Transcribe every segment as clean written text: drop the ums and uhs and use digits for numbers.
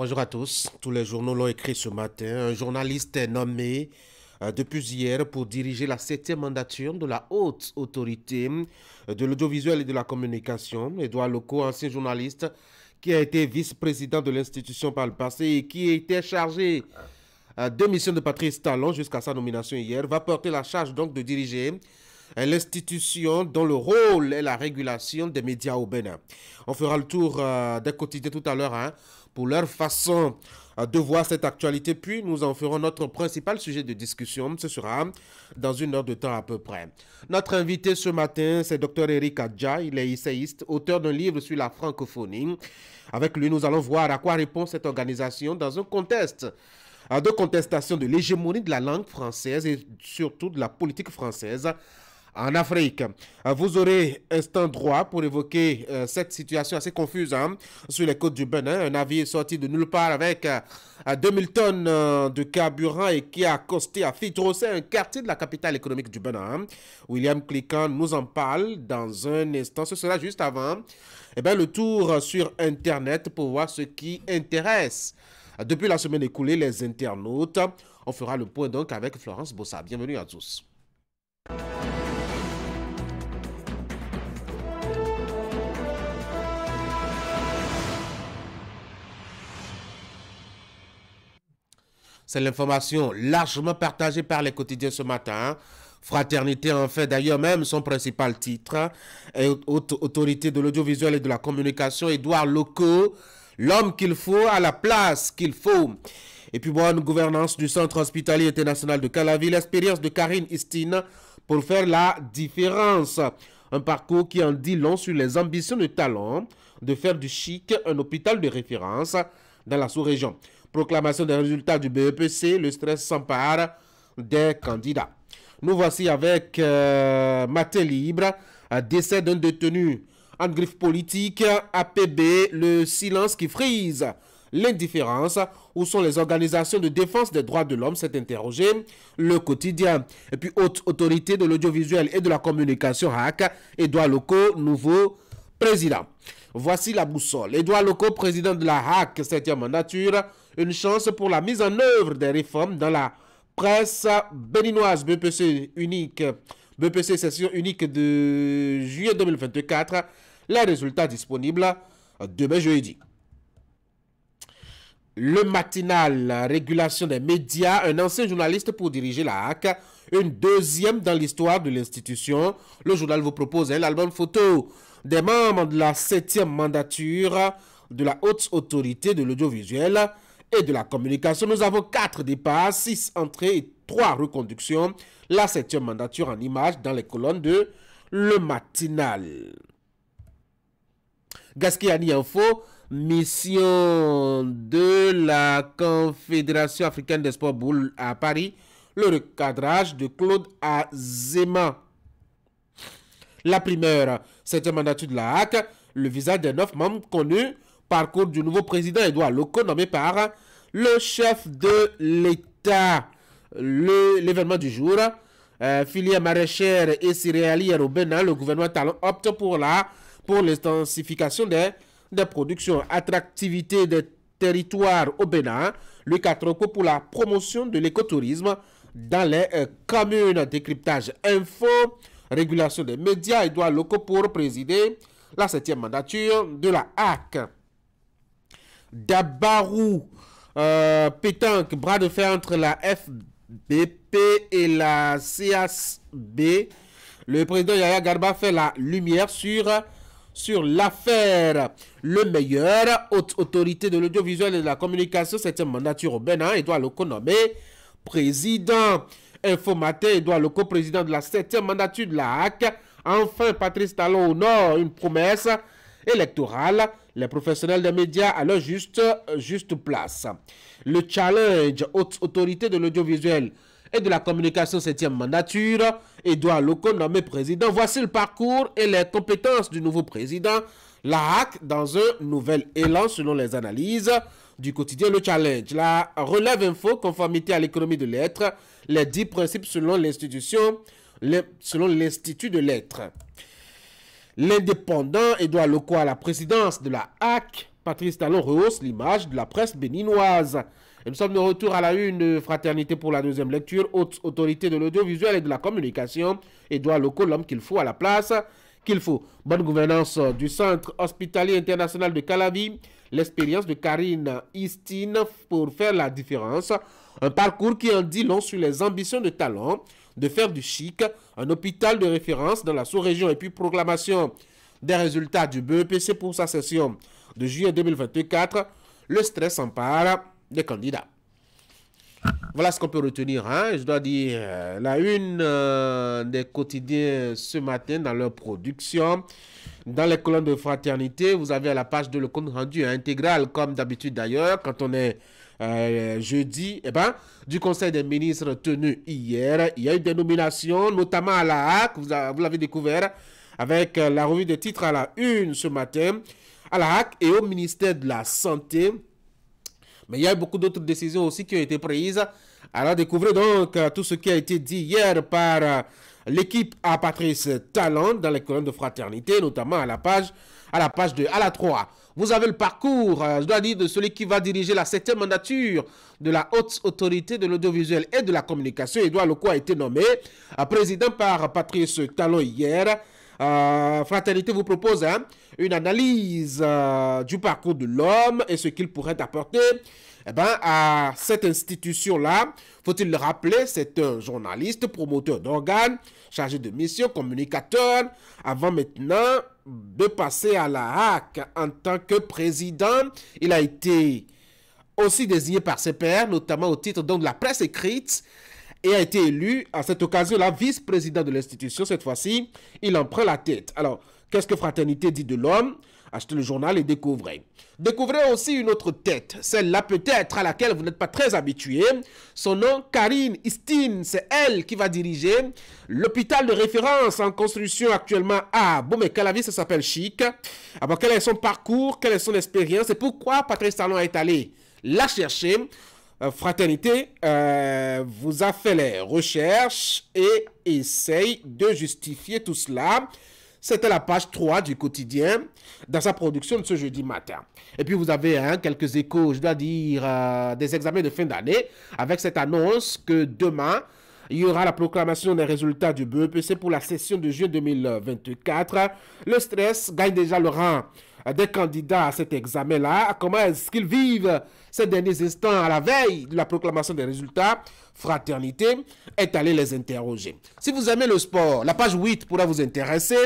Bonjour à tous les journaux l'ont écrit ce matin. Un journaliste est nommé depuis hier pour diriger la 7e mandature de la haute autorité de l'audiovisuel et de la communication. Édouard Loko, ancien journaliste qui a été vice-président de l'institution par le passé et qui était chargé de mission de Patrice Talon jusqu'à sa nomination hier, va porter la charge donc de diriger l'institution dont le rôle est la régulation des médias au Bénin. On fera le tour des quotidiens tout à l'heure pour leur façon de voir cette actualité, puis nous en ferons notre principal sujet de discussion. Ce sera dans une heure de temps à peu près. Notre invité ce matin, c'est Dr Eric Adja. Il est essayiste, auteur d'un livre sur la francophonie. Avec lui, nous allons voir à quoi répond cette organisation dans un contexte de contestation de l'hégémonie de la langue française et surtout de la politique française en Afrique. Vous aurez instant droit pour évoquer cette situation assez confuse sur les côtes du Bénin. Un navire sorti de nulle part avec 2000 tonnes de carburant et qui a accosté à Fitrocé, un quartier de la capitale économique du Bénin. William Cliquant nous en parle dans un instant. Ce sera juste avant le tour sur Internet pour voir ce qui intéresse depuis la semaine écoulée les internautes. On fera le point donc avec Florence Bossa. Bienvenue à tous. C'est l'information largement partagée par les quotidiens ce matin. Fraternité en fait d'ailleurs même son principal titre. Et haute autorité de l'audiovisuel et de la communication, Édouard Loko, l'homme qu'il faut à la place qu'il faut. Et puis bonne gouvernance du Centre hospitalier international de Calavi, l'expérience de Karine Istine pour faire la différence. Un parcours qui en dit long sur les ambitions de Talon de faire du chic un hôpital de référence dans la sous-région. Proclamation des résultats du BEPC, le stress s'empare des candidats. Nous voici avec Matin Libre, décès d'un détenu en griffe politique, APB, le silence qui frise l'indifférence. Où sont les organisations de défense des droits de l'homme? S'est interrogé le quotidien. Et puis haute autorité de l'audiovisuel et de la communication HAC, Édouard Loko, nouveau président. Voici la boussole. Édouard Loko, président de la HAC, 7e mandature. Une chance pour la mise en œuvre des réformes dans la presse béninoise. BPC unique, BPC session unique de juillet 2024. Les résultats disponibles demain jeudi. Le matinal, régulation des médias, un ancien journaliste pour diriger la HAC, une deuxième dans l'histoire de l'institution. Le journal vous propose l'album photo des membres de la 7e mandature de la haute autorité de l'audiovisuel et de la communication. Nous avons 4 départs, 6 entrées et 3 reconductions. La 7e mandature en images dans les colonnes de Le Matinal. Gaskiani Info, mission de la Confédération africaine des sports boules à Paris, le recadrage de Claude Azema. La primeur, 7e mandature de la HAC, le visage des 9 membres connus, parcours du nouveau président Édouard Loko nommé par le chef de l'État. L'événement du jour, filière maraîchère et céréalière au Bénin, le gouvernement Talon opte pour l'intensification des productions, attractivité des territoires au Bénin, le 4 pour la promotion de l'écotourisme dans les communes. Décryptage info, régulation des médias, Édouard Loko pour présider la 7e mandature de la HAC. Dabarou, pétanque, bras de fer entre la FBP et la CASB. Le président Yaya Garba fait la lumière sur l'affaire. Le meilleur, haute autorité de l'audiovisuel et de la communication, 7e mandature au Bénin, Édouard Loko nommé président. Info Matin, Édouard Loko, président de la 7e mandature de la HAC. Enfin, Patrice Talon au Nord, une promesse électorale. Les professionnels des médias à leur juste place. Le challenge, haute autorité de l'audiovisuel et de la communication 7e mandature, Édouard Loko nommé président. Voici le parcours et les compétences du nouveau président. La HAC dans un nouvel élan selon les analyses du quotidien Le Challenge. La relève info, conformité à l'économie de l'être, les 10 principes selon l'institution, selon l'Institut de l'être. L'indépendant Édouard Loko à la présidence de la HAC, Patrice Talon rehausse l'image de la presse béninoise. Et nous sommes de retour à la une de Fraternité pour la deuxième lecture. Haute autorité de l'audiovisuel et de la communication. Édouard Locaux, l'homme qu'il faut à la place qu'il faut. Bonne gouvernance du centre hospitalier international de Calavi. L'expérience de Karine Istine pour faire la différence. Un parcours qui en dit long sur les ambitions de Talon de faire du chic un hôpital de référence dans la sous-région. Et puis proclamation des résultats du BEPC pour sa session de juillet 2024. Le stress s'empare des candidats. Voilà ce qu'on peut retenir. Je dois dire, la une des quotidiens ce matin dans leur production. Dans les colonnes de Fraternité, vous avez à la page 2 le compte rendu intégral, comme d'habitude d'ailleurs, quand on est jeudi, du Conseil des ministres tenu hier. Il y a eu des nominations, notamment à la HAC, vous l'avez découvert, avec la revue des titres à la une ce matin, à la HAC et au ministère de la Santé. Mais il y a eu beaucoup d'autres décisions aussi qui ont été prises. Alors découvrez donc tout ce qui a été dit hier par l'équipe à Patrice Talon dans les colonnes de Fraternité, notamment à la page 2, à la 3. Vous avez le parcours, je dois dire, de celui qui va diriger la 7e mandature de la haute autorité de l'audiovisuel et de la communication. Édouard Locaux a été nommé président par Patrice Talon hier. Fraternité vous propose une analyse du parcours de l'homme et ce qu'il pourrait apporter à cette institution-là. Faut-il le rappeler, c'est un journaliste, promoteur d'organes, chargé de mission, communicateur, avant maintenant de passer à la HAC en tant que président. Il a été aussi désigné par ses pairs, notamment au titre donc de la presse écrite, et a été élu à cette occasion-là vice-président de l'institution. Cette fois-ci, il en prend la tête. Alors, qu'est-ce que Fraternité dit de l'homme? Achetez le journal et découvrez. Découvrez aussi une autre tête, celle-là peut-être à laquelle vous n'êtes pas très habitué. Son nom, Karine Istine, c'est elle qui va diriger l'hôpital de référence en construction actuellement à Bomé-Calavi, ça s'appelle Chic. Alors, quel est son parcours, quelle est son expérience et pourquoi Patrice Talon est allé la chercher? Fraternité vous a fait les recherches et essaye de justifier tout cela. C'était la page 3 du quotidien dans sa production de ce jeudi matin. Et puis vous avez quelques échos, je dois dire, des examens de fin d'année avec cette annonce que demain, il y aura la proclamation des résultats du BEPC pour la session de juillet 2024. Le stress gagne déjà le rang des candidats à cet examen-là. Comment est-ce qu'ils vivent ces derniers instants à la veille de la proclamation des résultats? Fraternité est allée les interroger. Si vous aimez le sport, la page 8 pourra vous intéresser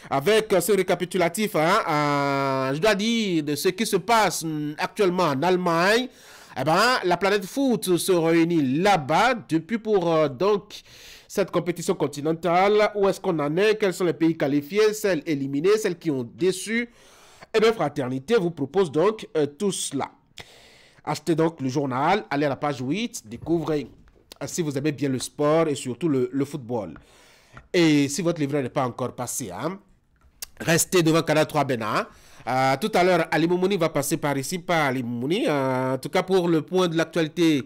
avec ce récapitulatif, je dois dire, de ce qui se passe actuellement en Allemagne. La planète foot se réunit là-bas depuis pour donc cette compétition continentale. Où est-ce qu'on en est? Quels sont les pays qualifiés? Celles éliminées? Celles qui ont déçu? Fraternité vous propose donc tout cela. Achetez donc le journal, allez à la page 8, découvrez si vous aimez bien le sport et surtout le football. Et si votre livret n'est pas encore passé, restez devant Canal 3 Bénin. Tout à l'heure, Ali Moumouni va passer par ici, par Ali Moumouni. En tout cas, pour le point de l'actualité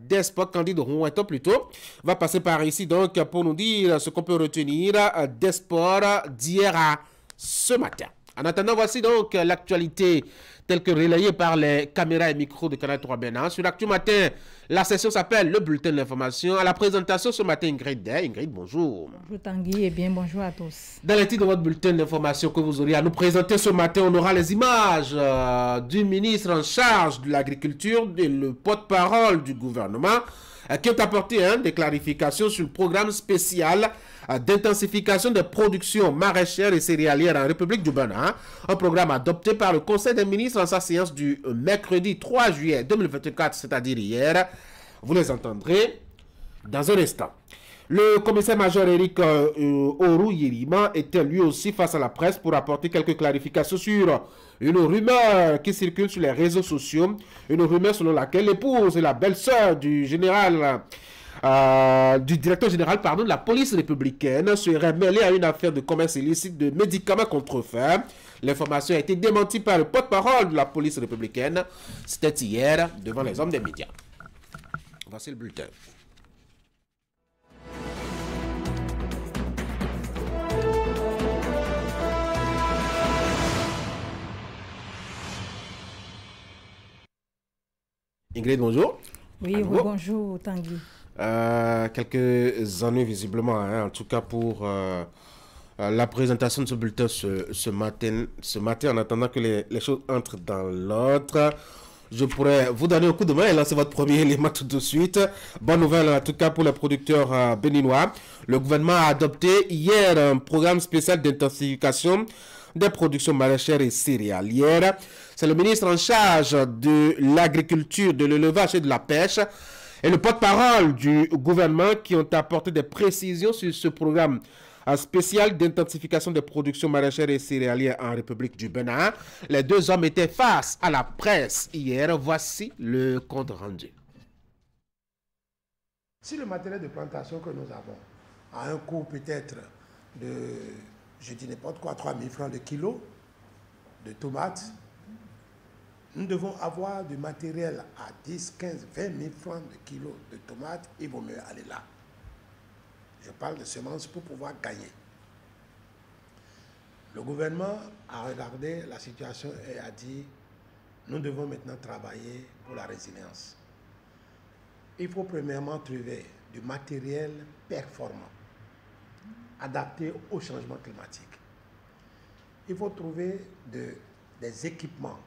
des sports, Candide Rouetto plutôt, va passer par ici donc pour nous dire ce qu'on peut retenir des sports d'hier à ce matin. En attendant, voici donc l'actualité telle que relayée par les caméras et micros de Canal 3 Bénin. Sur l'Actu Matin, la session s'appelle le bulletin de l'information. À la présentation ce matin, Ingrid Day. Ingrid, bonjour. Bonjour Tanguy et bien bonjour à tous. Dans les titres de votre bulletin d'information que vous aurez à nous présenter ce matin, on aura les images du ministre en charge de l'agriculture et le porte-parole du gouvernement qui ont apporté des clarifications sur le programme spécial d'intensification des productions maraîchères et céréalières en République du Bénin, un programme adopté par le Conseil des ministres en sa séance du mercredi 3 juillet 2024, c'est-à-dire hier. Vous les entendrez dans un instant. Le commissaire-major Eric Oru Yirima était lui aussi face à la presse pour apporter quelques clarifications sur une rumeur qui circule sur les réseaux sociaux, une rumeur selon laquelle l'épouse et la belle-sœur du général du directeur général de la police républicaine serait mêlée à une affaire de commerce illicite de médicaments contrefaits. L'information a été démentie par le porte-parole de la police républicaine. C'était hier devant les hommes des médias. Voici le bulletin. Ingrid, bonjour. Oui, bonjour Tanguy. Quelques ennuis visiblement, hein, en tout cas pour la présentation de ce bulletin ce matin, en attendant que les choses entrent dans l'ordre. Je pourrais vous donner un coup de main et lancer votre premier élément tout de suite. Bonne nouvelle en tout cas pour les producteurs béninois. Le gouvernement a adopté hier un programme spécial d'intensification des productions maraîchères et céréalières. C'est le ministre en charge de l'agriculture, de l'élevage et de la pêche et le porte-parole du gouvernement qui ont apporté des précisions sur ce programme spécial d'intensification des productions maraîchères et céréalières en République du Bénin. Les deux hommes étaient face à la presse hier. Voici le compte rendu. Si le matériel de plantation que nous avons a un coût peut-être de, je dis n'importe quoi, 3 000 francs de kilo de tomates, nous devons avoir du matériel à 10, 15, 20 000 francs de kilo de tomates. Il vaut mieux aller là. Je parle de semences pour pouvoir gagner. Le gouvernement a regardé la situation et a dit, nous devons maintenant travailler pour la résilience. Il faut premièrement trouver du matériel performant, adapté au changement climatique. Il faut trouver des équipements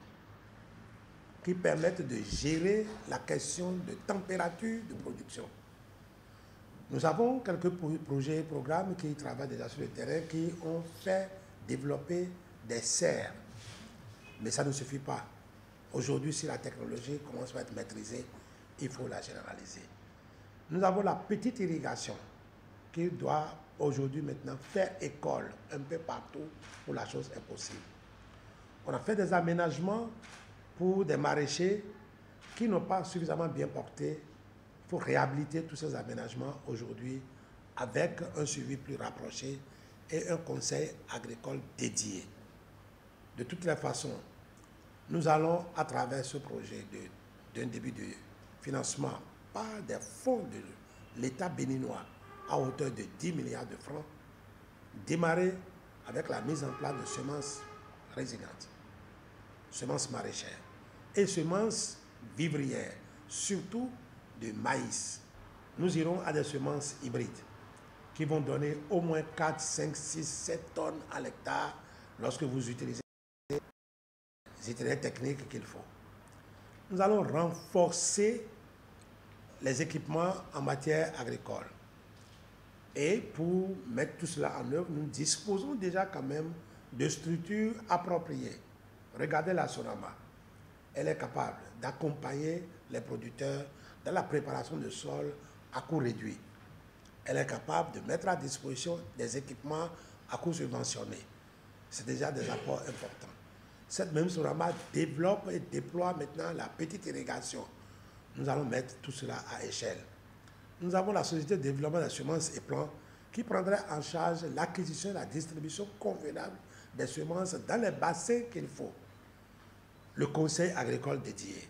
qui permettent de gérer la question de température de production. Nous avons quelques projets et programmes qui travaillent déjà sur le terrain, qui ont fait développer des serres. Mais ça ne suffit pas. Aujourd'hui, si la technologie commence à être maîtrisée, il faut la généraliser. Nous avons la petite irrigation qui doit aujourd'hui maintenant faire école un peu partout où la chose est possible. On a fait des aménagements pour des maraîchers qui n'ont pas suffisamment bien porté. Il faut réhabiliter tous ces aménagements aujourd'hui avec un suivi plus rapproché et un conseil agricole dédié. De toutes les façons, nous allons, à travers ce projet d'un début de financement par des fonds de l'État béninois à hauteur de 10 milliards de francs, démarrer avec la mise en place de semences résilientes, semences maraîchères et semences vivrières, surtout de maïs. Nous irons à des semences hybrides qui vont donner au moins 4, 5, 6, 7 tonnes à l'hectare lorsque vous utilisez les itinéraires techniques qu'il faut. Nous allons renforcer les équipements en matière agricole. Et pour mettre tout cela en œuvre, nous disposons déjà quand même de structures appropriées. Regardez la Sonama. Elle est capable d'accompagner les producteurs dans la préparation de sol à coût réduit. Elle est capable de mettre à disposition des équipements à coût subventionné. C'est déjà des apports importants. Cette même Sonama développe et déploie maintenant la petite irrigation. Nous allons mettre tout cela à échelle. Nous avons la Société de développement des semences et plants qui prendrait en charge l'acquisition et la distribution convenable des semences dans les bassins qu'il faut. Le conseil agricole dédié.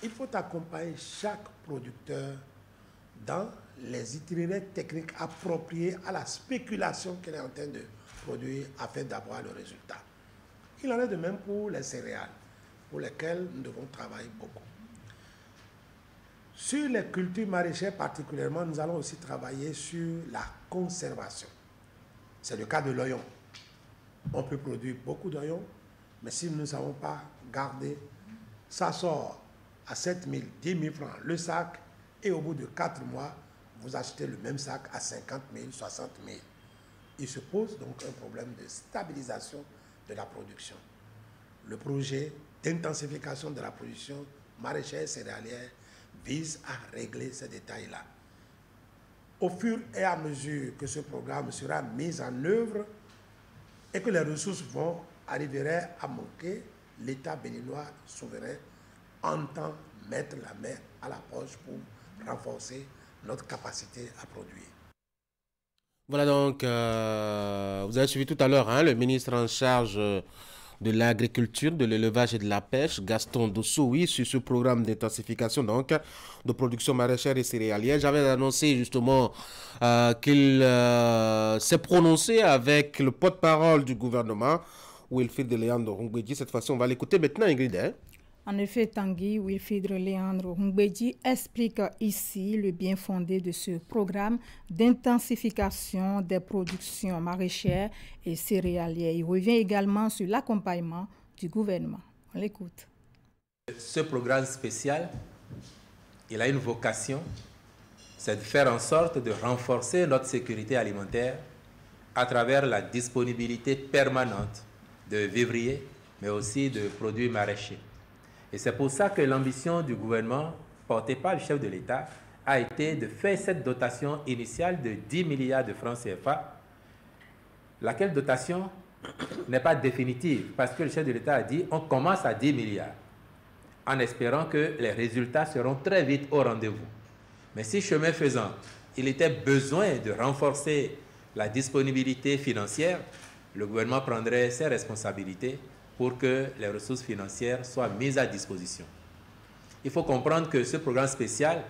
Il faut accompagner chaque producteur dans les itinéraires techniques appropriés à la spéculation qu'il est en train de produire afin d'avoir le résultat. Il en est de même pour les céréales, pour lesquelles nous devons travailler beaucoup. Sur les cultures maraîchères particulièrement, nous allons aussi travailler sur la conservation. C'est le cas de l'oignon. On peut produire beaucoup d'oignons, mais si nous ne savons pas garder, ça sort à 7 000, 10 000 francs le sac, et au bout de 4 mois, vous achetez le même sac à 50 000, 60 000. Il se pose donc un problème de stabilisation de la production. Le projet d'intensification de la production maraîchère et céréalière vise à régler ces détails-là. Au fur et à mesure que ce programme sera mis en œuvre et que les ressources arriveraient à manquer, l'État béninois souverain entend mettre la main à la poche pour renforcer notre capacité à produire. Voilà donc, vous avez suivi tout à l'heure le ministre en charge de l'agriculture, de l'élevage et de la pêche, Gaston Dossoui, sur ce programme d'intensification donc de production maraîchère et céréalière. J'avais annoncé justement qu'il s'est prononcé avec le porte-parole du gouvernement, Wilfried de Léandre Rungwedji. Cette fois-ci, on va l'écouter maintenant, Ingrid. En effet, Tanguy Wilfried Léandre Ngbeji explique ici le bien fondé de ce programme d'intensification des productions maraîchères et céréalières. Il revient également sur l'accompagnement du gouvernement. On l'écoute. Ce programme spécial, il a une vocation, c'est de faire en sorte de renforcer notre sécurité alimentaire à travers la disponibilité permanente de vivriers, mais aussi de produits maraîchers. Et c'est pour ça que l'ambition du gouvernement, portée par le chef de l'État, a été de faire cette dotation initiale de 10 milliards de francs CFA, laquelle dotation n'est pas définitive, parce que le chef de l'État a dit on commence à 10 milliards, en espérant que les résultats seront très vite au rendez-vous. Mais si chemin faisant, il était besoin de renforcer la disponibilité financière, le gouvernement prendrait ses responsabilités pour que les ressources financières soient mises à disposition. Il faut comprendre que ce programme spécial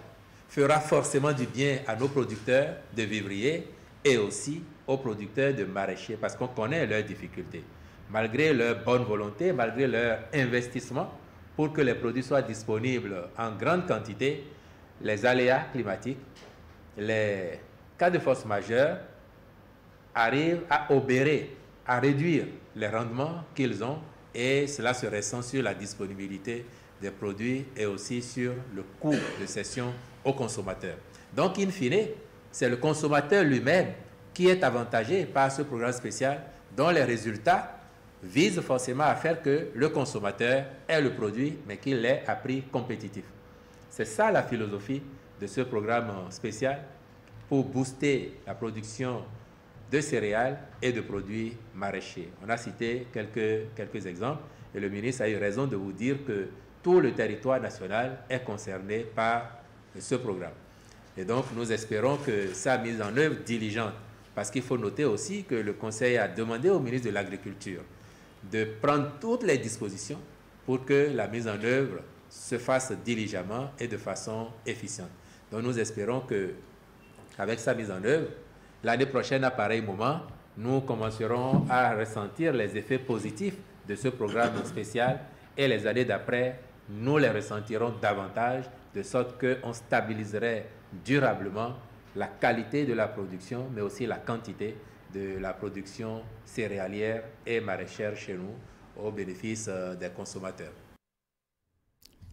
fera forcément du bien à nos producteurs de vivriers et aussi aux producteurs de maraîchers, parce qu'on connaît leurs difficultés. Malgré leur bonne volonté, malgré leur investissement, pour que les produits soient disponibles en grande quantité, les aléas climatiques, les cas de force majeure arrivent à obérer, à réduire les rendements qu'ils ont, et cela se ressent sur la disponibilité des produits et aussi sur le coût de cession aux consommateurs. Donc, in fine, c'est le consommateur lui-même qui est avantagé par ce programme spécial dont les résultats visent forcément à faire que le consommateur ait le produit, mais qu'il l'ait à prix compétitif. C'est ça la philosophie de ce programme spécial pour booster la production de céréales et de produits maraîchers. On a cité quelques exemples et le ministre a eu raison de vous dire que tout le territoire national est concerné par ce programme. Et donc, nous espérons que sa mise en œuvre diligente, parce qu'il faut noter aussi que le Conseil a demandé au ministre de l'Agriculture de prendre toutes les dispositions pour que la mise en œuvre se fasse diligemment et de façon efficiente. Donc, nous espérons qu'avec sa mise en œuvre, l'année prochaine, à pareil moment, nous commencerons à ressentir les effets positifs de ce programme spécial et les années d'après, nous les ressentirons davantage, de sorte qu'on stabiliserait durablement la qualité de la production, mais aussi la quantité de la production céréalière et maraîchère chez nous, au bénéfice des consommateurs.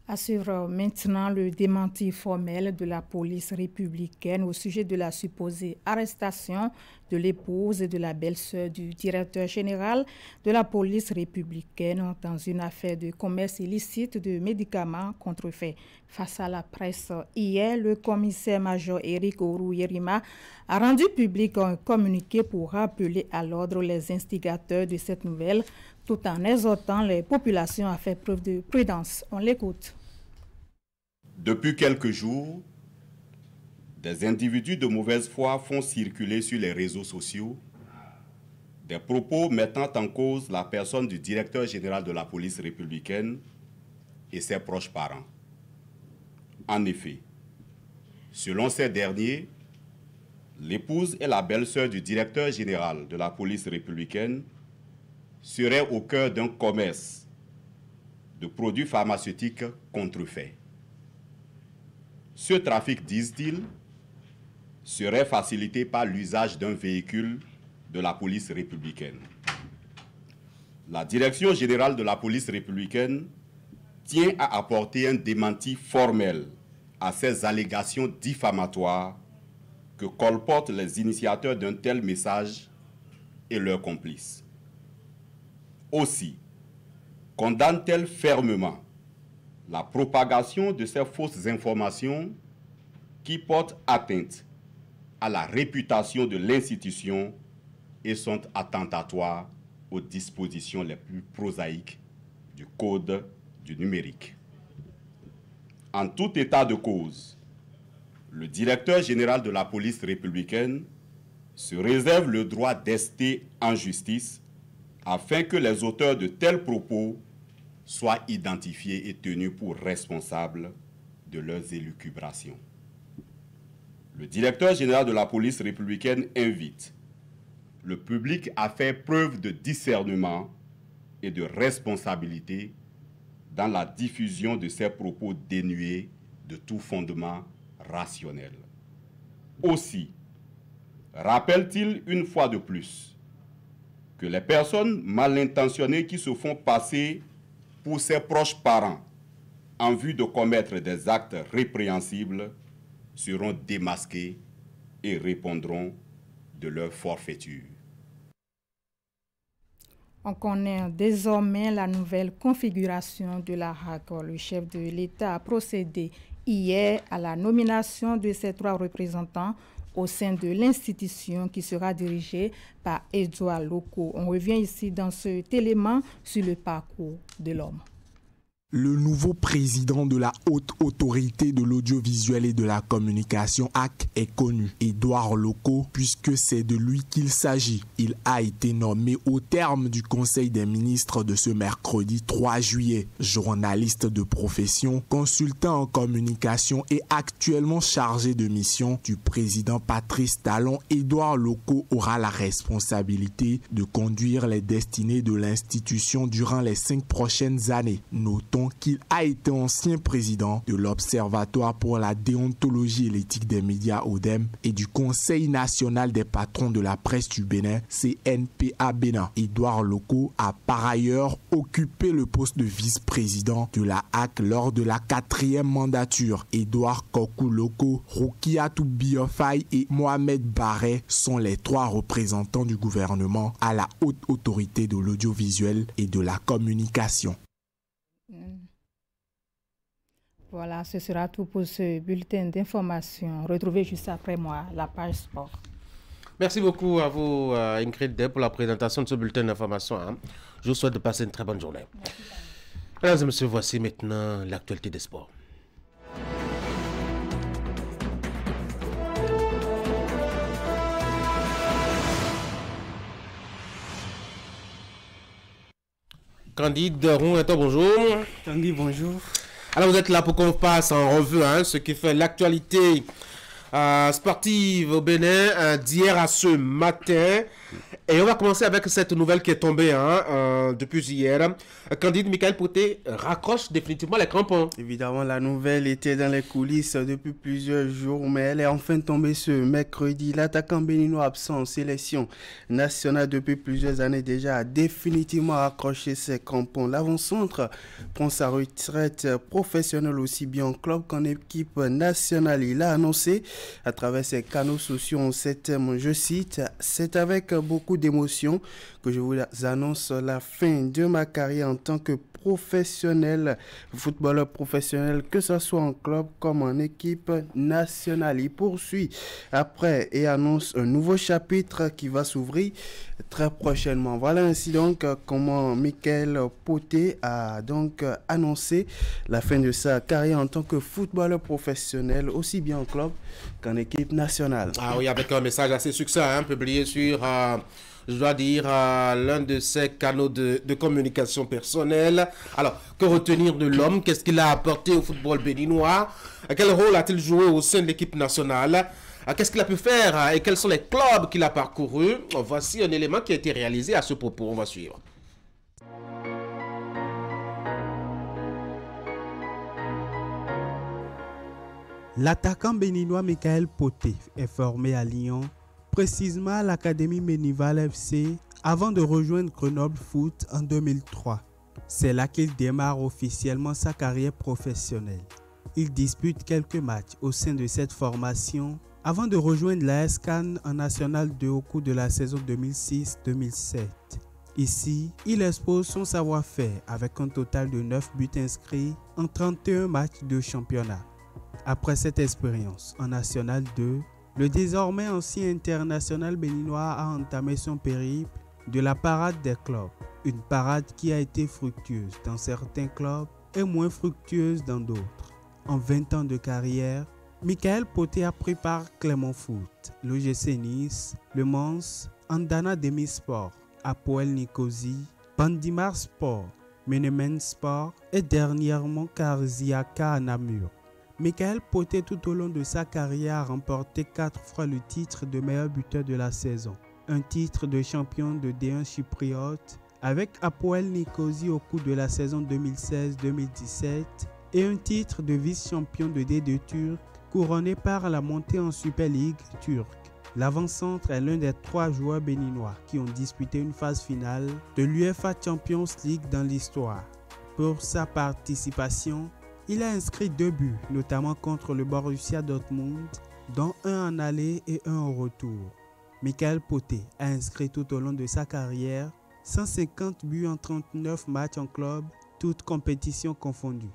À suivre maintenant le démenti formel de la police républicaine au sujet de la supposée arrestation de l'épouse et de la belle-sœur du directeur général de la police républicaine dans une affaire de commerce illicite de médicaments contrefaits. Face à la presse, hier, le commissaire-major Éric Orou-Yerima a rendu public un communiqué pour rappeler à l'ordre les instigateurs de cette nouvelle, tout en exhortant les populations à faire preuve de prudence. On l'écoute. Depuis quelques jours, des individus de mauvaise foi font circuler sur les réseaux sociaux des propos mettant en cause la personne du directeur général de la police républicaine et ses proches parents. En effet, selon ces derniers, l'épouse et la belle-sœur du directeur général de la police républicaine seraient au cœur d'un commerce de produits pharmaceutiques contrefaits. Ce trafic, disent-ils, serait facilité par l'usage d'un véhicule de la police républicaine. La Direction générale de la police républicaine tient à apporter un démenti formel à ces allégations diffamatoires que colportent les initiateurs d'un tel message et leurs complices. Aussi, condamne-t-elle fermement la propagation de ces fausses informations qui portent atteinte à la réputation de l'institution et sont attentatoires aux dispositions les plus prosaïques du Code du numérique. En tout état de cause, le directeur général de la police républicaine se réserve le droit d'ester en justice afin que les auteurs de tels propos soient identifiés et tenus pour responsables de leurs élucubrations. Le directeur général de la police républicaine invite le public à faire preuve de discernement et de responsabilité dans la diffusion de ces propos dénués de tout fondement rationnel. Aussi, rappelle-t-il une fois de plus que les personnes mal intentionnées qui se font passer pour ses proches parents en vue de commettre des actes répréhensibles seront démasquées et répondront de leur forfaiture. On connaît désormais la nouvelle configuration de la RAC. Le chef de l'État a procédé hier à la nomination de ces 3 représentants au sein de l'institution qui sera dirigée par Edouard Loko. On revient ici dans cet élément sur le parcours de l'homme. Le nouveau président de la Haute Autorité de l'Audiovisuel et de la Communication, HAC, est connu, Edouard Loko, puisque c'est de lui qu'il s'agit. Il a été nommé au terme du Conseil des ministres de ce mercredi 3 juillet. Journaliste de profession, consultant en communication et actuellement chargé de mission du président Patrice Talon, Edouard Loko aura la responsabilité de conduire les destinées de l'institution durant les 5 prochaines années. Notons qu'il a été ancien président de l'Observatoire pour la déontologie et l'éthique des médias ODEM et du Conseil national des patrons de la presse du Bénin, CNPA Bénin. Edouard Loko a par ailleurs occupé le poste de vice-président de la HAC lors de la 4e mandature. Edouard Kokou Loko, Roukiatou Biofay et Mohamed Barret sont les 3 représentants du gouvernement à la Haute Autorité de l'Audiovisuel et de la Communication. Voilà, ce sera tout pour ce bulletin d'information. Retrouvez juste après moi la page sport. Merci beaucoup à vous, Ingrid Day, pour la présentation de ce bulletin d'information. Je vous souhaite de passer une très bonne journée. Mesdames et messieurs, voici maintenant l'actualité des sports. Candide Roueto, bonjour. Tanguy, bonjour. Alors vous êtes là pour qu'on passe en revue ce qui fait l'actualité sportive au Bénin d'hier à ce matin. Et on va commencer avec cette nouvelle qui est tombée depuis hier. Candide Michael Poté raccroche définitivement les crampons. Évidemment, la nouvelle était dans les coulisses depuis plusieurs jours, mais elle est enfin tombée ce mercredi. L'attaquant béninois absent en sélection nationale depuis plusieurs années déjà a définitivement raccroché ses crampons. L'avant-centre prend sa retraite professionnelle aussi bien en club qu'en équipe nationale. Il a annoncé à travers ses canaux sociaux en ces termes, je cite, « C'est avec beaucoup d'émotion que je vous annonce la fin de ma carrière en tant que professionnel, footballeur professionnel, que ce soit en club comme en équipe nationale. » Il poursuit après et annonce un nouveau chapitre qui va s'ouvrir très prochainement. Voilà ainsi donc comment Michael Poté a donc annoncé la fin de sa carrière en tant que footballeur professionnel, aussi bien en club qu'en équipe nationale. Ah oui, avec un message assez succinct publié sur... je dois dire, l'un de ses canaux de communication personnelle. Alors, que retenir de l'homme? Qu'est-ce qu'il a apporté au football béninois? Quel rôle a-t-il joué au sein de l'équipe nationale? Qu'est-ce qu'il a pu faire et quels sont les clubs qu'il a parcourus? Voici un élément qui a été réalisé à ce propos. On va suivre. L'attaquant béninois Michael Poté est formé à Lyon, précisément à l'Académie Ménival FC, avant de rejoindre Grenoble Foot en 2003. C'est là qu'il démarre officiellement sa carrière professionnelle. Il dispute quelques matchs au sein de cette formation avant de rejoindre l'AS Cannes en National 2 au cours de la saison 2006-2007. Ici, il expose son savoir-faire avec un total de 9 buts inscrits en 31 matchs de championnat. Après cette expérience en National 2, le désormais ancien international béninois a entamé son périple de la parade des clubs, une parade qui a été fructueuse dans certains clubs et moins fructueuse dans d'autres. En 20 ans de carrière, Michael Poté a pris part Clermont Foot, l'OGC Nice, Le Mans, Andana Demisport, Apoel Nicosie, Bandimar Sport, Menemen Sport et dernièrement Karziaka à Namur. Michael Poté tout au long de sa carrière a remporté 4 fois le titre de meilleur buteur de la saison, un titre de champion de D1 chypriote avec Apoel Nicosie au cours de la saison 2016-2017 et un titre de vice-champion de D2 turc couronné par la montée en Super League turque. L'avant-centre est l'un des 3 joueurs béninois qui ont disputé une phase finale de l'UEFA Champions League dans l'histoire. Pour sa participation, il a inscrit 2 buts, notamment contre le Borussia Dortmund, dont un en aller et un au retour. Michael Poté a inscrit tout au long de sa carrière 150 buts en 39 matchs en club, toutes compétitions confondues.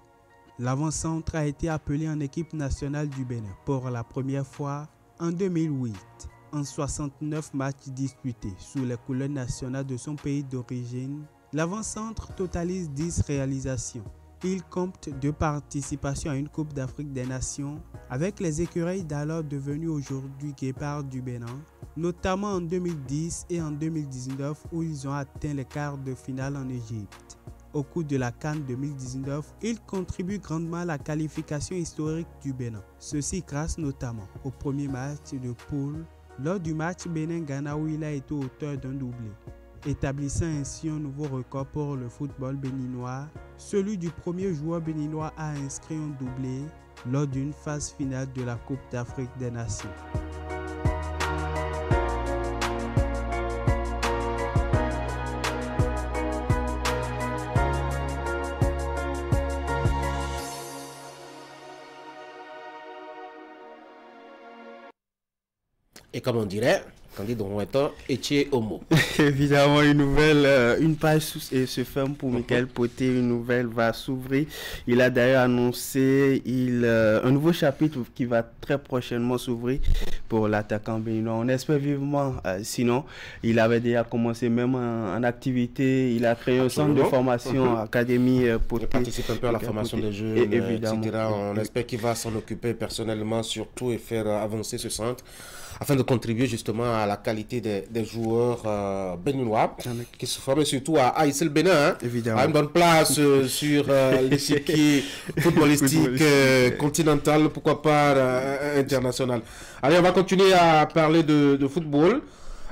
L'avant-centre a été appelé en équipe nationale du Bénin pour la première fois en 2008, en 69 matchs disputés sous les couleurs nationales de son pays d'origine. L'avant-centre totalise 10 réalisations. Il compte 2 participations à une Coupe d'Afrique des Nations avec les Écureuils d'alors devenus aujourd'hui Guépards du Bénin, notamment en 2010 et en 2019 où ils ont atteint les quarts de finale en Égypte. Au cours de la CAN 2019, il contribue grandement à la qualification historique du Bénin. Ceci grâce notamment au premier match de poule lors du match Bénin-Ghana où il a été auteur d'un doublé, établissant ainsi un nouveau record pour le football béninois, celui du premier joueur béninois à inscrire un doublé lors d'une phase finale de la Coupe d'Afrique des Nations. Et comme on dirait, Candide Onweto, Etier Homo. Évidemment, une page se ferme pour Michael Poté, une nouvelle va s'ouvrir. Il a d'ailleurs annoncé un nouveau chapitre qui va très prochainement s'ouvrir pour l'attaquant béninois. On espère vivement, sinon, il avait déjà commencé même en activité, il a créé un centre de formation, Académie Poté. Il participe un peu à la formation des jeunes, etc. On espère qu'il va s'en occuper personnellement surtout et faire avancer ce centre, afin de contribuer justement à la qualité des joueurs béninois qui se forment surtout à ASL Bénin, à une bonne place sur l'échiquier footballistique continental, pourquoi pas international. Allez, on va continuer à parler de football.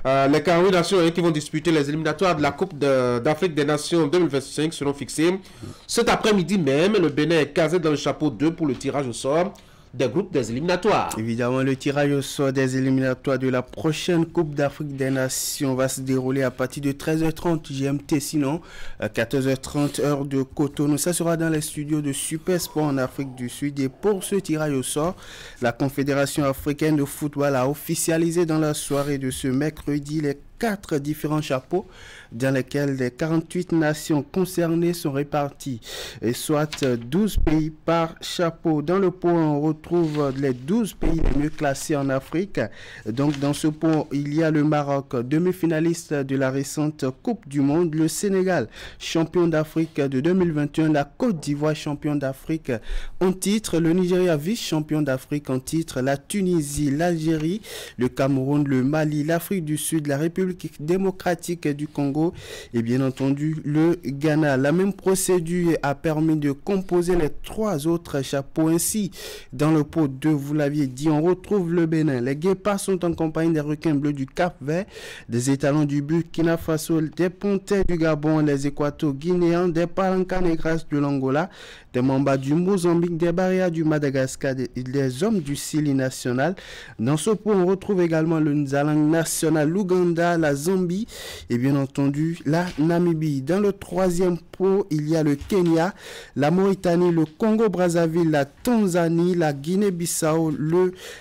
Les 48 nations qui vont disputer les éliminatoires de la Coupe d'Afrique des Nations 2025 seront fixées. Cet après-midi même, le Bénin est casé dans le chapeau 2 pour le tirage au sort des groupes des éliminatoires. Évidemment, le tirage au sort des éliminatoires de la prochaine Coupe d'Afrique des Nations va se dérouler à partir de 13h30 GMT, sinon 14h30 heure de Cotonou. Ça sera dans les studios de Super Sport en Afrique du Sud. Et pour ce tirage au sort, la Confédération africaine de football a officialisé dans la soirée de ce mercredi les 4 différents chapeaux dans lesquels les 48 nations concernées sont réparties, et soit 12 pays par chapeau. Dans le pot, on retrouve les 12 pays les mieux classés en Afrique. Donc dans ce pot, il y a le Maroc, demi-finaliste de la récente Coupe du Monde, le Sénégal, champion d'Afrique de 2021, la Côte d'Ivoire, champion d'Afrique en titre, le Nigeria, vice-champion d'Afrique en titre, la Tunisie, l'Algérie, le Cameroun, le Mali, l'Afrique du Sud, la République démocratique du Congo et bien entendu le Ghana. La même procédure a permis de composer les 3 autres chapeaux. Ainsi, dans le pot 2, vous l'aviez dit, on retrouve le Bénin. Les Guépards sont en compagnie des requins bleus du Cap-Vert, des étalons du Burkina Faso, des Pontins du Gabon, les Équato-Guinéens, des Palanca Negras de l'Angola, des Mamba du Mozambique, des Baria du Madagascar, des hommes du Sili national. Dans ce pot, on retrouve également le Nzalang national, l'Ouganda, la Zambie et bien entendu la Namibie. Dans le 3e pot, il y a le Kenya, la Mauritanie, le Congo-Brazzaville, la Tanzanie, la Guinée-Bissau,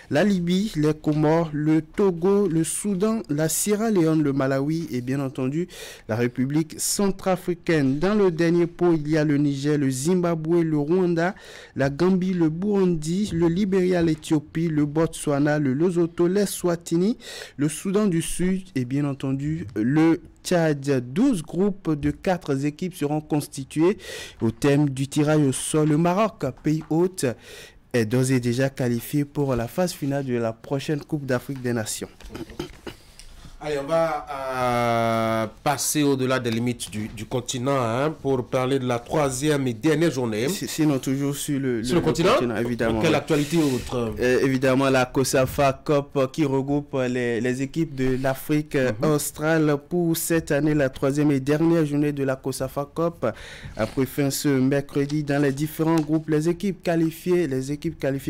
la Libye, les Comores, le Togo, le Soudan, la Sierra Leone, le Malawi et bien entendu la République centrafricaine. Dans le dernier pot, il y a le Niger, le Zimbabwe, le Rwanda, la Gambie, le Burundi, le Libéria, l'Éthiopie, le Botswana, le Lesotho, l'Eswatini, le Soudan du Sud et bien entendu le Tchad. 12 groupes de 4 équipes seront constitués au thème du tirage au sort. Le Maroc, pays hôte, est d'ores et déjà qualifié pour la phase finale de la prochaine Coupe d'Afrique des Nations. Allez, on va passer au-delà des limites du continent pour parler de la troisième et dernière journée. Sinon, toujours sur le continent, évidemment. Quelle actualité autre? Évidemment, la COSAFA Cup qui regroupe les équipes de l'Afrique australe pour cette année, la troisième et dernière journée de la COSAFA Cup. Après fin ce mercredi, dans les différents groupes, les équipes qualifiées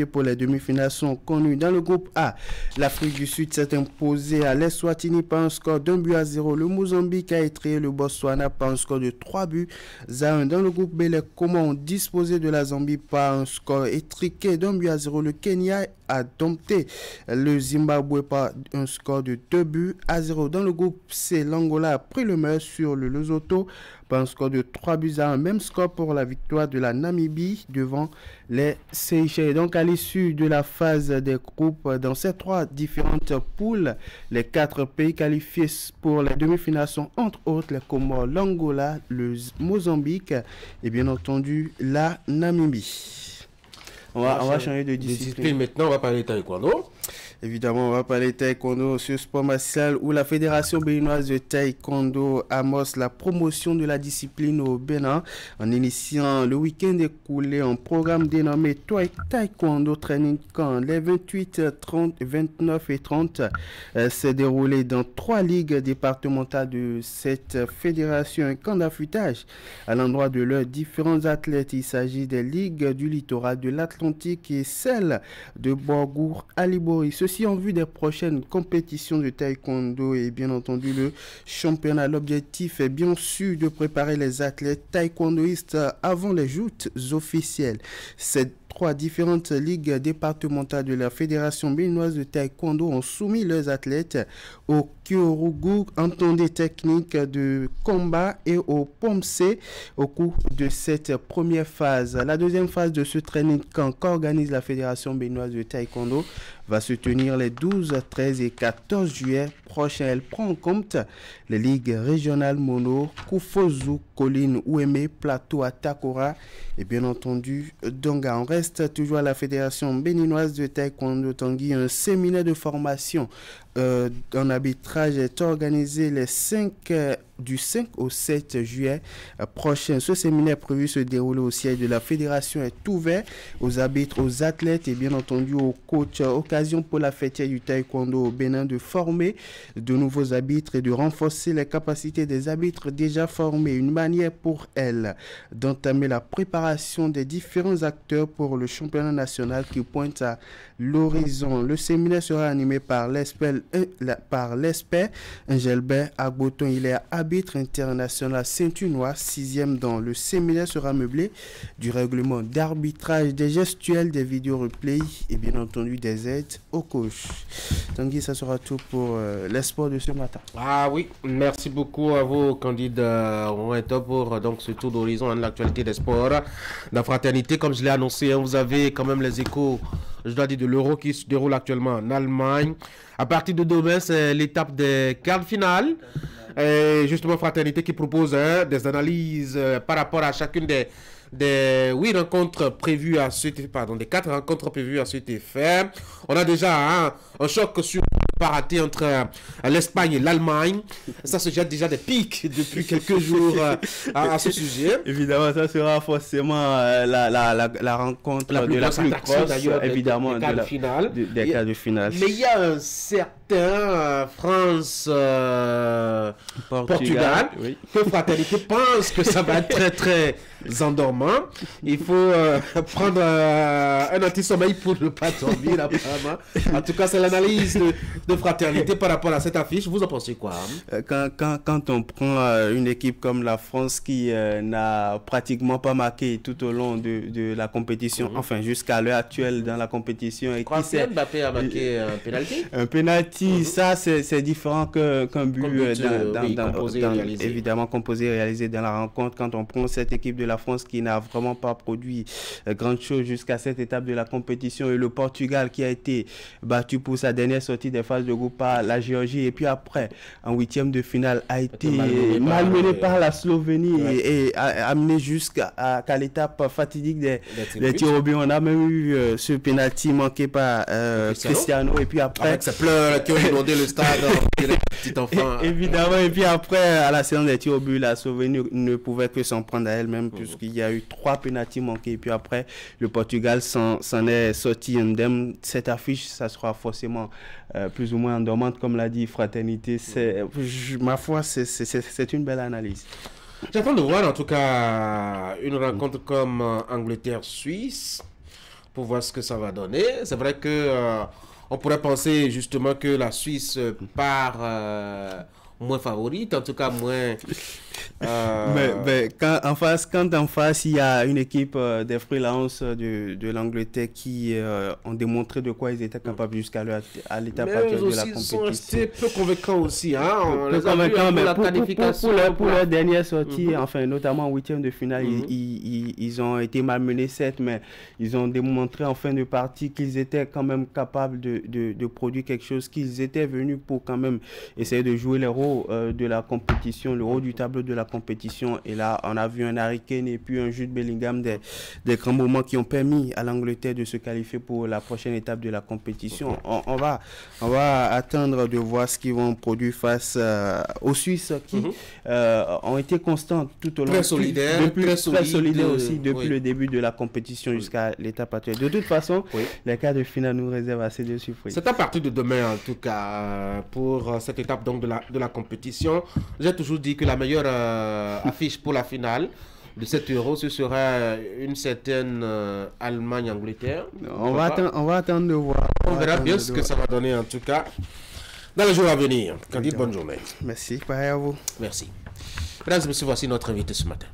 pour les demi-finales sont connues. Dans le groupe A, l'Afrique du Sud s'est imposée à l'Eswatini par un score d'1-0. Le Mozambique a étrillé le Botswana par un score de 3-1. Dans le groupe B, les Comores ont disposé de la Zambie par un score étriqué d'1-0. Le Kenya a dompté le Zimbabwe par un score de 2-0. Dans le groupe C, l'Angola a pris le meilleur sur le Lesotho par un score de 3-1. Même score pour la victoire de la Namibie devant les Seychelles. Donc à l'issue de la phase des groupes dans ces trois différentes poules, les 4 pays qualifiés pour les demi-finales sont entre autres les Comores, l'Angola, le Mozambique et bien entendu la Namibie. On va changer de discipline. Maintenant, on va parler de taekwondo. Évidemment, on va parler de taekwondo, ce sport martial où la Fédération béninoise de taekwondo amorce la promotion de la discipline au Bénin en initiant le week-end écoulé un programme dénommé Taekwondo Training Camp. Les 28, 30, 29 et 30 s'est déroulé dans 3 ligues départementales de cette fédération. Un camp d'affûtage à l'endroit de leurs différents athlètes. Il s'agit des ligues du littoral de l'Atlantique et celle de Borgour à Libori. Ceci en vue des prochaines compétitions de taekwondo et bien entendu le championnat. L'objectif est bien sûr de préparer les athlètes taekwondoïstes avant les joutes officielles. Ces 3 différentes ligues départementales de la Fédération béninoise de taekwondo ont soumis leurs athlètes au Kyorugu, entendez techniques de combat et au Pomse au cours de cette première phase. La deuxième phase de ce training camp qu'organise la Fédération béninoise de taekwondo va se tenir les 12, 13 et 14 juillet prochains. Elle prend en compte les ligues régionales Mono, Kufozu, Colline, Ouémé, Plateau, Atakora et bien entendu Donga. On reste toujours à la Fédération béninoise de taekwondo Tanguy. Un séminaire de formation en arbitrage est organisé du 5 au 7 juillet prochain. Ce séminaire prévu se dérouler au siège de la fédération est ouvert aux arbitres, aux athlètes et bien entendu aux coachs. Occasion pour la fêtière du taekwondo au Bénin de former de nouveaux arbitres et de renforcer les capacités des arbitres déjà formés. Une manière pour elle d'entamer la préparation des différents acteurs pour le championnat national qui pointe à l'horizon. Le séminaire sera animé par l'ESPER Engelbert Agboton. Il est arbitre international saint-unois, 6e dans le séminaire sera meublé du règlement d'arbitrage, des gestuels, des vidéos replays et bien entendu des aides au coach. Tanguy, ça sera tout pour les sports de ce matin. Ah oui, merci beaucoup à vous candidats pour donc ce tour d'horizon de l'actualité des sports. La fraternité, comme je l'ai annoncé, vous avez quand même les échos, je dois dire, de l'Euro qui se déroule actuellement en Allemagne. À partir de demain, c'est l'étape des quarts de finale. Et justement, Fraternité qui propose des analyses par rapport à chacune des 4 rencontres prévues à cet effet. On a déjà un choc sur raté entre l'Espagne et l'Allemagne. Ça se jette déjà des pics depuis quelques jours à ce sujet. Évidemment, ça sera forcément la rencontre de la plus grosse, évidemment, des quarts de finale. Mais il y a un certain France-Portugal que Fraternité pense que ça va être très très endormant. Il faut prendre un anti-sommeil pour ne pas dormir apparemment. En tout cas, c'est l'analyse de Fraternité par rapport à cette affiche. Vous en pensez quoi? Quand on prend une équipe comme la France qui n'a pratiquement pas marqué tout au long de la compétition, enfin jusqu'à l'heure actuelle dans la compétition. Et Mbappé a marqué un penalty. Un penalty, ça c'est différent qu'un but composé, évidemment composé, réalisé dans la rencontre. Quand on prend cette équipe de la la France qui n'a vraiment pas produit grande chose jusqu'à cette étape de la compétition, et le Portugal qui a été battu pour sa dernière sortie des phases de groupe par la Géorgie, et puis après en huitième de finale a été malmené par la Slovénie et a amené jusqu'à l'étape fatidique des tirs au but. On a même eu ce penalty manqué par Cristiano, et puis après avec ses pleurs qui ont inondé le stade. Petit enfant. Évidemment, et puis après à la séance des tirs au but, la Slovénie ne pouvait que s'en prendre à elle-même, puisqu'il y a eu 3 penaltys manqués, et puis après le Portugal s'en est sorti indemne. Cette affiche, ça sera forcément plus ou moins endormante, comme l'a dit Fraternité. Ma foi, c'est une belle analyse. J'attends de voir en tout cas une rencontre comme Angleterre-Suisse pour voir ce que ça va donner. C'est vrai que on pourrait penser justement que la Suisse part moins favorite, en tout cas moins... Mais quand en face, il y a une équipe des freelances de l'Angleterre qui ont démontré de quoi ils étaient capables jusqu'à l'étape actuelle de la compétition. Ils sont restés peu convaincants aussi. Hein? Peu convaincants, mais pour leur dernière sortie, enfin, notamment en 8e de finale, ils ont été malmenés, certes, mais ils ont démontré en fin de partie qu'ils étaient quand même capables de produire quelque chose, qu'ils étaient venus pour quand même essayer de jouer le rôle de la compétition, le rôle du tableau de la compétition. Et là, on a vu un Harry Kane et puis un Jude Bellingham, des grands moments qui ont permis à l'Angleterre de se qualifier pour la prochaine étape de la compétition. On va attendre de voir ce qu'ils vont produire face aux Suisses qui ont été constants tout au long. Très solidaires aussi depuis le début de la compétition jusqu'à l'étape actuelle. De toute façon, les quarts de finale nous réservent assez de surprises. C'est à partir de demain en tout cas pour cette étape donc de la compétition. J'ai toujours dit que la meilleure affiche pour la finale de cet Euro, ce sera une certaine Allemagne-Angleterre. On va attendre de voir. On verra bien ce que ça va donner en tout cas dans les jours à venir. Candide, bonne journée. Merci, pareil à vous. Merci. Mesdames et messieurs, voici notre invité ce matin.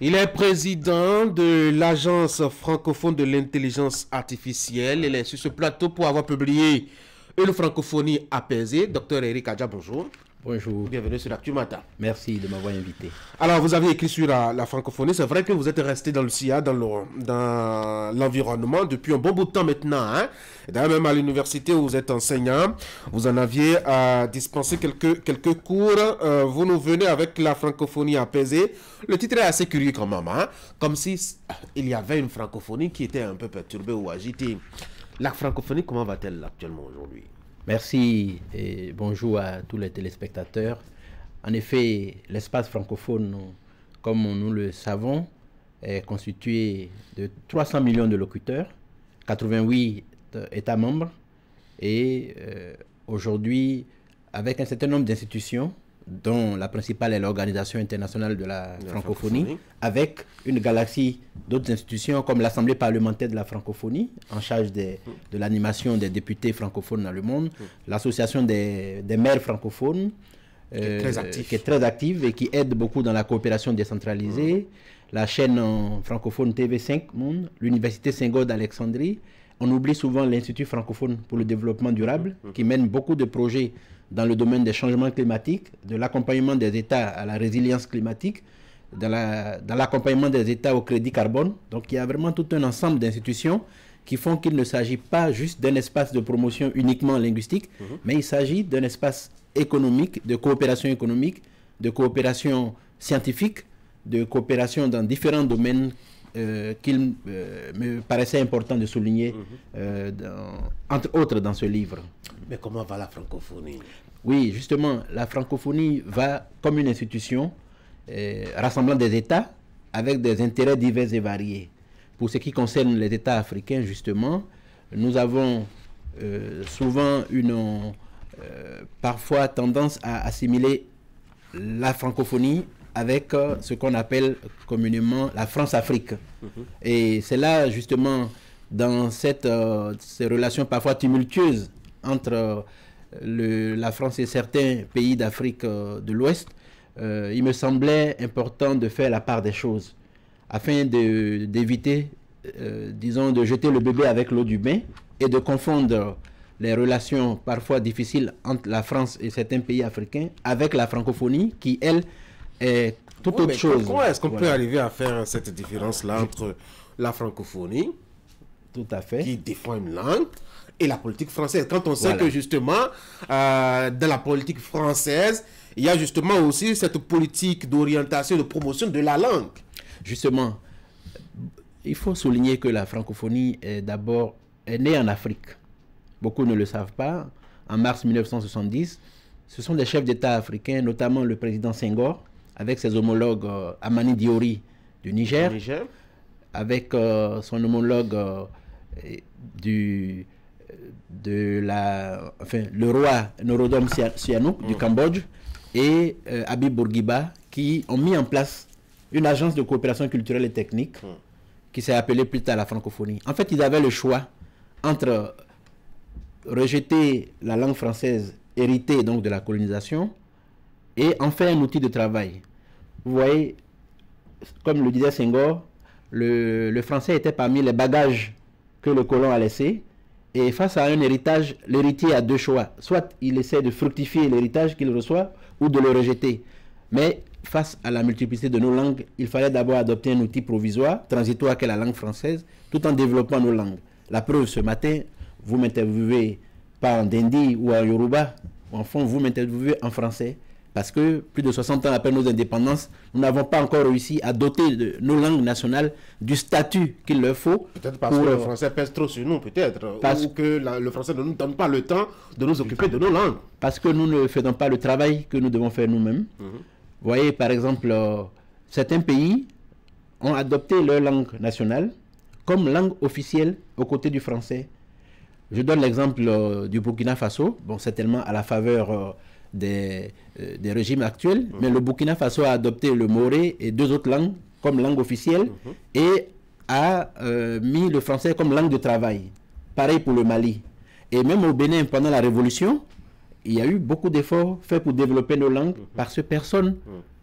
Il est président de l'Agence francophone de l'intelligence artificielle. Il est sur ce plateau pour avoir publié Une francophonie apaisée. Docteur Eric Adja, bonjour. Bonjour. Bienvenue sur l'Actu Matin. Merci de m'avoir invité. Alors, vous avez écrit sur la francophonie. C'est vrai que vous êtes resté dans le SIA, dans l'environnement depuis un bon bout de temps maintenant. Hein? D'ailleurs, même à l'université où vous êtes enseignant, vous en aviez dispensé quelques cours. Vous nous venez avec la francophonie apaisée. Le titre est assez curieux quand même. Hein? Comme si il y avait une francophonie qui était un peu perturbée ou agitée. La francophonie, comment va-t-elle actuellement aujourd'hui? Merci et bonjour à tous les téléspectateurs. En effet, l'espace francophone, comme nous le savons, est constitué de 300 millions de locuteurs, 88 États membres et aujourd'hui, avec un certain nombre d'institutions, dont la principale est l'Organisation internationale de la francophonie, avec une galaxie d'autres institutions comme l'Assemblée parlementaire de la francophonie, en charge de l'animation des députés francophones dans le monde, l'Association des maires francophones, qui est très active et qui aide beaucoup dans la coopération décentralisée, la chaîne francophone TV5 Monde, l'Université Senghor d'Alexandrie. On oublie souvent l'Institut francophone pour le développement durable, qui mène beaucoup de projets dans le domaine des changements climatiques, de l'accompagnement des États à la résilience climatique, dans l'accompagnement des États au crédit carbone. Donc il y a vraiment tout un ensemble d'institutions qui font qu'il ne s'agit pas juste d'un espace de promotion uniquement linguistique, mais il s'agit d'un espace économique, de coopération scientifique, de coopération dans différents domaines qu'il me paraissait important de souligner, entre autres dans ce livre. Mais comment va la francophonie? Oui, justement, la francophonie va comme une institution rassemblant des États avec des intérêts divers et variés. Pour ce qui concerne les États africains, justement, nous avons souvent parfois tendance à assimiler la francophonie avec ce qu'on appelle communément la France-Afrique. Et c'est là, justement, dans ces relations parfois tumultueuses entre la France et certains pays d'Afrique de l'Ouest, il me semblait important de faire la part des choses afin d'éviter disons, de jeter le bébé avec l'eau du bain et de confondre les relations parfois difficiles entre la France et certains pays africains avec la francophonie qui, elle, est toute autre chose. Comment est-ce qu'on peut arriver à faire cette différence-là entre la francophonie, tout à fait, qui défend une langue, et la politique française, quand on sait que justement, dans la politique française, il y a justement aussi cette politique d'orientation, de promotion de la langue. Justement, il faut souligner que la francophonie est d'abord née en Afrique. Beaucoup ne le savent pas. En mars 1970, ce sont des chefs d'État africains, notamment le président Senghor, avec ses homologues Amani Diori du Niger, avec son homologue le roi Norodom Sihanouk du Cambodge et Habib Bourguiba, qui ont mis en place une agence de coopération culturelle et technique qui s'est appelée plus tard la francophonie. En fait, ils avaient le choix entre rejeter la langue française héritée donc de la colonisation et en faire un outil de travail. Vous voyez, comme le disait Senghor, le français était parmi les bagages que le colon a laissés, et face à un héritage, l'héritier a deux choix. Soit il essaie de fructifier l'héritage qu'il reçoit ou de le rejeter. Mais face à la multiplicité de nos langues, il fallait d'abord adopter un outil provisoire, transitoire qu'est la langue française, tout en développant nos langues. La preuve, ce matin, vous m'interviewez pas en Dindi ou en Yoruba, en fond, vous m'interviewez en français, parce que plus de 60 ans après nos indépendances, nous n'avons pas encore réussi à doter de nos langues nationales du statut qu'il leur faut. Peut-être parce que le français pèse trop sur nous, peut-être, ou que le français ne nous donne pas le temps de nous occuper de nos langues. Parce que nous ne faisons pas le travail que nous devons faire nous-mêmes. Vous voyez, par exemple, certains pays ont adopté leur langue nationale comme langue officielle aux côtés du français. Je donne l'exemple du Burkina Faso. Bon, c'est tellement à la faveur des régimes actuels, mais le Burkina Faso a adopté le moré et deux autres langues comme langue officielle et a mis le français comme langue de travail. Pareil pour le Mali. Et même au Bénin, pendant la Révolution, il y a eu beaucoup d'efforts faits pour développer nos langues parce que personne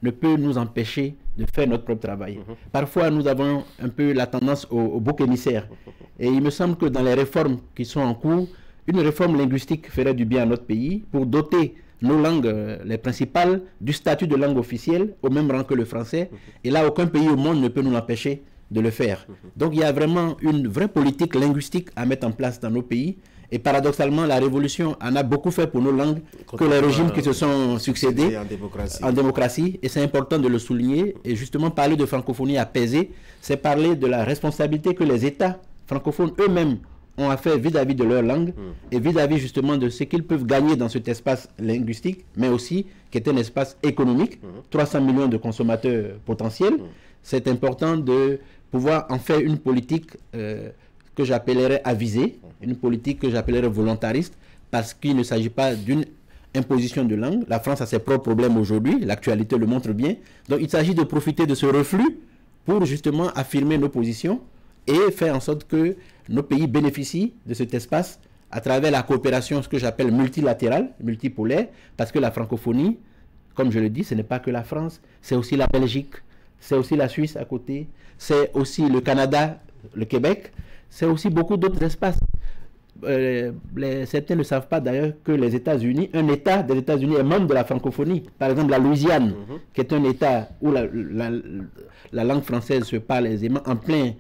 ne peut nous empêcher de faire notre propre travail. Parfois, nous avons un peu la tendance au bouc émissaire. Et il me semble que dans les réformes qui sont en cours, une réforme linguistique ferait du bien à notre pays pour doter nos langues, les principales, du statut de langue officielle, au même rang que le français. Et là, aucun pays au monde ne peut nous empêcher de le faire. Donc, il y a vraiment une vraie politique linguistique à mettre en place dans nos pays. Et paradoxalement, la révolution en a beaucoup fait pour nos langues que les régimes qui se sont succédés en démocratie. Et c'est important de le souligner. Et justement, parler de francophonie apaisée, c'est parler de la responsabilité que les États francophones eux-mêmes ont à faire vis-à-vis de leur langue et vis-à-vis justement de ce qu'ils peuvent gagner dans cet espace linguistique, mais aussi qui est un espace économique, 300 millions de consommateurs potentiels. C'est important de pouvoir en faire une politique que j'appellerais avisée, une politique que j'appellerais volontariste, parce qu'il ne s'agit pas d'une imposition de langue. La France a ses propres problèmes aujourd'hui, l'actualité le montre bien. Donc il s'agit de profiter de ce reflux pour justement affirmer nos positions et faire en sorte que nos pays bénéficient de cet espace à travers la coopération, ce que j'appelle multilatérale, multipolaire, parce que la francophonie, comme je le dis, ce n'est pas que la France, c'est aussi la Belgique, c'est aussi la Suisse à côté, c'est aussi le Canada, le Québec, c'est aussi beaucoup d'autres espaces. Certains ne savent pas d'ailleurs que les États-Unis, un État des États-Unis est membre de la francophonie. Par exemple, la Louisiane, qui est un État où la langue française se parle aisément en plein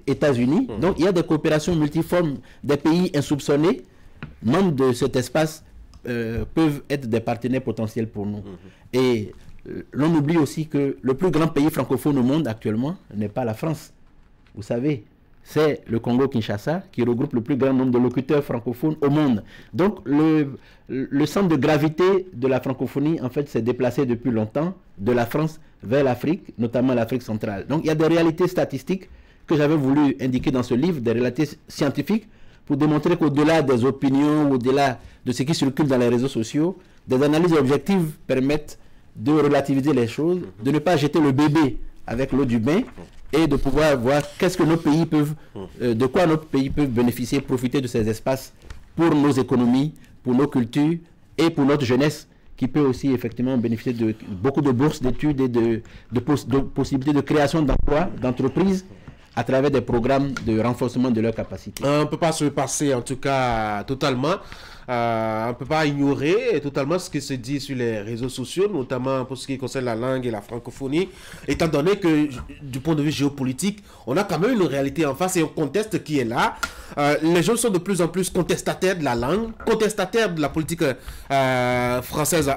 États-Unis. Donc, il y a des coopérations multiformes. Des pays insoupçonnés, membres de cet espace, peuvent être des partenaires potentiels pour nous. Et l'on oublie aussi que le plus grand pays francophone au monde actuellement n'est pas la France. Vous savez, c'est le Congo-Kinshasa qui regroupe le plus grand nombre de locuteurs francophones au monde. Donc, le centre de gravité de la francophonie, en fait, s'est déplacé depuis longtemps de la France vers l'Afrique, notamment l'Afrique centrale. Donc, il y a des réalités statistiques que j'avais voulu indiquer dans ce livre, des réalités scientifiques, pour démontrer qu'au-delà des opinions, au-delà de ce qui circule dans les réseaux sociaux, des analyses objectives permettent de relativiser les choses, de ne pas jeter le bébé avec l'eau du bain, et de pouvoir voir qu'est-ce que nos pays peuvent, de quoi nos pays peuvent bénéficier, profiter de ces espaces pour nos économies, pour nos cultures et pour notre jeunesse, qui peut aussi effectivement bénéficier de beaucoup de bourses d'études et de possibilités de création d'emplois, d'entreprises, à travers des programmes de renforcement de leurs capacités. On ne peut pas se passer, en tout cas, totalement. On ne peut pas ignorer totalement ce qui se dit sur les réseaux sociaux, notamment pour ce qui concerne la langue et la francophonie, étant donné que, du point de vue géopolitique, on a quand même une réalité en face et un contexte qui est là. Les jeunes sont de plus en plus contestataires de la langue, contestataires de la politique française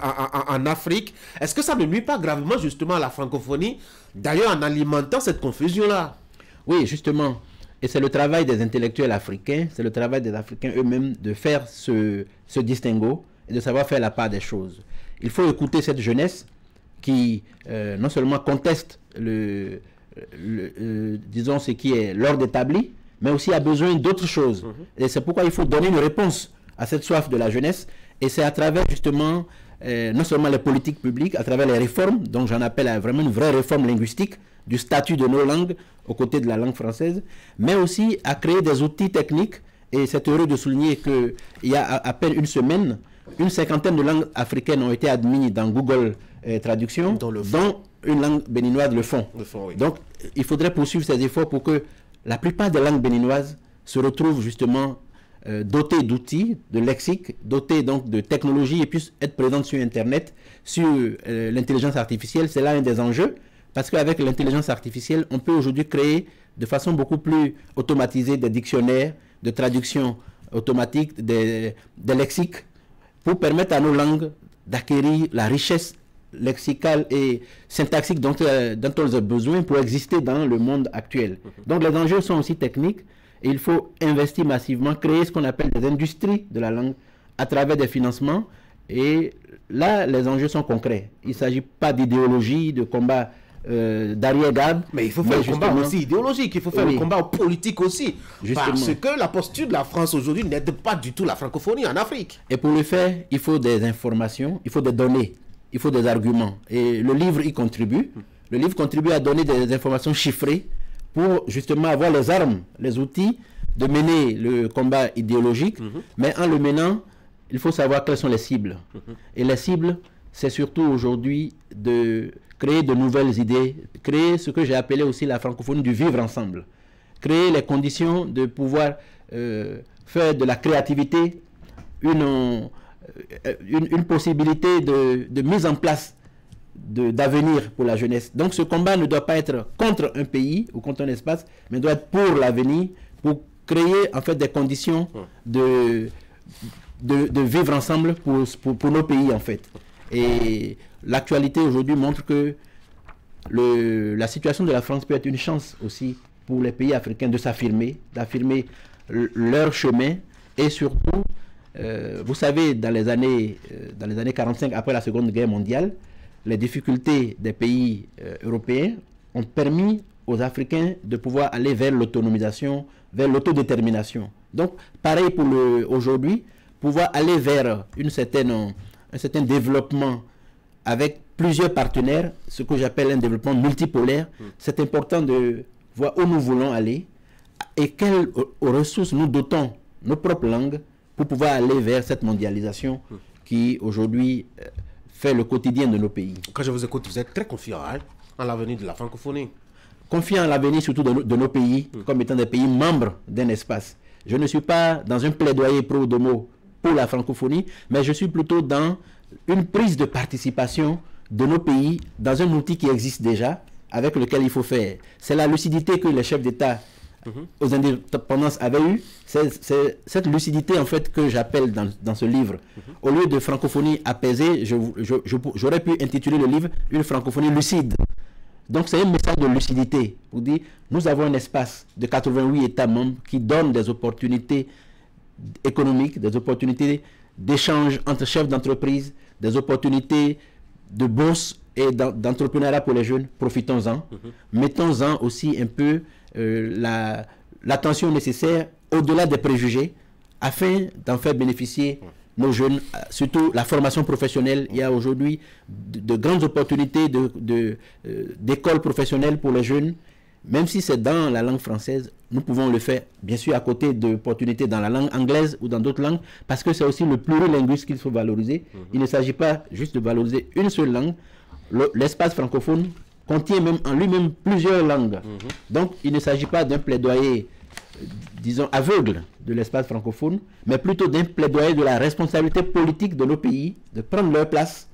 en Afrique. Est-ce que ça ne nuit pas gravement justement à la francophonie, d'ailleurs en alimentant cette confusion-là? Oui, justement. Et c'est le travail des intellectuels africains, c'est le travail des Africains eux-mêmes de faire ce distinguo et de savoir faire la part des choses. Il faut écouter cette jeunesse qui non seulement conteste disons ce qui est l'ordre établi, mais aussi a besoin d'autres choses. Et c'est pourquoi il faut donner une réponse à cette soif de la jeunesse. Et c'est à travers justement, non seulement les politiques publiques, à travers les réformes, donc j'en appelle à vraiment une vraie réforme linguistique, du statut de nos langues aux côtés de la langue française, mais aussi à créer des outils techniques. Et c'est heureux de souligner qu'il y a à peine une semaine, une cinquantaine de langues africaines ont été admises dans Google Traduction, dont une langue béninoise, le fond. Oui. Donc, il faudrait poursuivre ces efforts pour que la plupart des langues béninoises se retrouvent justement dotées d'outils, de lexique, dotées donc de technologies et puissent être présentes sur Internet, sur l'intelligence artificielle. C'est là un des enjeux. Parce qu'avec l'intelligence artificielle, on peut aujourd'hui créer de façon beaucoup plus automatisée des dictionnaires, de traduction automatique, des lexiques, pour permettre à nos langues d'acquérir la richesse lexicale et syntaxique dont elles ont besoin pour exister dans le monde actuel. Donc les enjeux sont aussi techniques et il faut investir massivement, créer ce qu'on appelle des industries de la langue à travers des financements. Et là, les enjeux sont concrets. Il ne s'agit pas d'idéologie, de combat d'arrière-garde. Mais il faut faire le combat aussi idéologique, il faut faire le combat politique aussi. Justement. Parce que la posture de la France aujourd'hui n'aide pas du tout la francophonie en Afrique. Et pour le faire, il faut des informations, il faut des données, il faut des arguments. Et le livre y contribue. Le livre contribue à donner des informations chiffrées pour justement avoir les armes, les outils de mener le combat idéologique. Mais en le menant, il faut savoir quelles sont les cibles. Et les cibles, c'est surtout aujourd'hui de créer de nouvelles idées, créer ce que j'ai appelé aussi la francophonie du vivre ensemble, créer les conditions de pouvoir faire de la créativité une possibilité de mise en place d'avenir pour la jeunesse. Donc ce combat ne doit pas être contre un pays ou contre un espace, mais doit être pour l'avenir, pour créer en fait des conditions de vivre ensemble pour nos pays en fait. Et l'actualité aujourd'hui montre que la situation de la France peut être une chance aussi pour les pays africains de s'affirmer, d'affirmer leur chemin. Et surtout, vous savez, dans les années 45, après la Seconde Guerre mondiale, les difficultés des pays européens ont permis aux Africains de pouvoir aller vers l'autonomisation, vers l'autodétermination. Donc, pareil pour aujourd'hui, pouvoir aller vers un certain développement avec plusieurs partenaires, ce que j'appelle un développement multipolaire. C'est important de voir où nous voulons aller et quelles ressources nous dotons nos propres langues pour pouvoir aller vers cette mondialisation qui aujourd'hui fait le quotidien de nos pays. Quand je vous écoute, vous êtes très confiant en l'avenir de la francophonie. Confiant en l'avenir surtout de nos pays comme étant des pays membres d'un espace. Je ne suis pas dans un plaidoyer pro-domo pour la francophonie, mais je suis plutôt dans une prise de participation de nos pays dans un outil qui existe déjà, avec lequel il faut faire. C'est la lucidité que les chefs d'État aux indépendances avaient eue. C'est cette lucidité en fait que j'appelle dans ce livre. Au lieu de francophonie apaisée, j'aurais pu intituler le livre « Une francophonie lucide ». Donc c'est un message de lucidité. Vous dites, nous avons un espace de 88 États membres qui donne des opportunités économiques, des opportunités d'échange entre chefs d'entreprise, des opportunités de bourse et d'entrepreneuriat pour les jeunes. Profitons-en. Mettons-en aussi un peu l'attention nécessaire au-delà des préjugés afin d'en faire bénéficier nos jeunes, surtout la formation professionnelle. Il y a aujourd'hui de grandes opportunités d'écoles professionnelles pour les jeunes. Même si c'est dans la langue française, nous pouvons le faire, bien sûr, à côté d'opportunités dans la langue anglaise ou dans d'autres langues, parce que c'est aussi le plurilinguisme qu'il faut valoriser. Il ne s'agit pas juste de valoriser une seule langue. L'espace francophone contient même en lui-même plusieurs langues. Donc, il ne s'agit pas d'un plaidoyer, disons, aveugle de l'espace francophone, mais plutôt d'un plaidoyer de la responsabilité politique de nos pays de prendre leur place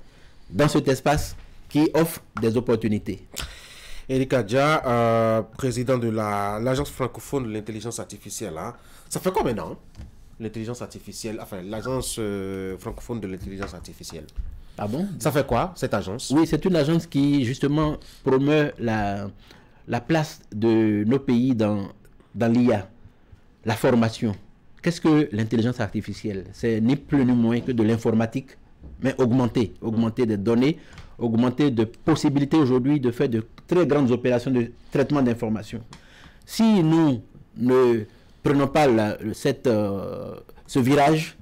dans cet espace qui offre des opportunités. Eric Adja, président de l'agence francophone de l'intelligence artificielle. Hein. Ça fait combien d'anps, l'intelligence artificielle, enfin l'agence francophone de l'intelligence artificielle? Ah bon? Ça fait quoi, cette agence? Oui, c'est une agence qui, justement, promeut la place de nos pays dans l'IA, la formation. Qu'est-ce que l'intelligence artificielle? C'est ni plus ni moins que de l'informatique, mais augmenter des données, augmenter de possibilités aujourd'hui de faire de très grandes opérations de traitement d'informations. Si nous ne prenons pas ce virage,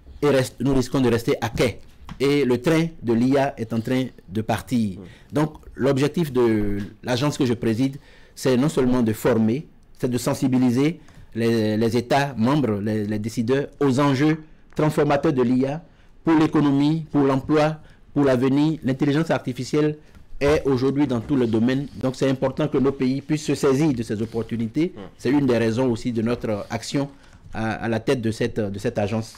nous risquons de rester à quai. Et le train de l'IA est en train de partir. Donc, l'objectif de l'agence que je préside, c'est non seulement de former, c'est de sensibiliser les États membres, les décideurs, aux enjeux transformateurs de l'IA pour l'économie, pour l'emploi, pour l'avenir. L'intelligence artificielle est aujourd'hui dans tous les domaines. Donc, c'est important que nos pays puissent se saisir de ces opportunités. C'est une des raisons aussi de notre action à la tête de cette agence.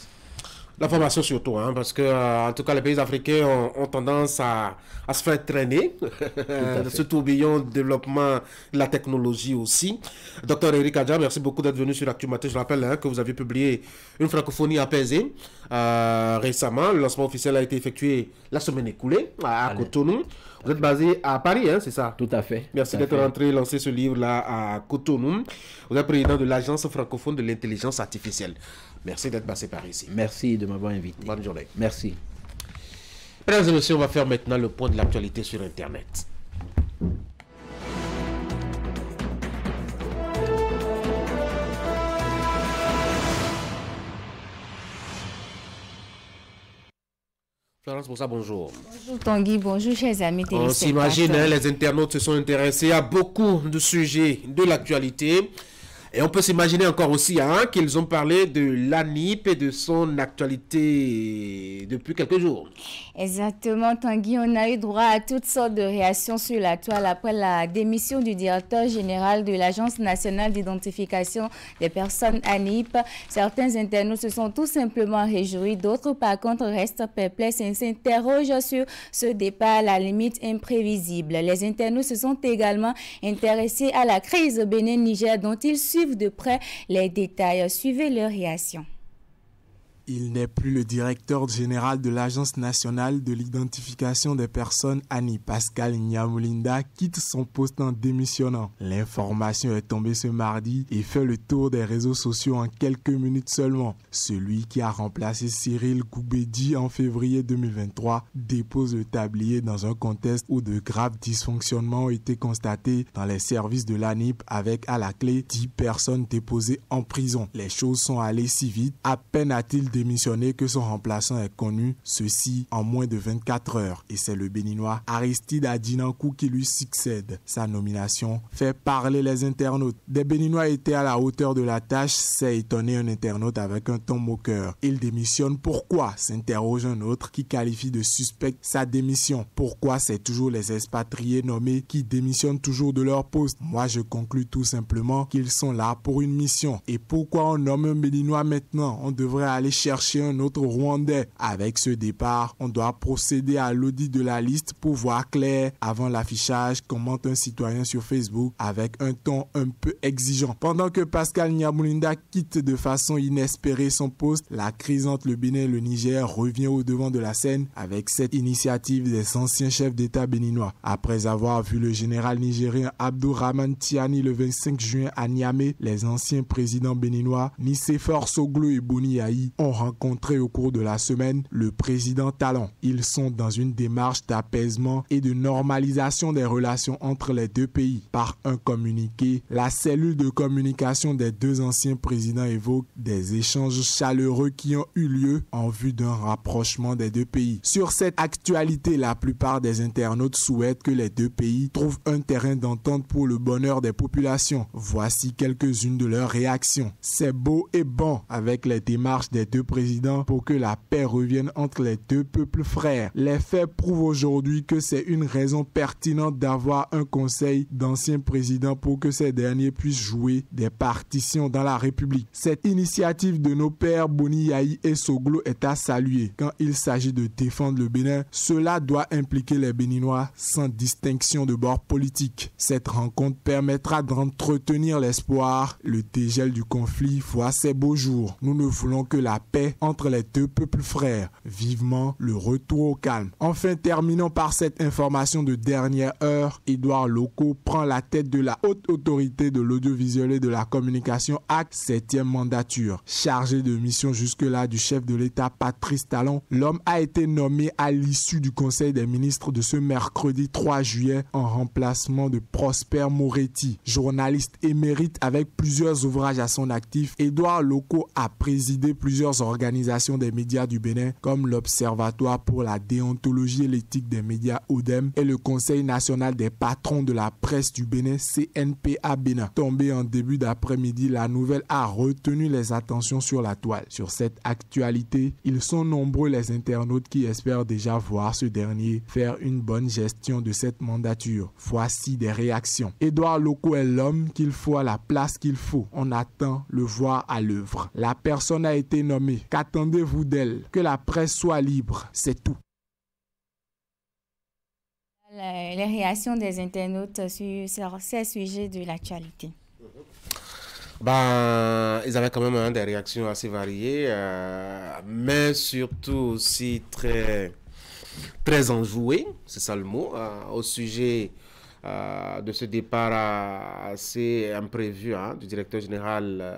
La formation surtout, hein, parce que en tout cas les pays africains ont tendance à se faire traîner de ce tourbillon de développement de la technologie aussi. Docteur Eric Adja, merci beaucoup d'être venu sur Actu Matin. Je rappelle que vous avez publié Une francophonie apaisée récemment. Le lancement officiel a été effectué la semaine écoulée à Cotonou. Vous êtes basé à Paris, hein, c'est ça? Tout à fait. Merci d'être rentré lancer ce livre-là à Cotonou. Vous êtes président de l'agence francophone de l'intelligence artificielle. Merci d'être passé par ici. Merci de m'avoir invité. Bonne journée. Merci. Mesdames et messieurs, on va faire maintenant le point de l'actualité sur Internet. Florence Bossa, bonjour. Bonjour Tanguy, bonjour chers amis téléspectateurs. On s'imagine, les internautes se sont intéressés à beaucoup de sujets de l'actualité. Et on peut s'imaginer encore aussi qu'ils ont parlé de l'ANIP et de son actualité depuis quelques jours. Exactement, Tanguy. On a eu droit à toutes sortes de réactions sur la toile après la démission du directeur général de l'Agence nationale d'identification des personnes ANIP. Certains internautes se sont tout simplement réjouis. D'autres, par contre, restent perplexes et s'interrogent sur ce départ à la limite imprévisible. Les internautes se sont également intéressés à la crise Bénin-Niger dont ils suivent de près les détails. Suivez leur réaction. Il n'est plus le directeur général de l'Agence nationale de l'identification des personnes ANIP. Pascal Nyamoulinda quitte son poste en démissionnant. L'information est tombée ce mardi et fait le tour des réseaux sociaux en quelques minutes seulement. Celui qui a remplacé Cyril Goubedi en février 2023 dépose le tablier dans un contexte où de graves dysfonctionnements ont été constatés dans les services de l'ANIP avec à la clé 10 personnes déposées en prison. Les choses sont allées si vite, à peine a-t-il démissionné que son remplaçant est connu, ceci en moins de 24 heures. Et c'est le Béninois Aristide Adinankou qui lui succède. Sa nomination fait parler les internautes. Des Béninois étaient à la hauteur de la tâche, s'est étonné un internaute avec un ton moqueur. Il démissionne, pourquoi? S'interroge un autre qui qualifie de suspect sa démission. Pourquoi c'est toujours les expatriés nommés qui démissionnent toujours de leur poste? Moi je conclus tout simplement qu'ils sont là pour une mission. Et pourquoi on nomme un Béninois maintenant? On devrait aller chercher un autre Rwandais. Avec ce départ, on doit procéder à l'audit de la liste pour voir clair avant l'affichage, commente un citoyen sur Facebook avec un ton un peu exigeant. Pendant que Pascal Nyamoulinda quitte de façon inespérée son poste, la crise entre le Bénin et le Niger revient au devant de la scène avec cette initiative des anciens chefs d'État béninois. Après avoir vu le général nigérien Abdourahmane Tiani le 25 juin à Niamey, les anciens présidents béninois Nicéphore Soglo et Boni Yahi ont rencontré au cours de la semaine le président Talon. Ils sont dans une démarche d'apaisement et de normalisation des relations entre les deux pays. Par un communiqué, la cellule de communication des deux anciens présidents évoque des échanges chaleureux qui ont eu lieu en vue d'un rapprochement des deux pays. Sur cette actualité, la plupart des internautes souhaitent que les deux pays trouvent un terrain d'entente pour le bonheur des populations. Voici quelques-unes de leurs réactions. C'est beau et bon avec les démarches des deux président pour que la paix revienne entre les deux peuples frères. Les faits prouvent aujourd'hui que c'est une raison pertinente d'avoir un conseil d'anciens présidents pour que ces derniers puissent jouer des partitions dans la République. Cette initiative de nos pères Boni Yayi et Soglo est à saluer. Quand il s'agit de défendre le Bénin, cela doit impliquer les Béninois sans distinction de bord politique. Cette rencontre permettra d'entretenir l'espoir. Le dégel du conflit voit ses beaux jours. Nous ne voulons que la paix entre les deux peuples frères. Vivement le retour au calme. Enfin, terminons par cette information de dernière heure. Édouard Loko prend la tête de la haute autorité de l'audiovisuel et de la communication ACT, 7e mandature. Chargé de mission jusque-là du chef de l'État Patrice Talon, l'homme a été nommé à l'issue du Conseil des ministres de ce mercredi 3 juillet en remplacement de Prosper Moretti. Journaliste émérite avec plusieurs ouvrages à son actif, Édouard Loko a présidé plusieurs organisations des médias du Bénin comme l'Observatoire pour la déontologie et l'éthique des médias ODEM et le Conseil national des patrons de la presse du Bénin CNPA Bénin. Tombé en début d'après-midi, la nouvelle a retenu les attentions sur la toile. Sur cette actualité, ils sont nombreux les internautes qui espèrent déjà voir ce dernier faire une bonne gestion de cette mandature. Voici des réactions. Édouard Loko est l'homme qu'il faut à la place qu'il faut. On attend le voir à l'œuvre. La personne a été nommée. Qu'attendez-vous d'elle? Que la presse soit libre, c'est tout. Les réactions des internautes sur ces sujets de l'actualité. Ils avaient quand même des réactions assez variées, mais surtout aussi très enjouées, c'est ça le mot, au sujet de ce départ assez imprévu du directeur général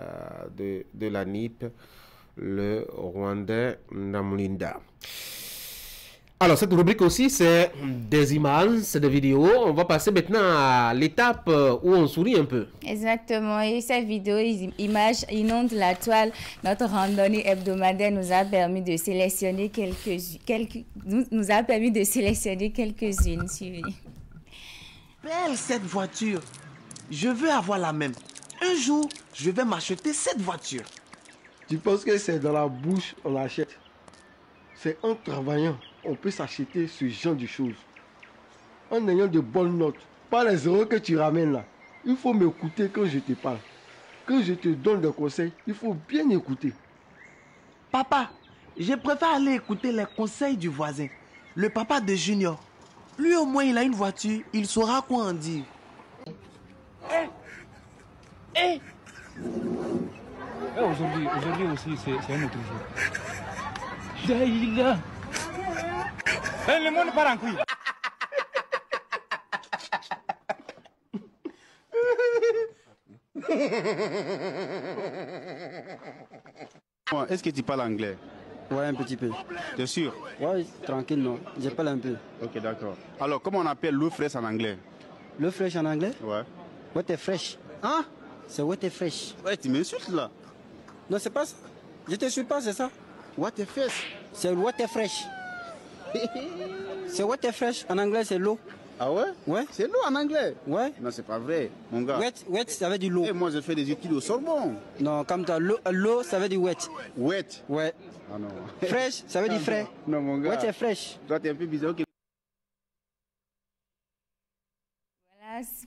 de la NIP, le Rwandais Namulinda. Alors, cette rubrique aussi, c'est des images, c'est des vidéos. On va passer maintenant à l'étape où on sourit un peu. Exactement. Et ces vidéos, images inondent la toile. Notre randonnée hebdomadaire nous a permis de sélectionner quelques-unes. Belle cette voiture. Je veux avoir la même. Un jour, je vais m'acheter cette voiture. Tu penses que c'est dans la bouche on l'achète? C'est en travaillant on peut s'acheter ce genre de choses. En ayant de bonnes notes. Pas les zéros que tu ramènes là. Il faut m'écouter quand je te parle. Quand je te donne des conseils, il faut bien écouter. Papa, je préfère aller écouter les conseils du voisin. Le papa de Junior. Lui au moins il a une voiture, il saura quoi en dire. Aujourd'hui aussi c'est un autre jour. Le monde part en couille. Est-ce que tu parles anglais? Ouais, un petit peu. T'es sûr? Ouais, tranquille, non. Je parle un peu. Ok, d'accord. Alors, comment on appelle l'eau fraîche en anglais? L'eau fraîche en anglais? Ouais. Water fresh. Hein? C'est water fresh. Ouais, tu m'insultes là. Non, c'est pas ça. Je te suis pas, c'est ça? Water fresh. C'est water fresh. C'est water fresh. En anglais, c'est l'eau. Ah ouais? Ouais. C'est l'eau en anglais? Ouais. Non, c'est pas vrai, mon gars. Wet, ça veut dire l'eau. Et moi, je fais des études au Sorbonne. Non, comme toi, l'eau, ça veut dire wet. Wet? Ouais. Ah non. Fresh, ça veut dire frais. Non, mon gars. Water fresh. Toi, t'es un peu bizarre.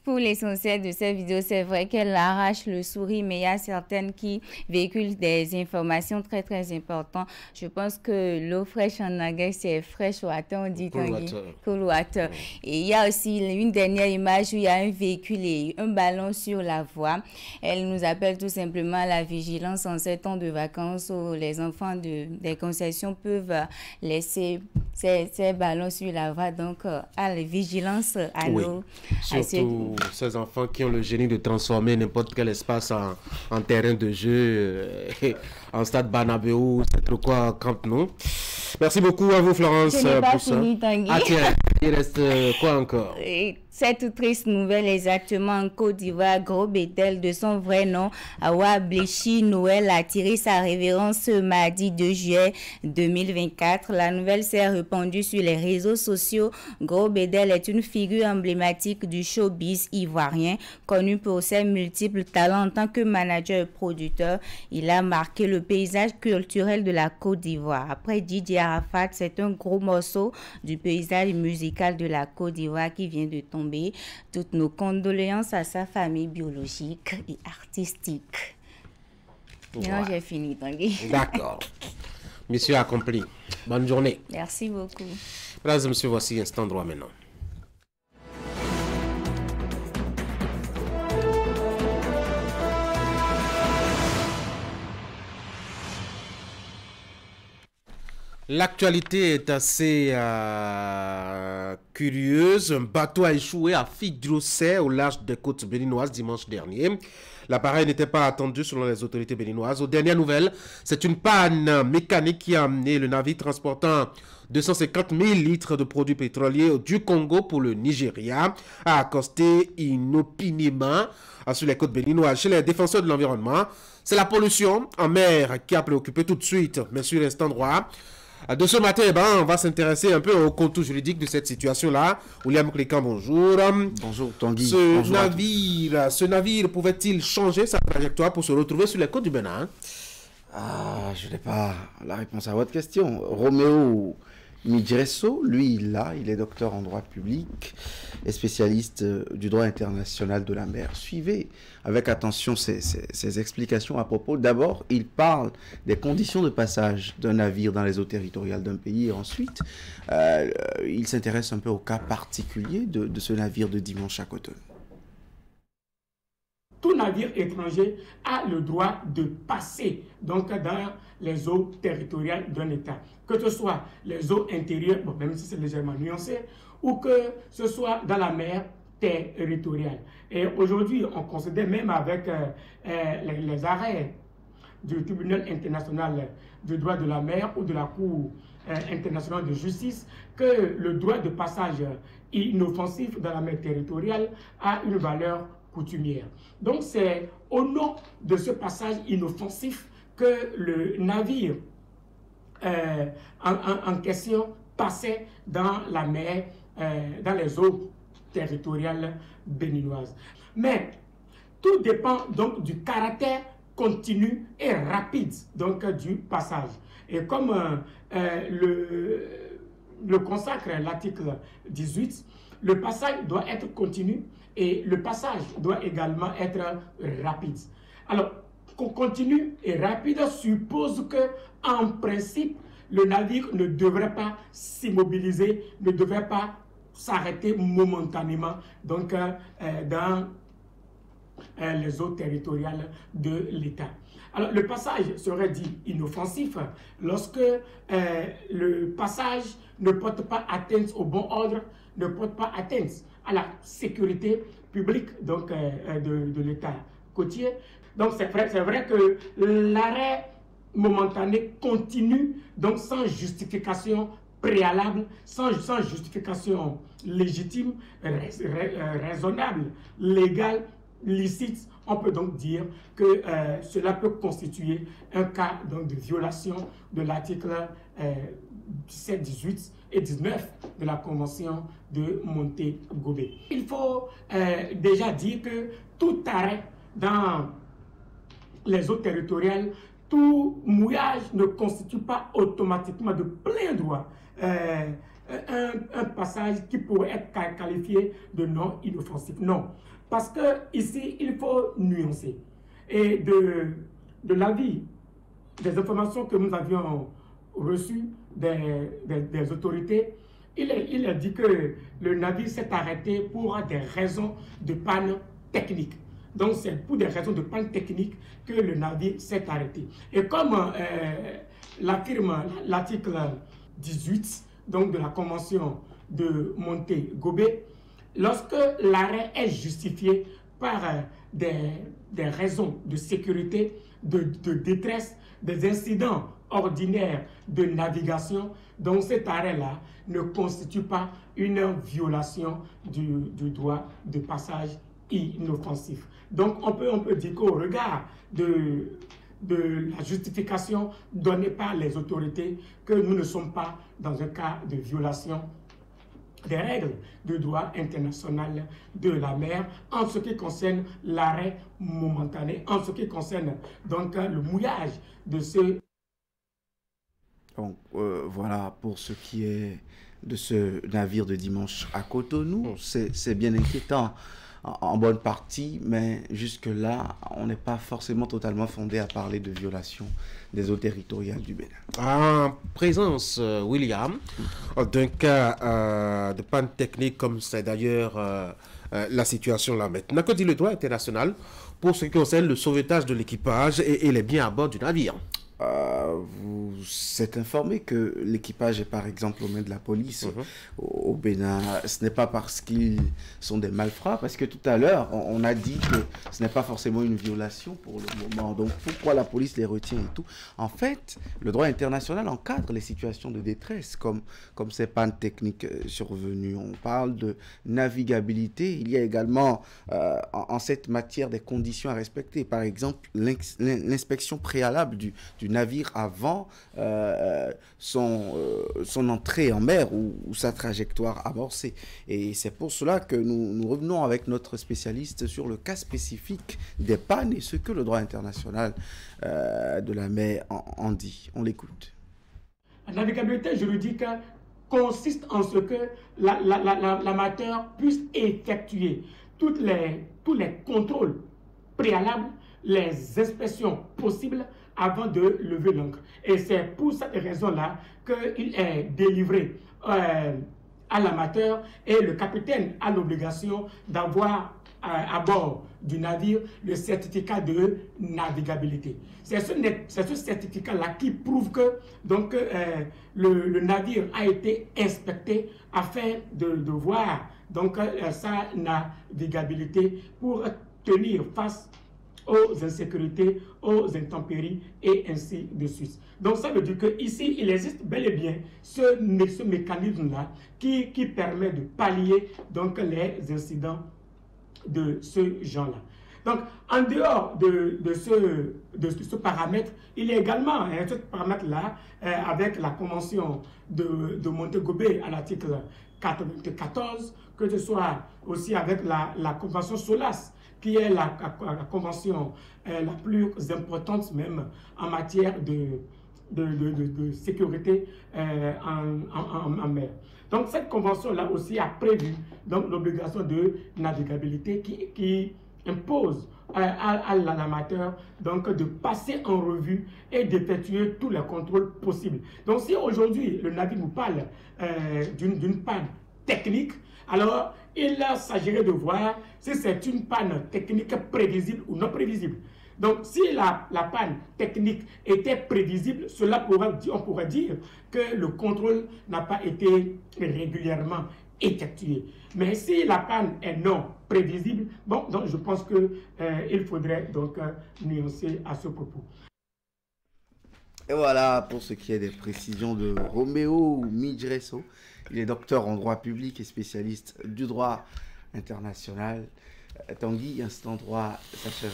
Pour l'essentiel de cette vidéo, c'est vrai qu'elle arrache le sourire, mais il y a certaines qui véhiculent des informations très très importantes. Je pense que l'eau fraîche en anglais, c'est fresh water, on dit cool water. Et il y a aussi une dernière image où il y a un véhicule et un ballon sur la voie. Elle nous appelle tout simplement à la vigilance en ces temps de vacances où les enfants des concessions peuvent laisser ces ballons sur la voie. Donc, à la vigilance à l'eau. Surtout ces enfants qui ont le génie de transformer n'importe quel espace en terrain de jeu, en stade Banabéou, c'est trop quoi, Camp Nou. Merci beaucoup à vous, Florence. Je n'ai pas fini, Tanguy. Ah, tiens. Il reste quoi encore? Cette triste nouvelle exactement en Côte d'Ivoire, Gros Bétel de son vrai nom, Awa Blechi Noël, a tiré sa révérence ce mardi 2 juillet 2024. La nouvelle s'est répandue sur les réseaux sociaux. Gros Bétel est une figure emblématique du showbiz ivoirien, connu pour ses multiples talents en tant que manager et producteur. Il a marqué le paysage culturel de la Côte d'Ivoire. Après Didier Arafat, c'est un gros morceau du paysage musical de la Côte d'Ivoire qui vient de tomber. Toutes nos condoléances à sa famille biologique et artistique. Maintenant, j'ai fini, Tanguy. D'accord. Mission accomplie. Bonne journée. Merci beaucoup. Mesdames et messieurs, voici Instant Droit maintenant. L'actualité est assez curieuse. Un bateau a échoué à Fidjrosset, au large des côtes béninoises, dimanche dernier. L'appareil n'était pas attendu selon les autorités béninoises. Aux dernières nouvelles, c'est une panne mécanique qui a amené le navire transportant 250 000 litres de produits pétroliers du Congo pour le Nigeria à accoster inopinément sur les côtes béninoises. Chez les défenseurs de l'environnement, c'est la pollution en mer qui a préoccupé tout de suite. Mais sur l'instant droit, de ce matin, on va s'intéresser un peu au contour juridique de cette situation-là. William Clécan, bonjour. Bonjour, Tanguy. Ce navire pouvait-il changer sa trajectoire pour se retrouver sur les côtes du Bénin? Je n'ai pas la réponse à votre question. Roméo Midresso, lui, il est docteur en droit public et spécialiste du droit international de la mer. Suivez avec attention ses explications à propos. D'abord, il parle des conditions de passage d'un navire dans les eaux territoriales d'un pays et ensuite, il s'intéresse un peu au cas particulier de ce navire de dimanche à Cotonou. Tout navire étranger a le droit de passer donc dans les eaux territoriales d'un État, que ce soit les eaux intérieures, bon, même si c'est légèrement nuancé, ou que ce soit dans la mer territoriale. Et aujourd'hui, on considère même avec les arrêts du tribunal international du droit de la mer ou de la Cour internationale de justice que le droit de passage inoffensif dans la mer territoriale a une valeur coutumière. Donc c'est au nom de ce passage inoffensif que le navire en question passait dans la mer, dans les eaux territoriales béninoises. Mais tout dépend donc du caractère continu et rapide donc du passage. Et comme le consacre l'article 18, le passage doit être continu et le passage doit également être rapide. Alors, continu et rapide suppose que, en principe, le navire ne devrait pas s'immobiliser, ne devrait pas s'arrêter momentanément donc, dans les eaux territoriales de l'État. Alors, le passage serait dit inoffensif lorsque le passage ne porte pas atteinte au bon ordre, ne porte pas atteinte à la sécurité publique donc, de l'État côtier. Donc, c'est vrai que l'arrêt momentané continue, donc sans justification préalable, sans justification légitime, raisonnable, légale, licite, on peut donc dire que cela peut constituer un cas donc, de violation de l'article 17, 18 et 19 de la Convention de Montego Bay. Il faut déjà dire que tout arrêt dans les eaux territoriales, tout mouillage ne constitue pas automatiquement de plein droit un passage qui pourrait être qualifié de non inoffensif. Non, parce que ici, il faut nuancer. Et de l'avis, des informations que nous avions reçues des autorités, il est dit que le navire s'est arrêté pour des raisons de panne technique. Donc, c'est pour des raisons de panne technique que le navire s'est arrêté. Et comme l'affirme l'article 18 donc de la Convention de Montego Bay, lorsque l'arrêt est justifié par des raisons de sécurité, de détresse, des incidents ordinaire de navigation, donc cet arrêt-là ne constitue pas une violation du droit de passage inoffensif. Donc on peut dire qu'au regard de la justification donnée par les autorités, que nous ne sommes pas dans un cas de violation des règles de droit international de la mer en ce qui concerne l'arrêt momentané, en ce qui concerne donc le mouillage de ce... Donc voilà pour ce qui est de ce navire de dimanche à Cotonou. C'est bien inquiétant en bonne partie, mais jusque-là, on n'est pas forcément totalement fondé à parler de violation des eaux territoriales du Bénin. En présence, William, d'un cas de panne technique comme c'est d'ailleurs la situation là maintenant, que dit le droit international pour ce qui concerne le sauvetage de l'équipage et les biens à bord du navire? Vous êtes informé que l'équipage est par exemple aux mains de la police au Bénin. Ce n'est pas parce qu'ils sont des malfrats, parce que tout à l'heure on a dit que ce n'est pas forcément une violation pour le moment. Donc pourquoi la police les retient et tout? En fait, le droit international encadre les situations de détresse comme ces pannes techniques survenues. On parle de navigabilité. Il y a également en cette matière des conditions à respecter. Par exemple, l'inspection préalable du navire avant son entrée en mer ou sa trajectoire amorcée. Et c'est pour cela que nous revenons avec notre spécialiste sur le cas spécifique des pannes et ce que le droit international de la mer en dit. On l'écoute. La navigabilité juridique consiste en ce que l'amateur puisse effectuer tous les contrôles préalables, les inspections possibles avant de lever l'ancre. Et c'est pour cette raison-là qu'il est délivré à l'amateur et le capitaine a l'obligation d'avoir à bord du navire le certificat de navigabilité. C'est ce certificat-là qui prouve que donc, le navire a été inspecté afin de voir donc, sa navigabilité pour tenir face aux insécurités, aux intempéries et ainsi de suite. Donc ça veut dire qu'ici, il existe bel et bien ce mécanisme-là qui permet de pallier donc, les incidents de ce genre-là. Donc en dehors de ce paramètre, il y a également ce paramètre-là avec la convention de Montego Bay à l'article 94, que ce soit aussi avec la convention SOLAS, qui est la convention la plus importante même en matière de sécurité en mer. Donc cette convention-là aussi a prévu l'obligation de navigabilité qui impose à l'amateur de passer en revue et d'effectuer tous les contrôles possibles. Donc si aujourd'hui le navire nous parle d'une panne technique, alors il s'agirait de voir si c'est une panne technique prévisible ou non prévisible. Donc si la panne technique était prévisible, on pourrait dire que le contrôle n'a pas été régulièrement effectué. Mais si la panne est non prévisible, bon, donc je pense qu'il faudrait donc nuancer à ce propos. Et voilà pour ce qui est des précisions de Roméo Midresso. Il est docteur en droit public et spécialiste du droit international. Tanguy, instant droit s'achève.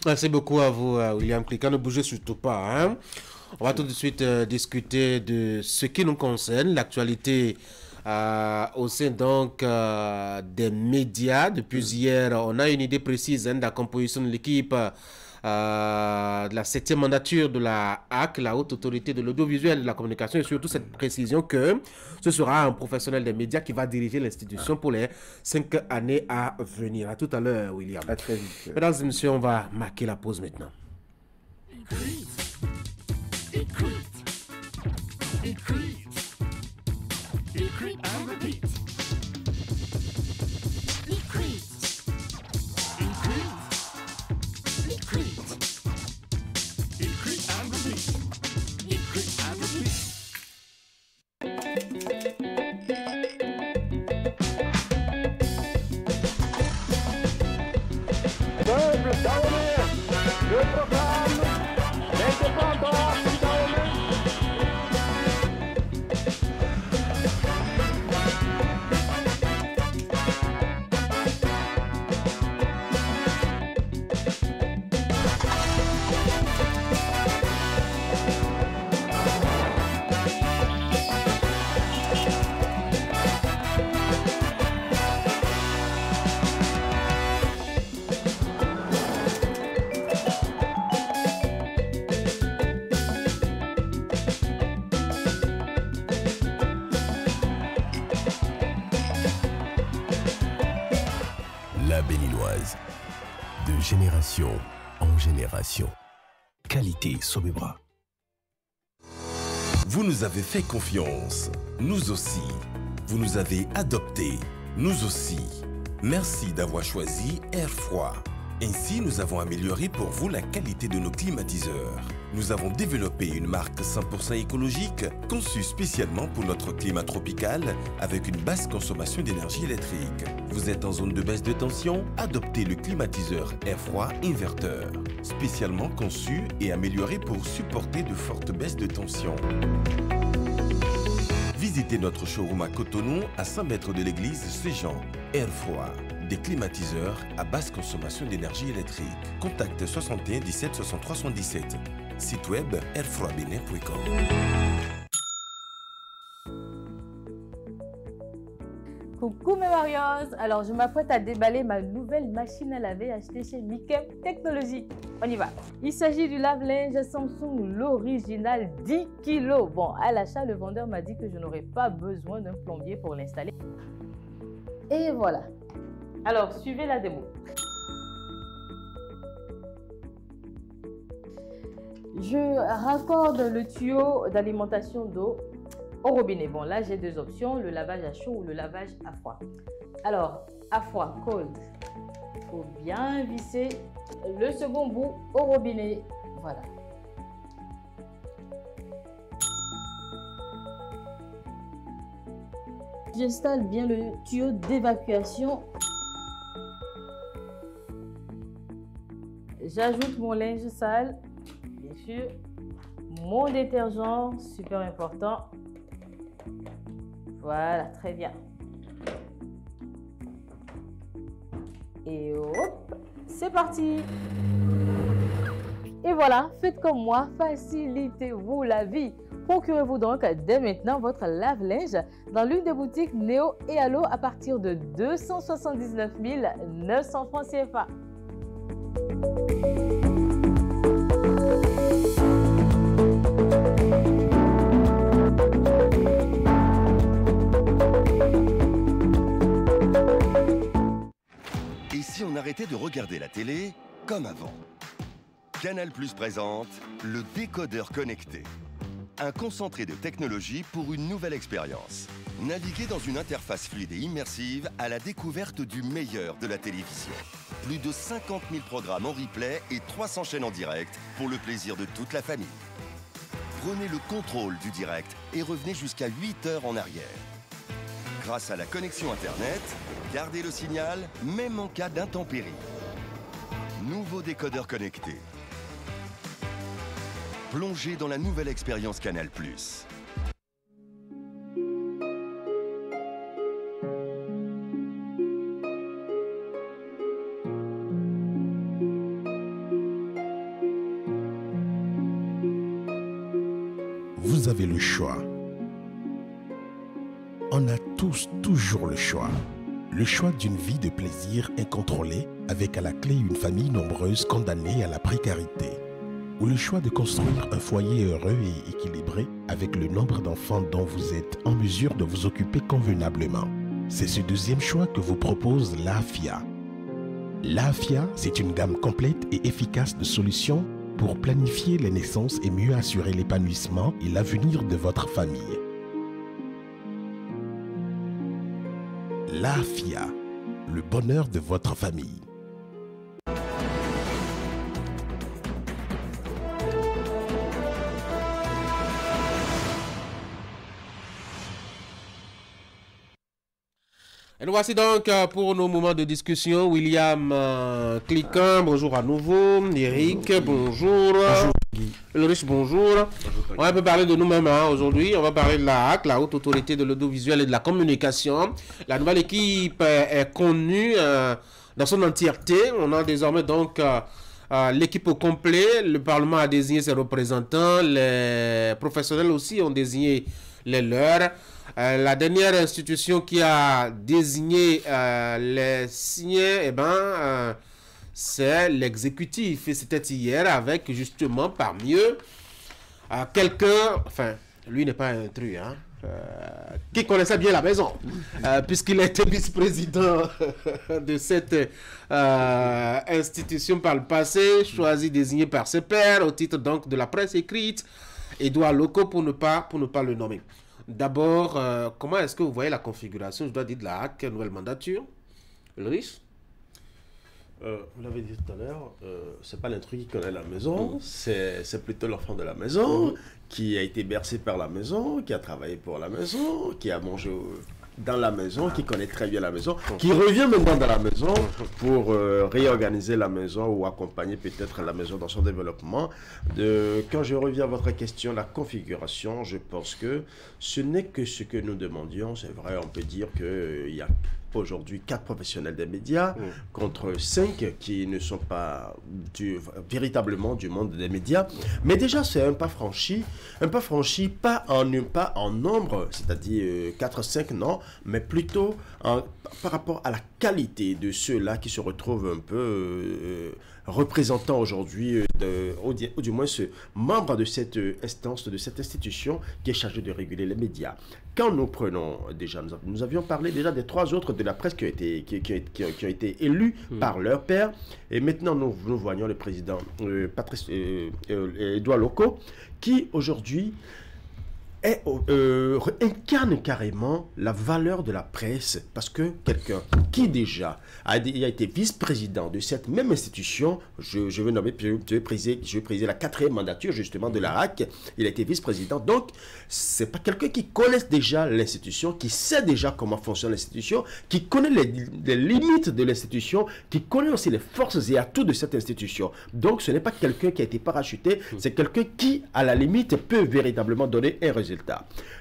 Merci beaucoup à vous, William Klika. Ne bougez surtout pas. Hein. On va tout de suite discuter de ce qui nous concerne, l'actualité au sein donc des médias. Depuis hier, on a une idée précise de la composition de l'équipe de la 7e mandature de la HAC, la Haute Autorité de l'Audiovisuel et de la Communication, et surtout cette précision que ce sera un professionnel des médias qui va diriger l'institution pour les 5 années à venir. À tout à l'heure, William. À très vite. Mesdames et messieurs, on va marquer la pause maintenant. Le programme d'indépendance la béninoise. De génération en génération. Qualité Sobebra. Vous nous avez fait confiance, nous aussi. Vous nous avez adoptés, nous aussi. Merci d'avoir choisi Air Froid. Ainsi, nous avons amélioré pour vous la qualité de nos climatiseurs. Nous avons développé une marque 100% écologique conçue spécialement pour notre climat tropical avec une basse consommation d'énergie électrique. Vous êtes en zone de baisse de tension? Adoptez le climatiseur Air Froid Inverteur, spécialement conçu et amélioré pour supporter de fortes baisses de tension. Visitez notre showroom à Cotonou, à 100 mètres de l'église Saint-Jean. Air Froid, des climatiseurs à basse consommation d'énergie électrique. Contact 61 17 63 77. Site web airfroidbenin.com. Coucou mes Marios, alors je m'apprête à déballer ma nouvelle machine à laver achetée chez Mikem Technologies. On y va. Il s'agit du lave-linge Samsung, l'original 10 kg. Bon, à l'achat, le vendeur m'a dit que je n'aurais pas besoin d'un plombier pour l'installer. Et voilà. Alors, suivez la démo. Je raccorde le tuyau d'alimentation d'eau au robinet. Bon, là, j'ai deux options, le lavage à chaud ou le lavage à froid. Alors, à froid, cold. Il faut bien visser le second bout au robinet. Voilà. J'installe bien le tuyau d'évacuation. J'ajoute mon linge sale, bien sûr, mon détergent, super important. Voilà, très bien. Et hop, c'est parti. Et voilà, faites comme moi, facilitez-vous la vie. Procurez-vous donc dès maintenant votre lave-linge dans l'une des boutiques Néo et Allo à partir de 279 900 francs CFA. Et si on arrêtait de regarder la télé comme avant? Canal+ présente le décodeur connecté. Un concentré de technologie pour une nouvelle expérience. Naviguez dans une interface fluide et immersive à la découverte du meilleur de la télévision. Plus de 50 000 programmes en replay et 300 chaînes en direct pour le plaisir de toute la famille. Prenez le contrôle du direct et revenez jusqu'à 8 heures en arrière. Grâce à la connexion Internet, gardez le signal même en cas d'intempéries. Nouveau décodeur connecté. Plongez dans la nouvelle expérience Canal+. Vous avez le choix. On a tous toujours le choix. Le choix d'une vie de plaisir incontrôlée avec à la clé une famille nombreuse condamnée à la précarité. Ou le choix de construire un foyer heureux et équilibré avec le nombre d'enfants dont vous êtes en mesure de vous occuper convenablement. C'est ce deuxième choix que vous propose l'AFIA. L'AFIA, c'est une gamme complète et efficace de solutions pour planifier les naissances et mieux assurer l'épanouissement et l'avenir de votre famille. L'AFIA, le bonheur de votre famille. Et nous voici donc pour nos moments de discussion. William Cliquin, bonjour à nouveau. Eric, bonjour. Bonjour. Ulrich, bonjour. On va un peu parler de nous-mêmes aujourd'hui. On va parler de la HAC, la Haute Autorité de l'Audiovisuel et de la Communication. La nouvelle équipe est connue dans son entièreté. On a désormais donc l'équipe au complet. Le Parlement a désigné ses représentants. Les professionnels aussi ont désigné les leurs. La dernière institution qui a désigné les signés, c'est l'exécutif. Et c'était hier avec justement parmi eux quelqu'un, enfin, lui n'est pas intrus, hein. qui connaissait bien la maison, puisqu'il était vice-président de cette institution par le passé, choisi, désigné par ses pairs au titre donc de la presse écrite, Édouard Loko pour ne pas le nommer. D'abord, comment est-ce que vous voyez la configuration, je dois dire, de la HAC, nouvelle mandature, Ulrich? Vous l'avez dit tout à l'heure, c'est pas l'intrus qui connaît la maison, c'est plutôt l'enfant de la maison, qui a été bercé par la maison, qui a travaillé pour la maison, qui a mangé dans la maison, qui connaît très bien la maison, qui revient maintenant dans la maison pour réorganiser la maison ou accompagner peut-être la maison dans son développement. Quand je reviens à votre question, la configuration, je pense que ce n'est que ce que nous demandions. C'est vrai, on peut dire qu'il y a aujourd'hui 4 professionnels des médias contre 5 qui ne sont pas véritablement du monde des médias. Mais déjà, c'est un pas franchi pas en nombre, c'est-à-dire 4-5 non, mais plutôt par rapport à la qualité de ceux-là qui se retrouvent un peu représentant aujourd'hui, ou du moins ce membre de cette instance, de cette institution qui est chargée de réguler les médias. Quand nous prenons déjà, nous avions parlé déjà des 3 autres de la presse qui ont été élus par leur père, et maintenant nous voyons le président Édouard Loko, qui aujourd'hui incarne carrément la valeur de la presse, parce que quelqu'un qui déjà a été vice-président de cette même institution, je vais présider la 4e mandature justement de la HAC, il a été vice-président, donc c'est pas quelqu'un qui connaît déjà l'institution, qui sait déjà comment fonctionne l'institution, qui connaît les limites de l'institution, qui connaît aussi les forces et atouts de cette institution. Donc ce n'est pas quelqu'un qui a été parachuté, c'est quelqu'un qui à la limite peut véritablement donner un résultat.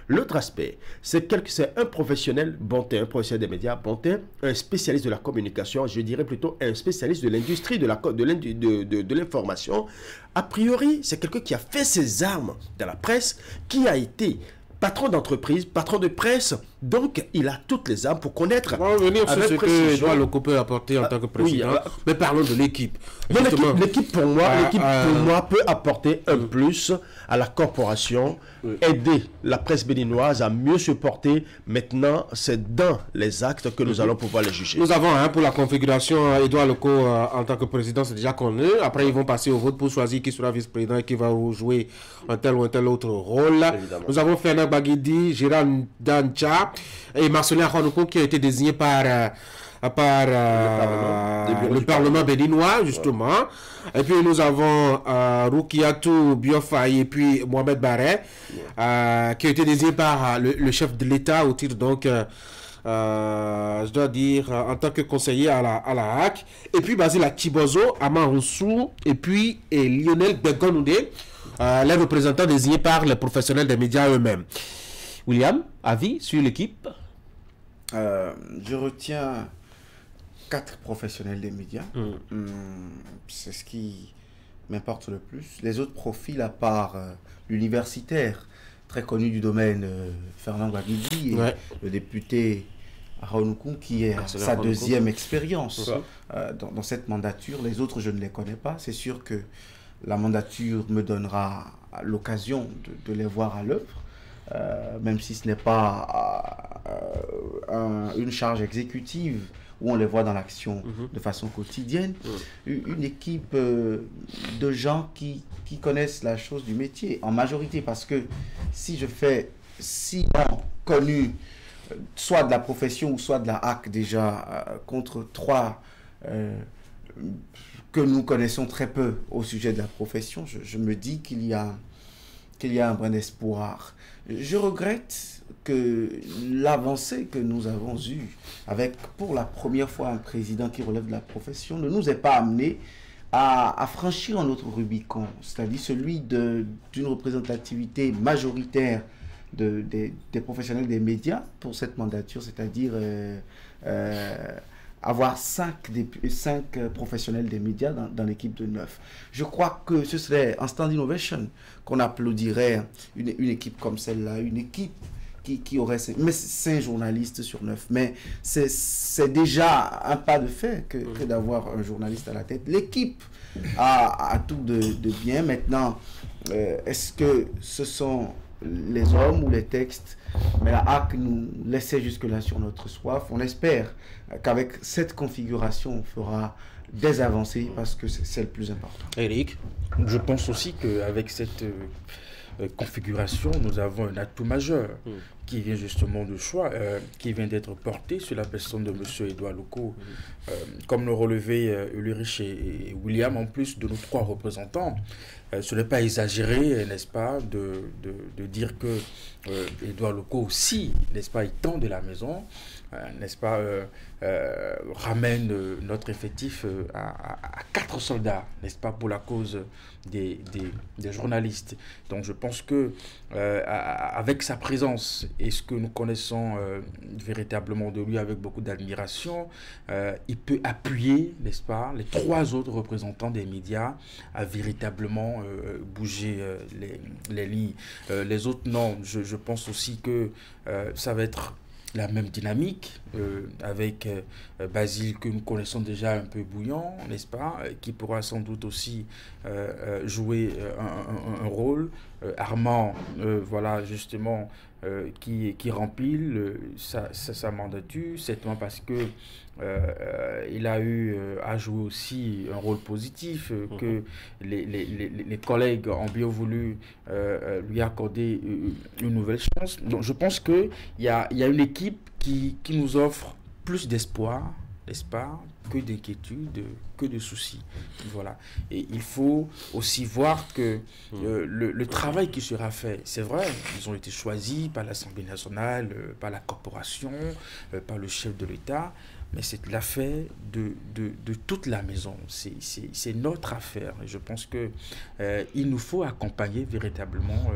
L'autre aspect, c'est un professionnel bonté, un professionnel des médias bonté, un spécialiste de la communication, je dirais plutôt un spécialiste de l'industrie de l'information. A priori, c'est quelqu'un qui a fait ses armes dans la presse, qui a été patron d'entreprise, patron de presse, donc il a toutes les armes pour connaître. On va revenir sur ce que Édouard Loko peut apporter en tant que président, mais parlons de l'équipe. L'équipe pour moi peut apporter un plus à la corporation, aider la presse béninoise à mieux se porter. Maintenant, c'est dans les actes que nous allons pouvoir les juger. Nous avons pour la configuration Édouard Loko en tant que président, c'est déjà connu. Après, ils vont passer au vote pour choisir qui sera vice-président et qui va jouer un tel ou un tel autre rôle. Évidemment. Nous avons Fernand Baguidi, Gérard Dancha et Marcelin Khonoukou qui a été désigné par le Parlement béninois, justement. Ouais. Et puis nous avons Roukiatou Biofaye et puis Mohamed Barret, qui a été désigné par le chef de l'État au titre, donc, je dois dire, en tant que conseiller à la HAC. Et puis Basile Akibozo, Amaroussou, et puis Lionel Begonoudé, les représentants désignés par les professionnels des médias eux-mêmes. William, avis sur l'équipe? Je retiens 4 professionnels des médias. C'est ce qui m'importe le plus. Les autres profils, à part l'universitaire, très connu du domaine, Fernand Baguidi, et le député Khonoukou, qui est sa 2e expérience dans cette mandature. Les autres, je ne les connais pas. C'est sûr que la mandature me donnera l'occasion de les voir à l'œuvre, même si ce n'est pas une charge exécutive où on les voit dans l'action de façon quotidienne. Une équipe de gens qui connaissent la chose du métier, en majorité, parce que si je fais 6 ans connus, soit de la profession ou soit de la HAC déjà, contre 3 que nous connaissons très peu au sujet de la profession, je me dis qu'il y a un brin d'espoir. Je regrette que l'avancée que nous avons eue avec pour la première fois un président qui relève de la profession ne nous ait pas amené à franchir un autre Rubicon, c'est-à-dire celui d'une représentativité majoritaire des professionnels des médias pour cette mandature, c'est-à-dire avoir 5 professionnels des médias dans l'équipe de 9. Je crois que ce serait un stand innovation qu'on applaudirait une équipe comme celle-là, une équipe qui aurait 5 journalistes sur 9. Mais c'est déjà un pas de fait que d'avoir un journaliste à la tête. L'équipe a tout de bien. Maintenant, est-ce que ce sont les hommes ou les textes, mais la HAC nous laissait jusque-là sur notre soif. On espère qu'avec cette configuration, on fera des avancées parce que c'est le plus important. Eric, je pense aussi qu'avec cette configuration, nous avons un atout majeur qui vient justement de choix, qui vient d'être porté sur la personne de M. Edouard Loko. Comme le relevaient Ulrich et William, en plus de nos 3 représentants, ce n'est pas exagéré, n'est-ce pas, de dire que Edouard Loko aussi, n'est-ce pas, étant de la maison, n'est-ce pas, ramène notre effectif à 4 soldats, n'est-ce pas, pour la cause des journalistes. Donc je pense que avec sa présence et ce que nous connaissons véritablement de lui avec beaucoup d'admiration, il peut appuyer, n'est-ce pas, les 3 autres représentants des médias à véritablement bouger les lignes. Les autres, non, je pense aussi que ça va être la même dynamique avec Basile que nous connaissons déjà un peu bouillant, n'est-ce pas, qui pourra sans doute aussi jouer un rôle. Armand, voilà, justement, qui remplit sa mandature, certainement parce que il a eu à jouer aussi un rôle positif, que les collègues ont bien voulu lui accorder une nouvelle chance. Donc je pense qu'il y a une équipe qui nous offre plus d'espoir, n'est-ce pas, que d'inquiétude, que de soucis. Voilà. Et il faut aussi voir que le travail qui sera fait, c'est vrai, ils ont été choisis par l'Assemblée nationale, par la corporation, par le chef de l'État, mais c'est l'affaire de toute la maison. C'est notre affaire. Et je pense qu'il nous faut accompagner véritablement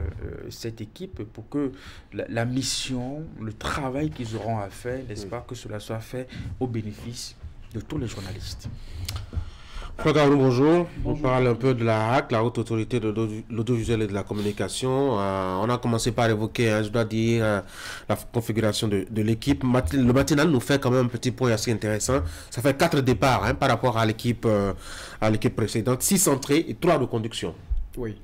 cette équipe pour que la mission, le travail qu'ils auront à faire, n'est-ce pas, que cela soit fait au bénéfice de tous les journalistes. Frère bonjour. On parle un peu de la HAC, la Haute Autorité de l'Audiovisuel et de la Communication. On a commencé par évoquer, je dois dire, la configuration de l'équipe. Le matinal nous fait quand même un petit point assez intéressant. Ça fait 4 départs par rapport à l'équipe précédente, 6 entrées et 3 de conduction. Oui,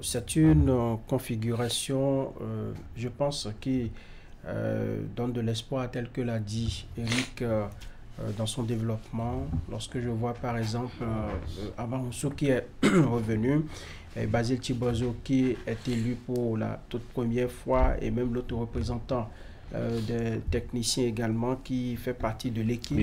c'est une configuration, je pense, qui donne de l'espoir, tel que l'a dit Eric, dans son développement. Lorsque je vois par exemple Amanoussou qui est revenu, Basile Tibozo qui est élu pour la toute première fois, et même l'autre représentant des techniciens également qui fait partie de l'équipe.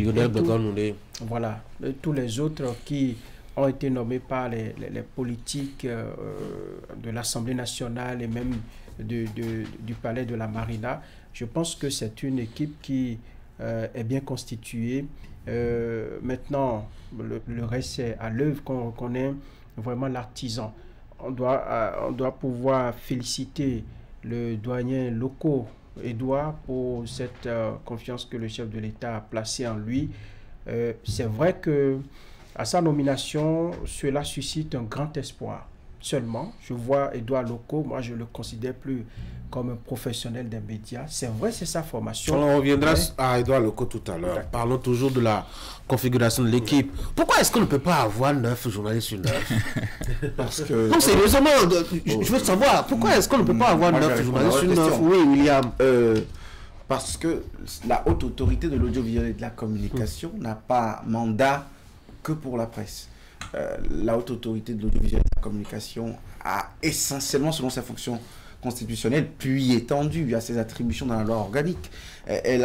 Voilà, et tous les autres qui ont été nommés par les politiques de l'Assemblée nationale et même du palais de la Marina. Je pense que c'est une équipe qui est bien constituée. Maintenant, le reste c'est à l'œuvre qu'on reconnaît vraiment l'artisan. On doit pouvoir féliciter le doyen Loko Edouard pour cette confiance que le chef de l'État a placée en lui. C'est vrai que à sa nomination, cela suscite un grand espoir. Seulement, je vois Edouard Loko, moi je le considère plus comme un professionnel des médias. C'est vrai, c'est sa formation. On reviendra à Edouard Loko tout à l'heure. Parlons toujours de la configuration de l'équipe. Pourquoi est-ce qu'on ne peut pas avoir 9 journalistes sur 9? Parce que... Non, sérieusement, je veux savoir, pourquoi est-ce qu'on ne peut pas avoir 9 journalistes sur 9? Oui, William. Parce que la haute autorité de l'audiovisuel et de la communication n'a pas mandat que pour la presse. La haute autorité de l'audiovisuel et de la communication a essentiellement, selon ses fonctions constitutionnelles, puis étendues à ses attributions dans la loi organique. Elle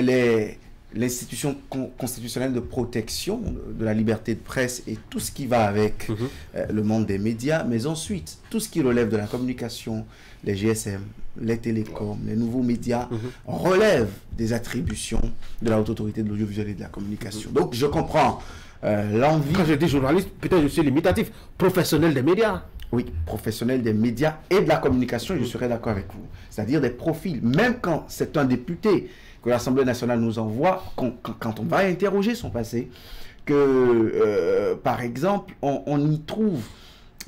est l'institution constitutionnelle de protection de la liberté de presse et tout ce qui va avec le monde des médias, mais ensuite, tout ce qui relève de la communication, les GSM, les télécoms, les nouveaux médias, relèvent des attributions de la haute autorité de l'audiovisuel et de la communication. Donc, je comprends l'envie... Quand je dis journaliste, peut-être je suis limitatif. Professionnel des médias. Oui, professionnel des médias et de la communication, je serais d'accord avec vous. C'est-à-dire des profils. Même quand c'est un député que l'Assemblée nationale nous envoie, quand on va interroger son passé, que, par exemple, on y trouve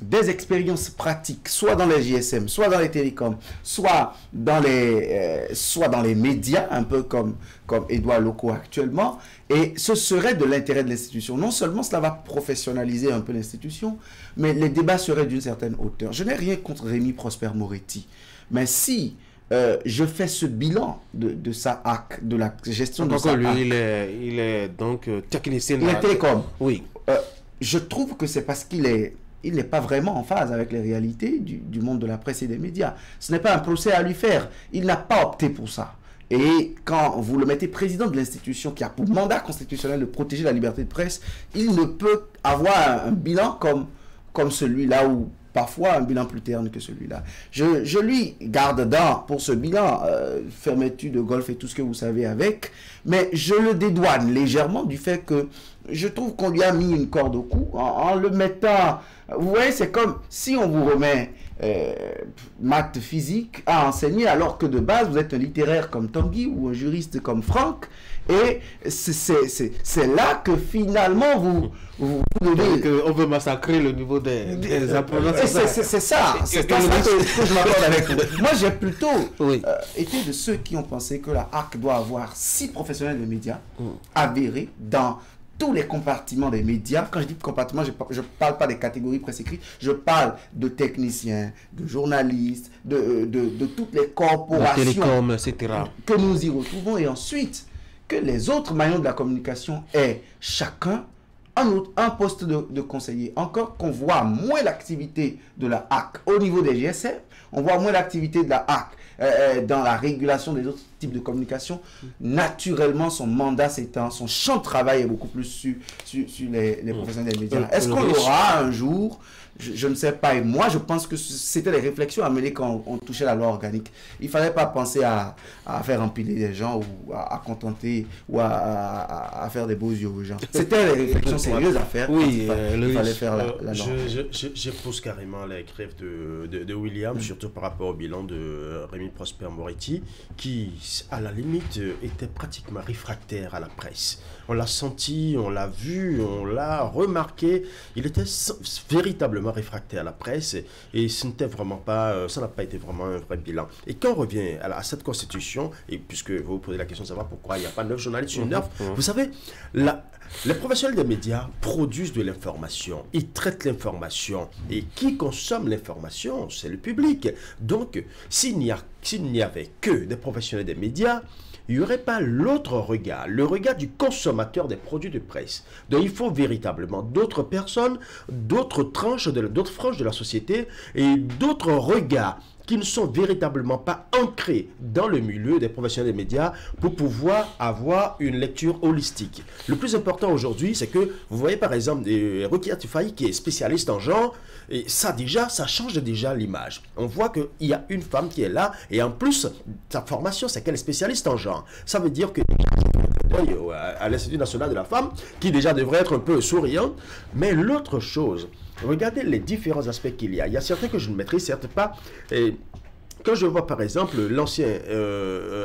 des expériences pratiques, soit dans les GSM, soit dans les télécoms, soit dans les médias, un peu comme Édouard Locaux actuellement, et ce serait de l'intérêt de l'institution. Non seulement cela va professionnaliser un peu l'institution, mais les débats seraient d'une certaine hauteur. Je n'ai rien contre Rémi Prosper Moretti, mais si je fais ce bilan de sa HAC, de la gestion de sa HAC. Lui, il est donc technicien. Il est télécom. Oui. Je trouve que c'est parce qu'il n'est pas vraiment en phase avec les réalités du monde de la presse et des médias. Ce n'est pas un procès à lui faire. Il n'a pas opté pour ça. Et quand vous le mettez président de l'institution qui a pour mandat constitutionnel de protéger la liberté de presse, il ne peut avoir un bilan comme celui-là, ou parfois un bilan plus terne que celui-là. Je lui garde pour ce bilan, fermeture de golf et tout ce que vous savez avec, mais je le dédouane légèrement du fait que je trouve qu'on lui a mis une corde au cou en le mettant... Vous voyez, c'est comme si on vous remet maths, physique à enseigner, alors que de base, vous êtes un littéraire comme Tanguy ou un juriste comme Franck. Et c'est là que finalement, vous devez... On veut massacrer le niveau des apprenants. C'est ça. C'est ça que je m'accorde avec vous. Moi, j'ai plutôt été de ceux qui ont pensé que la HAC doit avoir 6 professionnels de médias avérés dans tous les compartiments des médias. Quand je dis compartiments, je ne parle pas des catégories presse écrites, je parle de techniciens, de journalistes, de toutes les corporations, télécom, etc. que nous y retrouvons, et ensuite que les autres maillons de la communication aient chacun un poste de conseiller. Encore qu'on voit moins l'activité de la HAC au niveau des GSM, on voit moins l'activité de la HAC dans la régulation des autres types de communication. Naturellement, son mandat s'étend, son champ de travail est beaucoup plus sur les professionnels des médias. Est-ce qu'on l'aura un jour? Je ne sais pas. Et moi, je pense que c'était les réflexions à mener quand on touchait la loi organique. Il ne fallait pas penser à faire empiler des gens ou à contenter ou à faire des beaux yeux aux gens. C'était les réflexions sérieuses à faire. Oui, il fallait faire la norme. J'épouse carrément la grève de William, surtout par rapport au bilan de Rémi Prosper Moretti, qui, à la limite, était pratiquement réfractaire à la presse. On l'a senti, on l'a vu, on l'a remarqué. Il était véritablement réfractaire à la presse et ce n'était vraiment pas, ça n'a pas été vraiment un vrai bilan. Et quand on revient à cette constitution, et puisque vous vous posez la question de savoir pourquoi il n'y a pas 9 journalistes sur 9, vous savez, les professionnels des médias produisent de l'information, ils traitent l'information, et qui consomme l'information, c'est le public. Donc, s'il n'y avait que des professionnels des médias, il n'y aurait pas l'autre regard, le regard du consommateur des produits de presse. Donc il faut véritablement d'autres personnes, d'autres franges de la société et d'autres regards qui ne sont véritablement pas ancrés dans le milieu des professionnels des médias pour pouvoir avoir une lecture holistique. Le plus important aujourd'hui, c'est que vous voyez par exemple Rukia Tufaï qui est spécialiste en genre, et ça change déjà l'image. On voit qu'il y a une femme qui est là, et en plus, sa formation, c'est qu'elle est spécialiste en genre. Ça veut dire que à l'Institut national de la femme, qui déjà devrait être un peu souriante, mais l'autre chose, regardez les différents aspects qu'il y a. Il y a certains que je ne maîtrise certes pas. Et quand je vois par exemple l'ancien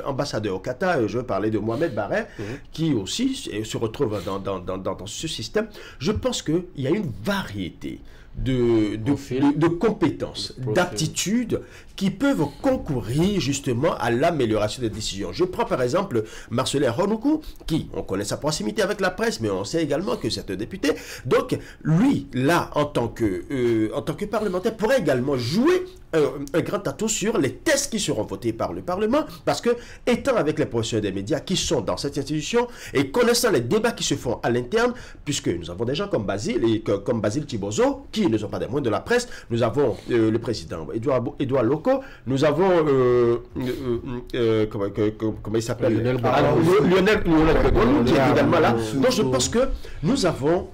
ambassadeur au Qatar, je veux parler de Mohamed Barret, qui aussi se retrouve dans ce système, je pense qu'il y a une variété de compétences, d'aptitudes qui peuvent concourir justement à l'amélioration des décisions. Je prends par exemple Marcelin Honoukou, qui, on connaît sa proximité avec la presse, mais on sait également que c'est un député. Donc, lui, là, en tant que parlementaire, pourrait également jouer un grand atout sur les tests qui seront votés par le Parlement, parce que, étant avec les professionnels des médias qui sont dans cette institution et connaissant les débats qui se font à l'interne, puisque nous avons des gens comme Basile Thibozo, qui ne sont pas des moindres de la presse, nous avons le président Édouard Locaux, nous avons comment il s'appelle, Lionel Begolou, qui est également là. Donc je pense que nous avons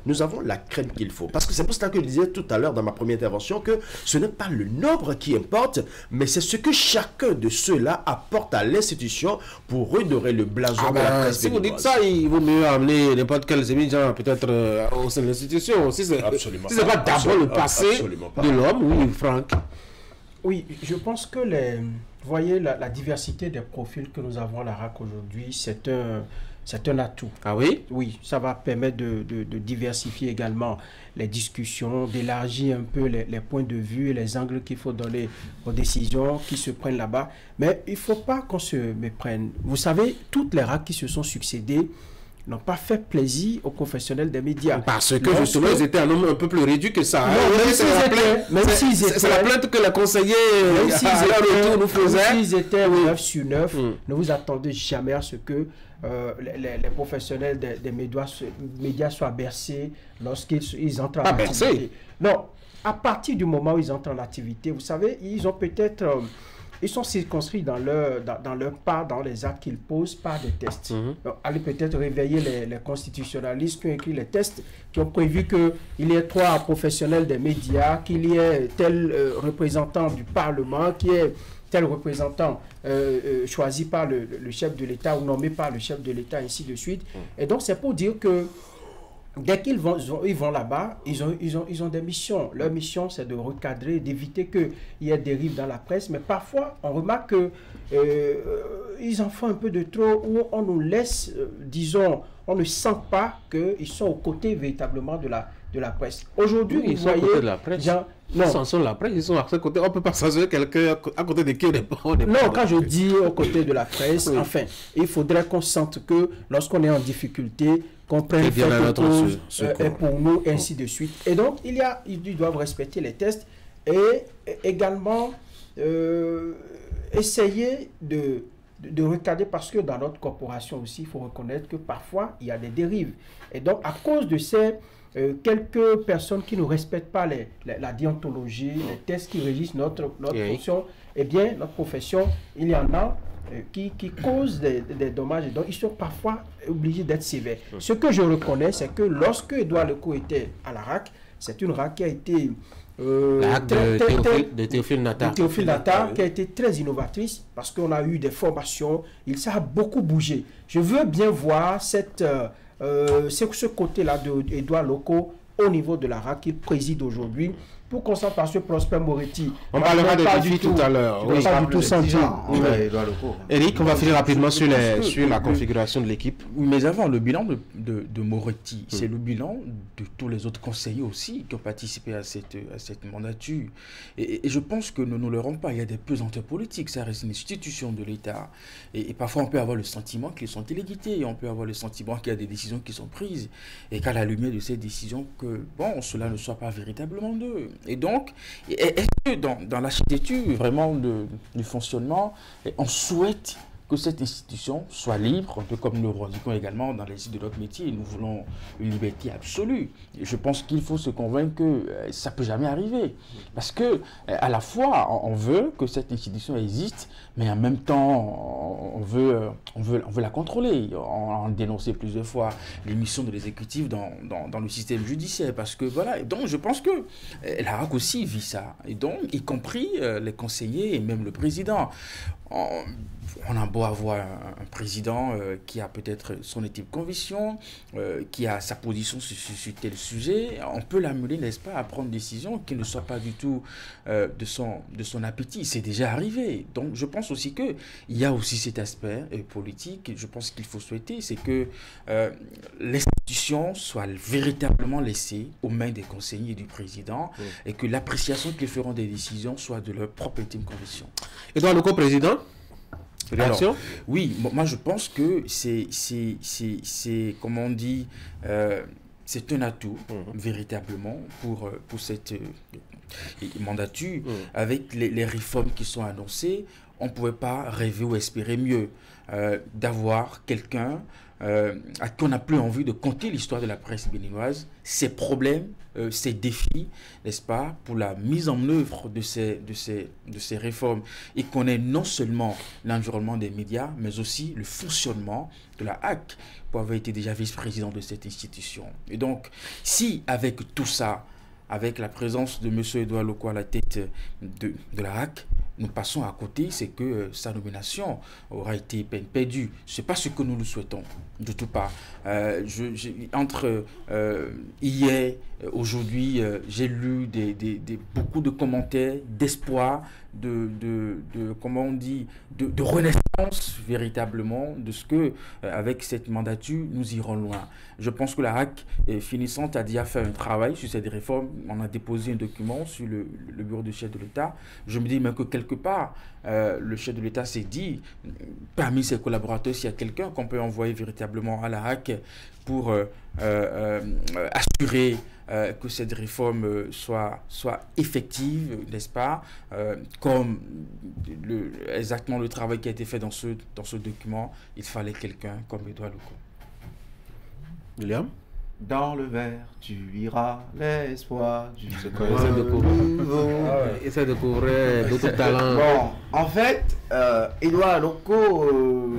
la crème qu'il faut, parce que c'est pour cela que je disais tout à l'heure dans ma première intervention que ce n'est pas le nombre qui importe, mais c'est ce que chacun de ceux-là apporte à l'institution pour redorer le blason de la presse. Si vous dites ça, il vaut mieux amener n'importe quel étudiant peut-être au sein de l'institution. Si c'est pas d'abord le passé de l'homme, oui, Franck. Oui, je pense que voyez, la diversité des profils que nous avons à la RAC aujourd'hui, c'est un atout. Ah oui? Oui, ça va permettre de diversifier également les discussions, d'élargir un peu les points de vue et les angles qu'il faut donner aux décisions qui se prennent là-bas. Mais il ne faut pas qu'on se méprenne. Vous savez, toutes les RAC qui se sont succédées n'ont pas fait plaisir aux professionnels des médias. Parce que justement, ils étaient un nombre un peu plus réduit que ça. C'est la plainte que le conseiller nous faisait. Même s'ils étaient 9 sur 9, ne vous attendez jamais à ce que les professionnels des médias soient bercés lorsqu'ils entrent en activité. Non, à partir du moment où ils entrent en activité, vous savez, ils ont peut-être... ils sont circonscrits dans leur part, dans les actes qu'ils posent par des tests. Donc, allez peut-être réveiller les constitutionnalistes qui ont écrit les tests, qui ont prévu qu'il y ait 3 professionnels des médias, qu'il y ait tel représentant du Parlement, qu'il y ait tel représentant choisi par le chef de l'État ou nommé par le chef de l'État, ainsi de suite. Et donc, c'est pour dire que dès qu'ils vont là-bas, ils ont des missions. Leur mission, c'est de recadrer, d'éviter qu'il y ait des dérives dans la presse. Mais parfois, on remarque qu'ils en font un peu de trop, où on nous laisse, disons, on ne sent pas qu'ils sont aux côtés véritablement de la presse. Aujourd'hui, ils sont à côté de la presse. Ils sont la presse, ils sont à ce côté. On ne peut pas s'assurer quelqu'un à côté de qui on n'est pas. Non, quand je dis aux côtés de la presse, enfin, il faudrait qu'on sente que lorsqu'on est en difficulté, qu'on prenne quelque chose pour nous, ainsi de suite. Et donc, ils doivent respecter les tests et également essayer de recadrer, parce que dans notre corporation aussi, il faut reconnaître que parfois, il y a des dérives. Et donc, à cause de ces quelques personnes qui ne respectent pas la déontologie, les tests qui régissent notre fonction, eh bien, notre profession, il y en a qui causent des dommages. Et donc, ils sont parfois obligés d'être sévères. Ce que je reconnais, c'est que lorsque Edouard Leco était à la RAC, c'est une RAC qui a été... la RAC de Théophile Natar. De Théophile Natar, qui a été très innovatrice, parce qu'on a eu des formations, ça a beaucoup bougé. Je veux bien voir ce côté-là d'Edouard Leco au niveau de la RAC qu'il préside aujourd'hui, pour qu'on s'en passe Prosper Moretti. On parlera des défis tout à l'heure. Oui, pas du tout senti. Eric, on va finir rapidement sur la configuration de l'équipe. Mais avant, le bilan de Moretti, c'est le bilan de tous les autres conseillers aussi qui ont participé à cette mandature. Et je pense que ne nous le rendons pas. Il y a des pesanteurs politiques. Ça reste une institution de l'État. Et parfois, on peut avoir le sentiment qu'ils sont téléguidés. On peut avoir le sentiment qu'il y a des décisions qui sont prises. Et qu'à la lumière de ces décisions, cela ne soit pas véritablement d'eux. Et donc, est-ce que dans l'architecture vraiment du fonctionnement, on souhaite que cette institution soit libre, un peu comme nous le revendiquons également dans les sites de notre métier. Nous voulons une liberté absolue. Et je pense qu'il faut se convaincre que ça ne peut jamais arriver. Parce que, à la fois, on veut que cette institution existe, mais en même temps, on veut la contrôler. On a dénoncé plusieurs fois l'émission de l'exécutif dans le système judiciaire. Parce que, voilà. Et donc, je pense que la RAC aussi vit ça. Et donc, y compris les conseillers et même le président. On a beau avoir un président qui a peut-être son éthique conviction, qui a sa position sur tel sujet, on peut l'amener, n'est-ce pas, à prendre des décisions qui ne soient pas du tout de son appétit. C'est déjà arrivé. Donc je pense aussi qu'il y a aussi cet aspect politique. Je pense qu'il faut souhaiter, c'est que l'institution soit véritablement laissée aux mains des conseillers et du président, et que l'appréciation qu'ils feront des décisions soit de leur propre intime conviction. Edouard Leco, président. Réaction? Alors, oui, moi je pense que c'est comment on dit, c'est un atout véritablement pour cette mandature. Avec les réformes qui sont annoncées, on ne pouvait pas rêver ou espérer mieux d'avoir quelqu'un à qui on n'a plus envie de conter l'histoire de la presse béninoise, ses problèmes, ses défis, n'est-ce pas, pour la mise en œuvre de ces réformes. Il connaît non seulement l'environnement des médias, mais aussi le fonctionnement de la HAC, pour avoir été déjà vice-président de cette institution. Et donc, si avec tout ça, avec la présence de M. Edouard Loko à la tête de la HAC, nous passons à côté, c'est que sa nomination aura été peine perdue. Ce n'est pas ce que nous le souhaitons, de tout part. Entre hier, aujourd'hui, j'ai lu beaucoup de commentaires d'espoir, comment on dit, de renaissance véritablement, de ce que, avec cette mandature, nous irons loin. Je pense que la HAC, finissante, a déjà fait un travail sur cette réforme. On a déposé un document sur le bureau du chef de l'État. Je me dis même que quelque part, le chef de l'État s'est dit, parmi ses collaborateurs, s'il y a quelqu'un qu'on peut envoyer véritablement à la HAC pour assurer que cette réforme soit effective, n'est-ce pas, comme exactement le travail qui a été fait dans ce document, il fallait quelqu'un comme Edouard Loko. William? Dans le verre, tu iras l'espoir du Essaie de couvrir d'autres talents. Bon, en fait, Edouard Loko,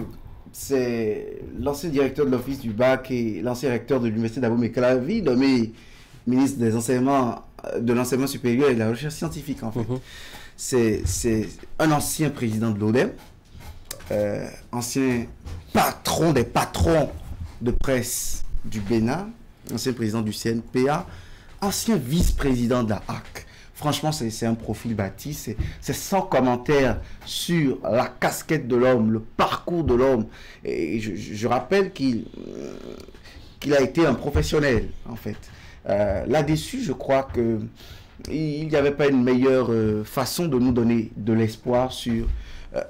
c'est l'ancien directeur de l'office du bac et l'ancien recteur de l'université d'Abomey-Calavi, nommé ministre des enseignements, de l'enseignement supérieur et de la recherche scientifique, en fait. C'est un ancien président de l'ODEM, ancien patron des patrons de presse du Bénin, ancien président du CNPA, ancien vice-président de la HAC. Franchement, c'est un profil bâti, c'est sans commentaire sur la casquette de l'homme, le parcours de l'homme. Et je rappelle qu'il a été un professionnel, en fait. Là-dessus, je crois qu'il n'y avait pas une meilleure façon de nous donner de l'espoir sur...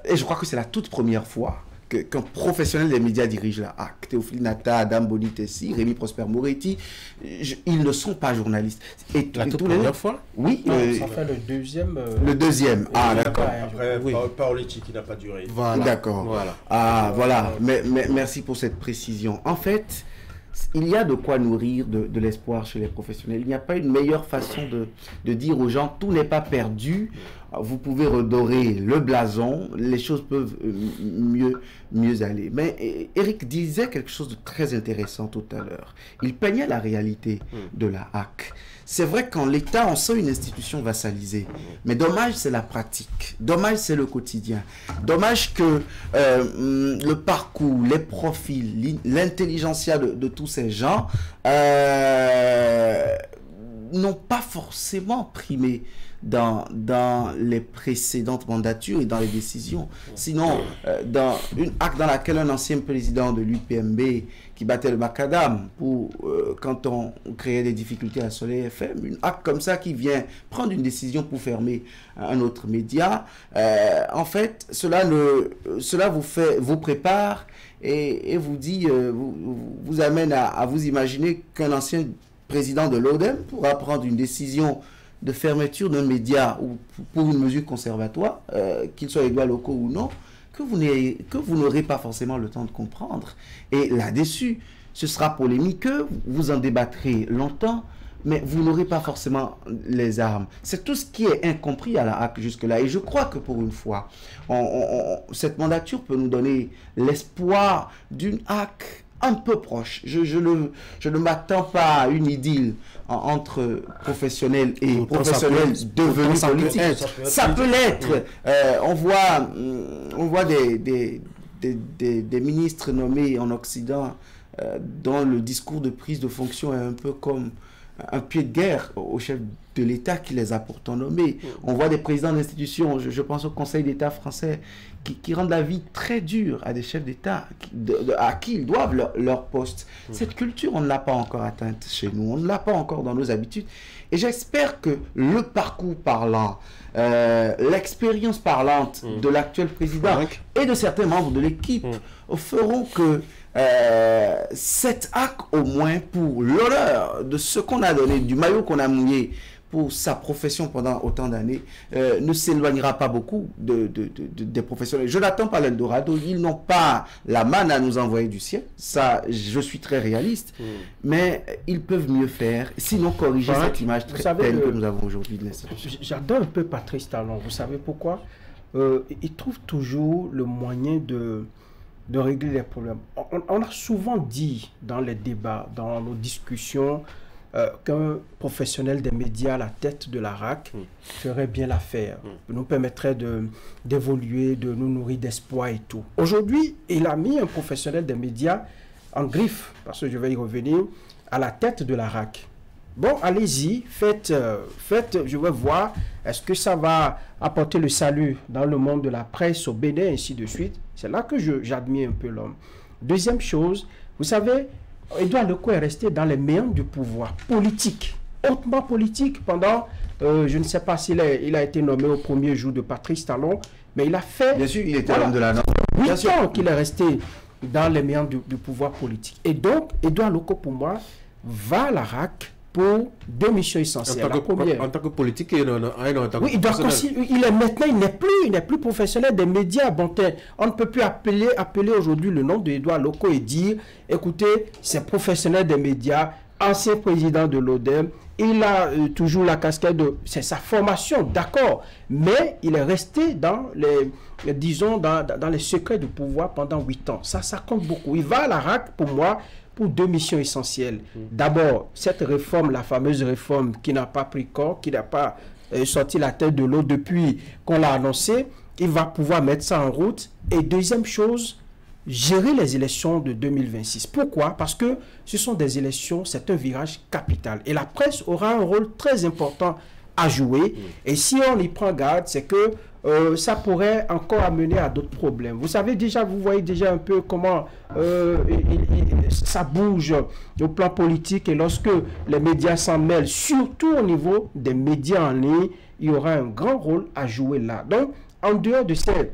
et je crois que c'est la toute première fois qu'un professionnel des médias dirige la HAC. Théophile Nata, Adam Bonitessi, Rémi Prosper Moretti, ils ne sont pas journalistes. Et la toute première fois? Oui. Ça fait le deuxième. Le deuxième, d'accord. Après, oui. Paoletti qui n'a pas duré. Voilà. D'accord. Voilà. Ah, voilà. Mais merci pour cette précision. En fait, il y a de quoi nourrir de l'espoir chez les professionnels. Il n'y a pas une meilleure façon de dire aux gens, tout n'est pas perdu. Vous pouvez redorer le blason, les choses peuvent mieux aller. Mais Eric disait quelque chose de très intéressant tout à l'heure. Il peignait la réalité de la HAC. C'est vrai qu'en l'État, on sent une institution vassalisée. Mais dommage, c'est la pratique. Dommage, c'est le quotidien. Dommage que le parcours, les profils, l'intelligentsia de tous ces gens n'ont pas forcément primé dans les précédentes mandatures et dans les décisions. Sinon, dans une HAC dans laquelle un ancien président de l'UPMB qui battait le macadam pour quand on créait des difficultés à Soleil FM, une HAC comme ça qui vient prendre une décision pour fermer un autre média, en fait, cela vous prépare et vous dit, vous amène à vous imaginer qu'un ancien président de l'ODEM pourra prendre une décision de fermeture d'un média ou pour une mesure conservatoire, qu'il soit Edouard Loko ou non, que vous n'aurez pas forcément le temps de comprendre. Et là-dessus, ce sera polémique, vous en débattrez longtemps, mais vous n'aurez pas forcément les armes. C'est tout ce qui est incompris à la HAC jusque-là. Et je crois que pour une fois, cette mandature peut nous donner l'espoir d'une HAC un peu proche. Je ne m'attends pas à une idylle entre professionnels et professionnels devenus politiques. Ça peut l'être. On voit des ministres nommés en Occident dont le discours de prise de fonction est un peu comme un pied de guerre au chef de l'État qui les a pourtant nommés. On voit des présidents d'institutions, je pense au Conseil d'État français, qui rendent la vie très dure à des chefs d'État à qui ils doivent leur poste. Cette culture, on ne l'a pas encore atteinte chez nous, on ne l'a pas encore dans nos habitudes. Et j'espère que le parcours parlant, l'expérience parlante de l'actuel président et de certains membres de l'équipe feront que cette HAC, au moins pour l'honneur de ce qu'on a donné, du maillot qu'on a mouillé pour sa profession pendant autant d'années, ne s'éloignera pas beaucoup des professionnels. Je n'attends pas l'Eldorado, ils n'ont pas la manne à nous envoyer du ciel, ça je suis très réaliste, mais ils peuvent mieux faire, sinon corriger cette image très belle que nous avons aujourd'hui de l'institution. J'adore un peu Patrice Talon, vous savez pourquoi? Il trouve toujours le moyen de régler les problèmes. On a souvent dit dans les débats, dans nos discussions, qu'un professionnel des médias à la tête de la RAC ferait bien l'affaire, nous permettrait d'évoluer, de nous nourrir d'espoir et tout. Aujourd'hui, il a mis un professionnel des médias en griffe, parce que je vais y revenir, à la tête de la RAC. Bon, allez-y, faites, je vais voir, est-ce que ça va apporter le salut dans le monde de la presse au Bénin, ainsi de suite. C'est là que j'admire un peu l'homme. Deuxième chose, vous savez, Edouard Lecaux est resté dans les méandres du pouvoir politique, hautement politique, pendant, je ne sais pas s'il a été nommé au premier jour de Patrice Talon, mais il a fait... Bien sûr, il était l'homme de la norme. 8 ans qu'il est resté dans les méandres du pouvoir politique. Et donc, Edouard Lecaux, pour moi, va à la RAC pour 2 missions essentielles. En tant que politique et en tant que oui, il n'est plus professionnel des médias. Bon, on ne peut plus appeler aujourd'hui le nom d'Edouard Lecaux et dire, écoutez, c'est professionnel des médias, ancien président de l'ODEM, il a toujours la casquette de... C'est sa formation, d'accord, mais il est resté dans les, disons, dans les secrets du pouvoir pendant 8 ans. Ça compte beaucoup. Il va à la RAC, pour moi, pour 2 missions essentielles. D'abord, cette réforme, la fameuse réforme qui n'a pas pris corps, qui n'a pas sorti la tête de l'eau depuis qu'on l'a annoncé, il va pouvoir mettre ça en route. Et deuxième chose, gérer les élections de 2026. Pourquoi? Parce que ce sont des élections, c'est un virage capital. Et la presse aura un rôle très important à jouer. Et si on y prend garde, c'est que ça pourrait encore amener à d'autres problèmes. Vous savez déjà, vous voyez déjà un peu comment ça bouge au plan politique, et lorsque les médias s'en mêlent, surtout au niveau des médias en ligne, il y aura un grand rôle à jouer là. Donc, en dehors de ces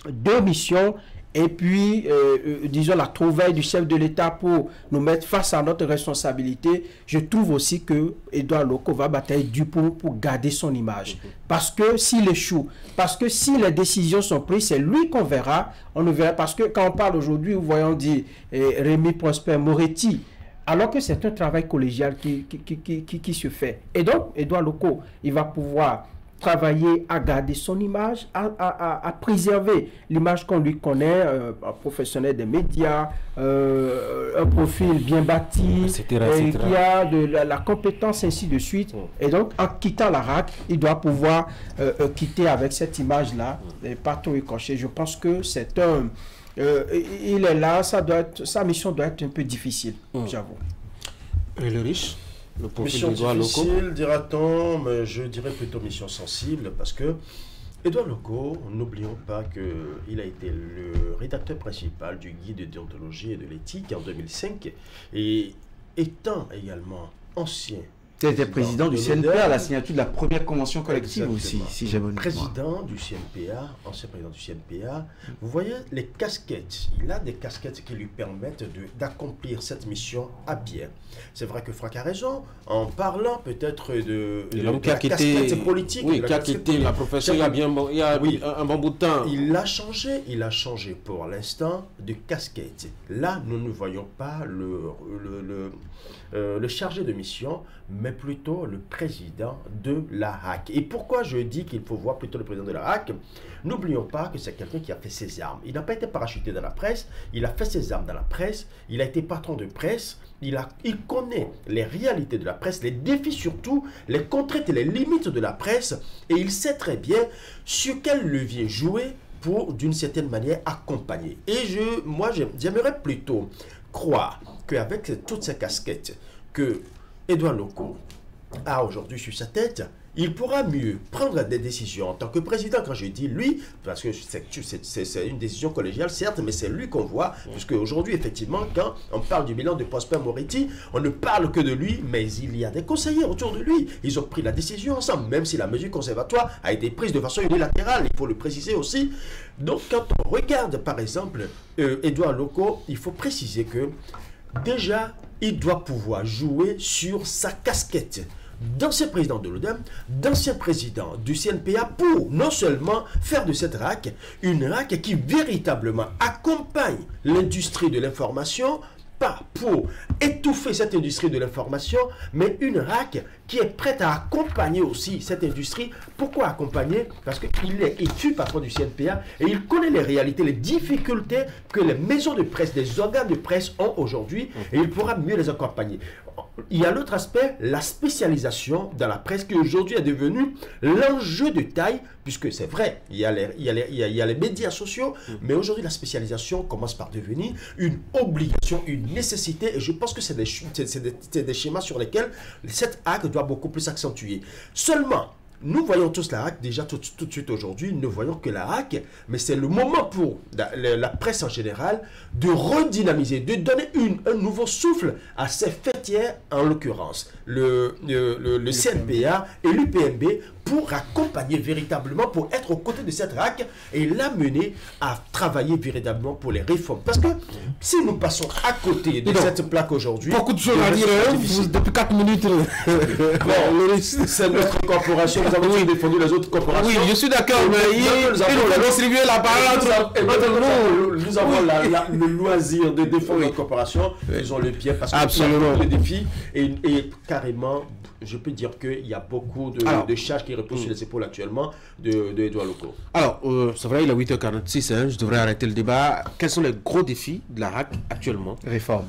2 missions, et puis, disons, la trouvaille du chef de l'État pour nous mettre face à notre responsabilité, je trouve aussi que Edouard Lecaux va batailler du pour garder son image. Parce que s'il échoue, parce que si les décisions sont prises, c'est lui qu'on verra. On ne verra, parce que quand on parle aujourd'hui, vous voyez, on dit Rémi Prosper Moretti, alors que c'est un travail collégial qui se fait. Et donc, Edouard Lecaux, il va pouvoir travailler à garder son image, à préserver l'image qu'on lui connaît, un professionnel des médias, un profil bien bâti, qui a de la compétence, ainsi de suite. Et donc, en quittant la RAC, il doit pouvoir quitter avec cette image-là, et pas trop écorché. Je pense que c'est un... il est là, sa mission doit être un peu difficile, j'avoue. Et le riche? Mission difficile, dira-t-on, mais je dirais plutôt mission sensible, parce que Edouard Lecaux, n'oublions pas qu'il a été le rédacteur principal du guide de déontologie et de l'éthique en 2005, et étant également ancien Tu étais président du CNPA à la signature de la première convention collective aussi, si j'ai bonne mémoire. Président du CNPA, ancien président du CNPA. Vous voyez les casquettes. Il a des casquettes qui lui permettent d'accomplir cette mission à bien. C'est vrai que Franck a raison en parlant peut-être de l'homme qui a quitté politique. Oui, qui a quitté la profession il y a un bon bout de temps. Il a changé pour l'instant de casquette. Là, nous ne voyons pas le chargé de mission, mais plutôt le président de la RAC. Et pourquoi je dis qu'il faut voir plutôt le président de la RAC? N'oublions pas que c'est quelqu'un qui a fait ses armes. Il n'a pas été parachuté dans la presse, il a fait ses armes dans la presse, il a été patron de presse, il connaît les réalités de la presse, les défis surtout, les contraintes et les limites de la presse, et il sait très bien sur quel levier jouer pour, d'une certaine manière, accompagner. Et moi, j'aimerais plutôt croire qu'avec toutes ces casquettes que Edouard Lecaux a aujourd'hui sur sa tête, il pourra mieux prendre des décisions en tant que président. Quand je dis lui, parce que c'est une décision collégiale, certes, mais c'est lui qu'on voit, puisque aujourd'hui, effectivement, quand on parle du bilan de Prosper Moretti, on ne parle que de lui, mais il y a des conseillers autour de lui. Ils ont pris la décision ensemble, même si la mesure conservatoire a été prise de façon unilatérale, il faut le préciser aussi. Donc, quand on regarde, par exemple, Edouard Lecaux, il faut préciser que, déjà, il doit pouvoir jouer sur sa casquette d'ancien président de l'ODEM, d'ancien président du CNPA, pour non seulement faire de cette RAC une RAC qui véritablement accompagne l'industrie de l'information, pas pour étouffer cette industrie de l'information, mais une RAC qui est prête à accompagner aussi cette industrie. Pourquoi accompagner? Parce qu'il est issu patron du CNPA et il connaît les réalités, les difficultés que les maisons de presse, les organes de presse ont aujourd'hui et il pourra mieux les accompagner. Il y a l'autre aspect, la spécialisation dans la presse qui aujourd'hui est devenue l'enjeu de taille, puisque c'est vrai, il y a les médias sociaux, mais aujourd'hui la spécialisation commence par devenir une obligation, une nécessité, et je pense que c'est des schémas sur lesquels cette HAC doit beaucoup plus s'accentuer. Seulement, nous voyons tous la HAC, déjà tout de suite aujourd'hui, nous voyons que la HAC, mais c'est le moment pour la presse en général de redynamiser, de donner un nouveau souffle à ces fêtières, en l'occurrence le CNPA et l'UPMB, pour accompagner véritablement, pour être aux côtés de cette HAC et l'amener à travailler véritablement pour les réformes. Parce que si nous passons à côté de cette plaque aujourd'hui... Beaucoup de choses à dire, depuis 4 minutes. C'est notre corporation, nous avons défendu les autres corporations. Oui, je suis d'accord, mais nous avons distribué la parole. Nous avons le loisir de défendre notre corporation. Ils ont le pied parce que nous les défis et carrément... Je peux dire qu'il y a beaucoup de charges qui reposent sur les épaules actuellement de Edouard Loko. Alors, c'est vrai, il est 8h46, hein, je devrais arrêter le débat. Quels sont les gros défis de la HAC actuellement? Réforme.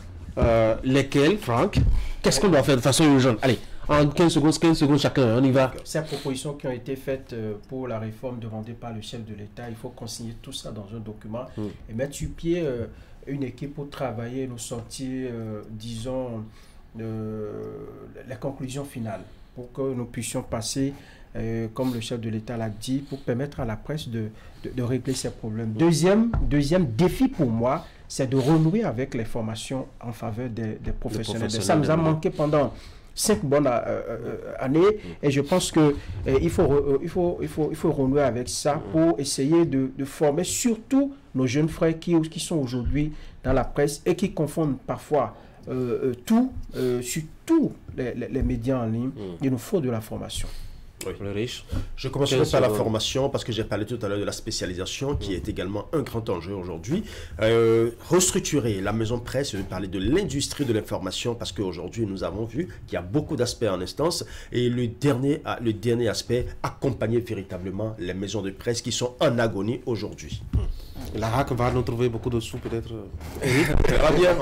Lesquels, Franck? Qu'est-ce qu'on doit faire de façon urgente? Allez, en 15 secondes chacun, on y va. Ces propositions qui ont été faites pour la réforme demandée par le chef de l'État, il faut consigner tout ça dans un document et mettre sur pied une équipe pour travailler, nous sortir, disons... la conclusion finale pour que nous puissions passer, comme le chef de l'État l'a dit, pour permettre à la presse de régler ces problèmes. Deuxième défi pour moi, c'est de renouer avec les formations en faveur des professionnels. Ça nous a manqué pendant 5 bonnes années et je pense qu'il faut renouer avec ça pour essayer de former surtout nos jeunes frères qui sont aujourd'hui dans la presse et qui confondent parfois sur tous les médias en ligne. Il nous faut de la formation. Oui. Je commencerai par la formation parce que j'ai parlé tout à l'heure de la spécialisation qui est également un grand enjeu aujourd'hui. Restructurer la maison presse, je vais parler de l'industrie de l'information parce qu'aujourd'hui nous avons vu qu'il y a beaucoup d'aspects en instance et le dernier aspect, accompagner véritablement les maisons de presse qui sont en agonie aujourd'hui. La HAC va nous trouver beaucoup de sous peut-être. On verra bien.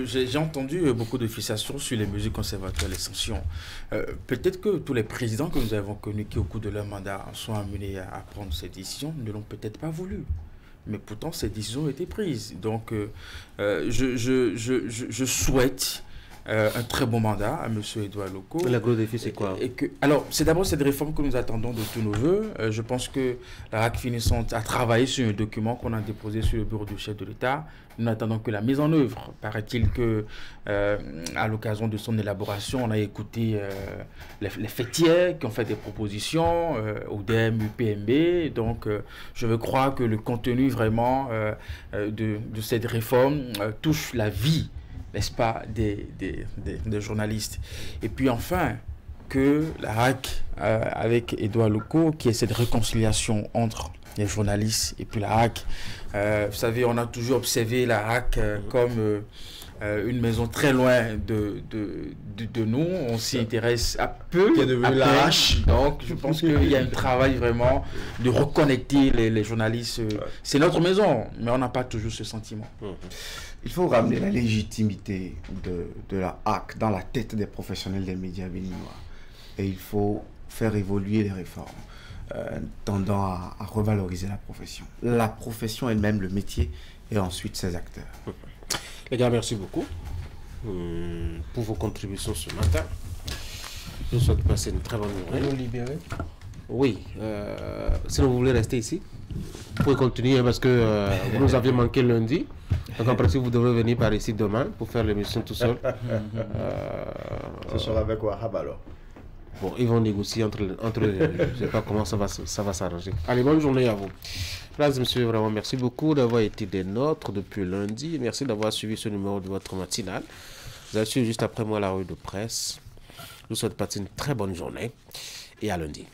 J'ai entendu beaucoup de fixations sur les mesures conservatrices, les sanctions. Peut-être que tous les présidents que nous avons connus qui au cours de leur mandat sont amenés à prendre ces décisions ne l'ont peut-être pas voulu. Mais pourtant ces décisions ont été prises. Donc je souhaite un très bon mandat à M. Edouard Loko. Le gros défi, c'est quoi? Alors, c'est d'abord cette réforme que nous attendons de tous nos voeux. Je pense que la HAC finissante a travaillé sur un document qu'on a déposé sur le bureau du chef de l'État. Nous n'attendons que la mise en œuvre. Paraît-il que, à l'occasion de son élaboration, on a écouté les fêtières qui ont fait des propositions, ODM, UPMB. Donc, je veux croire que le contenu vraiment de cette réforme touche la vie, n'est-ce pas, des journalistes. Et puis enfin, que la HAC, avec Edouard Loko, qui est cette réconciliation entre les journalistes et puis la HAC. Vous savez, on a toujours observé la HAC comme une maison très loin de nous. On s'y intéresse à peu. Qui est devenu la hache. Donc, je pense qu'il y a un travail vraiment de reconnecter les journalistes. C'est notre maison, mais on n'a pas toujours ce sentiment. Il faut ramener la légitimité de la HAC dans la tête des professionnels des médias béninois. Et il faut faire évoluer les réformes tendant à revaloriser la profession elle-même, le métier, et ensuite ses acteurs. Les gars, merci beaucoup pour vos contributions ce matin. Je vous souhaite passer une très bonne journée. Vous nous libérer? Oui. Sinon, vous voulez rester ici? Vous pouvez continuer parce que vous nous aviez manqué lundi. Donc en principe, vous devrez venir par ici demain pour faire l'émission tout seul. Ce sera avec Wahab alors. Bon, ils vont négocier entre les deux. Je ne sais pas comment ça va s'arranger. Allez, bonne journée à vous. Mesdames et messieurs, vraiment merci beaucoup d'avoir été des nôtres depuis lundi. Merci d'avoir suivi ce numéro de votre matinale. Vous allez suivre juste après moi la revue de presse. Je vous souhaite de passer une très bonne journée et à lundi.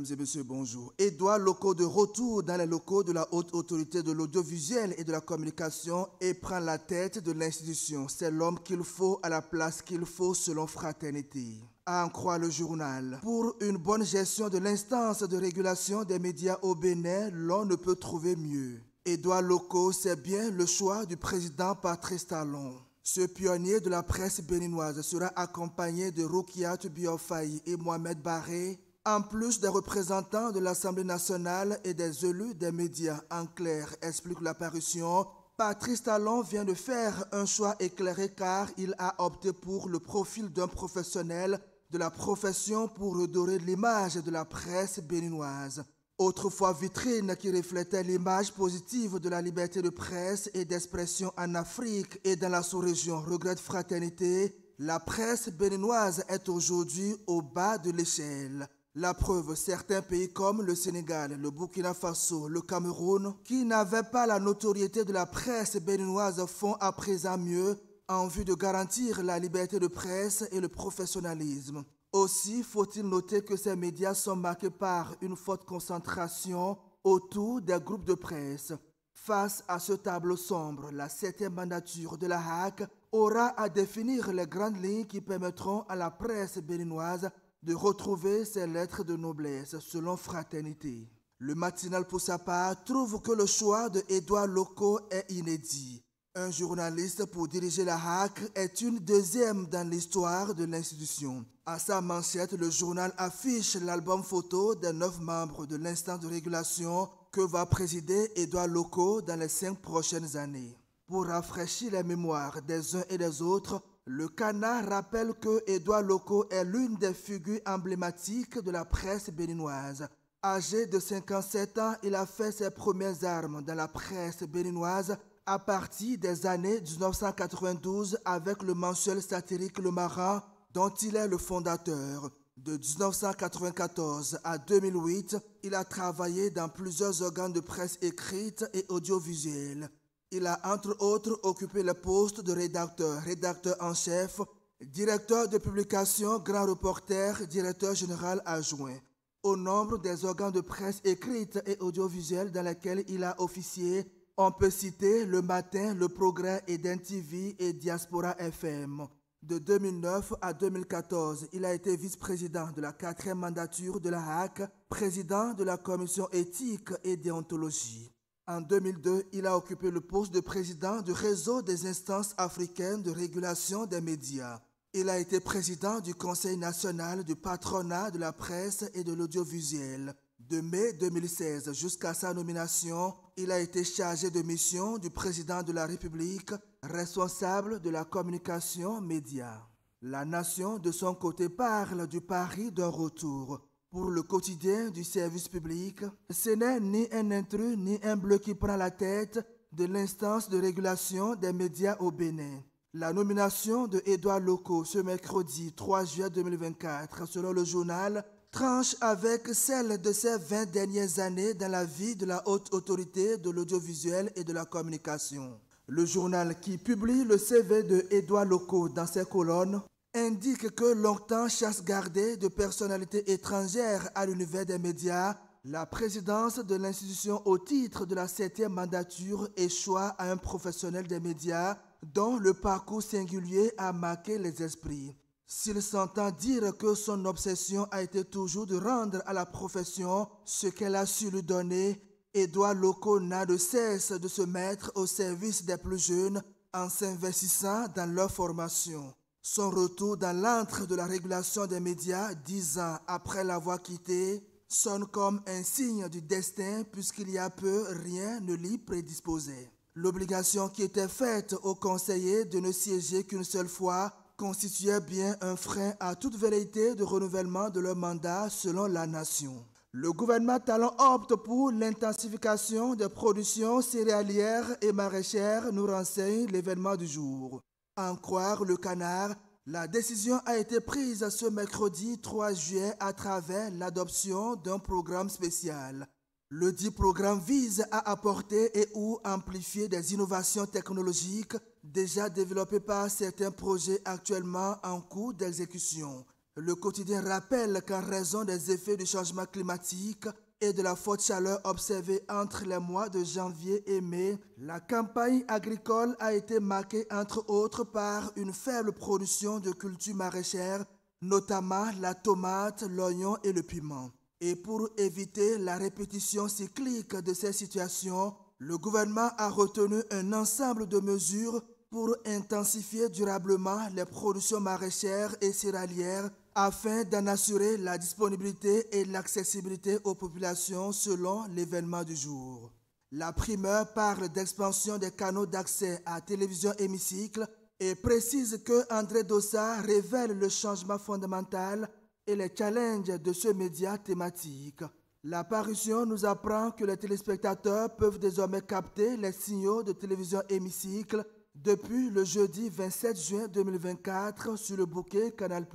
Mesdames et messieurs, bonjour. Édouard Loko de retour dans les locaux de la Haute Autorité de l'Audiovisuel et de la Communication et prend la tête de l'institution. C'est l'homme qu'il faut à la place qu'il faut selon Fraternité. À en croire le journal. Pour une bonne gestion de l'instance de régulation des médias au Bénin, l'on ne peut trouver mieux. Édouard Loko, c'est bien le choix du président Patrice Talon. Ce pionnier de la presse béninoise sera accompagné de Roukiat Biofaï et Mohamed Barré, en plus des représentants de l'Assemblée nationale et des élus des médias. En clair, explique l'apparition, Patrice Talon vient de faire un choix éclairé car il a opté pour le profil d'un professionnel de la profession pour redorer l'image de la presse béninoise. Autrefois vitrine qui reflétait l'image positive de la liberté de presse et d'expression en Afrique et dans la sous-région, regrette Fraternité, la presse béninoise est aujourd'hui au bas de l'échelle. La preuve, certains pays comme le Sénégal, le Burkina Faso, le Cameroun, qui n'avaient pas la notoriété de la presse béninoise, font à présent mieux en vue de garantir la liberté de presse et le professionnalisme. Aussi, faut-il noter que ces médias sont marqués par une forte concentration autour des groupes de presse. Face à ce tableau sombre, la 7e mandature de la HAC aura à définir les grandes lignes qui permettront à la presse béninoise de retrouver ses lettres de noblesse selon Fraternité. Le matinal pour sa part trouve que le choix de Édouard Loko est inédit. Un journaliste pour diriger la HAC est une deuxième dans l'histoire de l'institution. À sa manchette, le journal affiche l'album photo des 9 membres de l'instance de régulation que va présider Édouard Loko dans les 5 prochaines années. Pour rafraîchir les mémoires des uns et des autres, le Canard rappelle que Édouard Loko est l'une des figures emblématiques de la presse béninoise. Âgé de 57 ans, il a fait ses premières armes dans la presse béninoise à partir des années 1992 avec le mensuel satirique Le Marin, dont il est le fondateur. De 1994 à 2008, il a travaillé dans plusieurs organes de presse écrite et audiovisuelle. Il a entre autres occupé le poste de rédacteur, rédacteur en chef, directeur de publication, grand reporter, directeur général adjoint. Au nombre des organes de presse écrite et audiovisuelle dans lesquels il a officié, on peut citer Le Matin, Le Progrès, Eden TV et Diaspora FM. De 2009 à 2014, il a été vice-président de la 4e mandature de la HAC, président de la commission éthique et déontologie. En 2002, il a occupé le poste de président du réseau des instances africaines de régulation des médias. Il a été président du Conseil national du patronat de la presse et de l'audiovisuel. De mai 2016 jusqu'à sa nomination, il a été chargé de mission du président de la République, responsable de la communication média. La nation, de son côté, parle du pari d'un retour. Pour le quotidien du service public, ce n'est ni un intrus ni un bleu qui prend la tête de l'instance de régulation des médias au Bénin. La nomination de Édouard Loko ce mercredi 3 juillet 2024, selon le journal, tranche avec celle de ces 20 dernières années dans la vie de la Haute Autorité de l'Audiovisuel et de la Communication. Le journal qui publie le CV de Édouard Loko dans ses colonnes indique que longtemps chasse gardée de personnalités étrangères à l'univers des médias, la présidence de l'institution au titre de la 7e mandature échoua à un professionnel des médias dont le parcours singulier a marqué les esprits. S'il s'entend dire que son obsession a été toujours de rendre à la profession ce qu'elle a su lui donner, Édouard Loko n'a de cesse de se mettre au service des plus jeunes en s'investissant dans leur formation. Son retour dans l'antre de la régulation des médias, 10 ans après l'avoir quitté, sonne comme un signe du destin puisqu'il y a peu, rien ne l'y prédisposait. L'obligation qui était faite aux conseillers de ne siéger qu'une seule fois constituait bien un frein à toute velléité de renouvellement de leur mandat selon la nation. Le gouvernement Talon opte pour l'intensification des productions céréalières et maraîchères, nous renseigne l'événement du jour. En croire le Canard, la décision a été prise ce mercredi 3 juillet à travers l'adoption d'un programme spécial. Le dit programme vise à apporter et ou amplifier des innovations technologiques déjà développées par certains projets actuellement en cours d'exécution. Le quotidien rappelle qu'en raison des effets du changement climatique et de la forte chaleur observée entre les mois de janvier et mai, la campagne agricole a été marquée entre autres par une faible production de cultures maraîchères, notamment la tomate, l'oignon et le piment. Et pour éviter la répétition cyclique de ces situations, le gouvernement a retenu un ensemble de mesures pour intensifier durablement les productions maraîchères et céréalières afin d'en assurer la disponibilité et l'accessibilité aux populations selon l'événement du jour. La primeur parle d'expansion des canaux d'accès à télévision hémicycle et précise que André Dossat révèle le changement fondamental et les challenges de ce média thématique. La parution nous apprend que les téléspectateurs peuvent désormais capter les signaux de télévision hémicycle depuis le jeudi 27 juin 2024 sur le bouquet Canal+.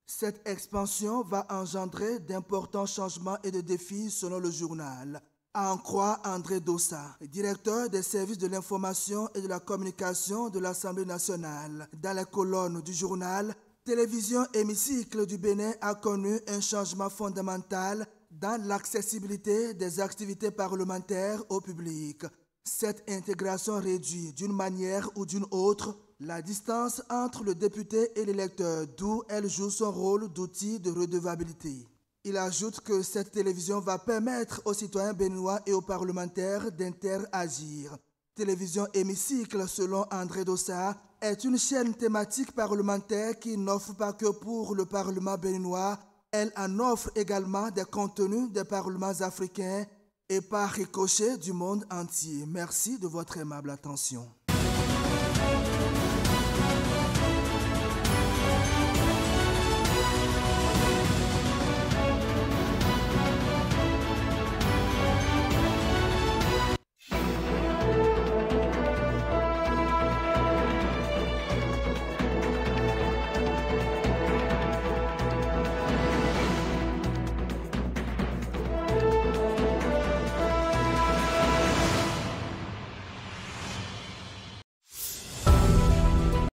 Cette expansion va engendrer d'importants changements et de défis selon le journal. À en croire André Dossat, directeur des services de l'information et de la communication de l'Assemblée nationale. Dans les colonnes du journal, Télévision Hémicycle du Bénin a connu un changement fondamental dans l'accessibilité des activités parlementaires au public. Cette intégration réduit d'une manière ou d'une autre la distance entre le député et l'électeur, d'où elle joue son rôle d'outil de redevabilité. Il ajoute que cette télévision va permettre aux citoyens béninois et aux parlementaires d'interagir. Télévision Hémicycle, selon André Dossat, est une chaîne thématique parlementaire qui n'offre pas que pour le Parlement béninois, elle en offre également des contenus des parlements africains et par ricochet du monde entier. Merci de votre aimable attention.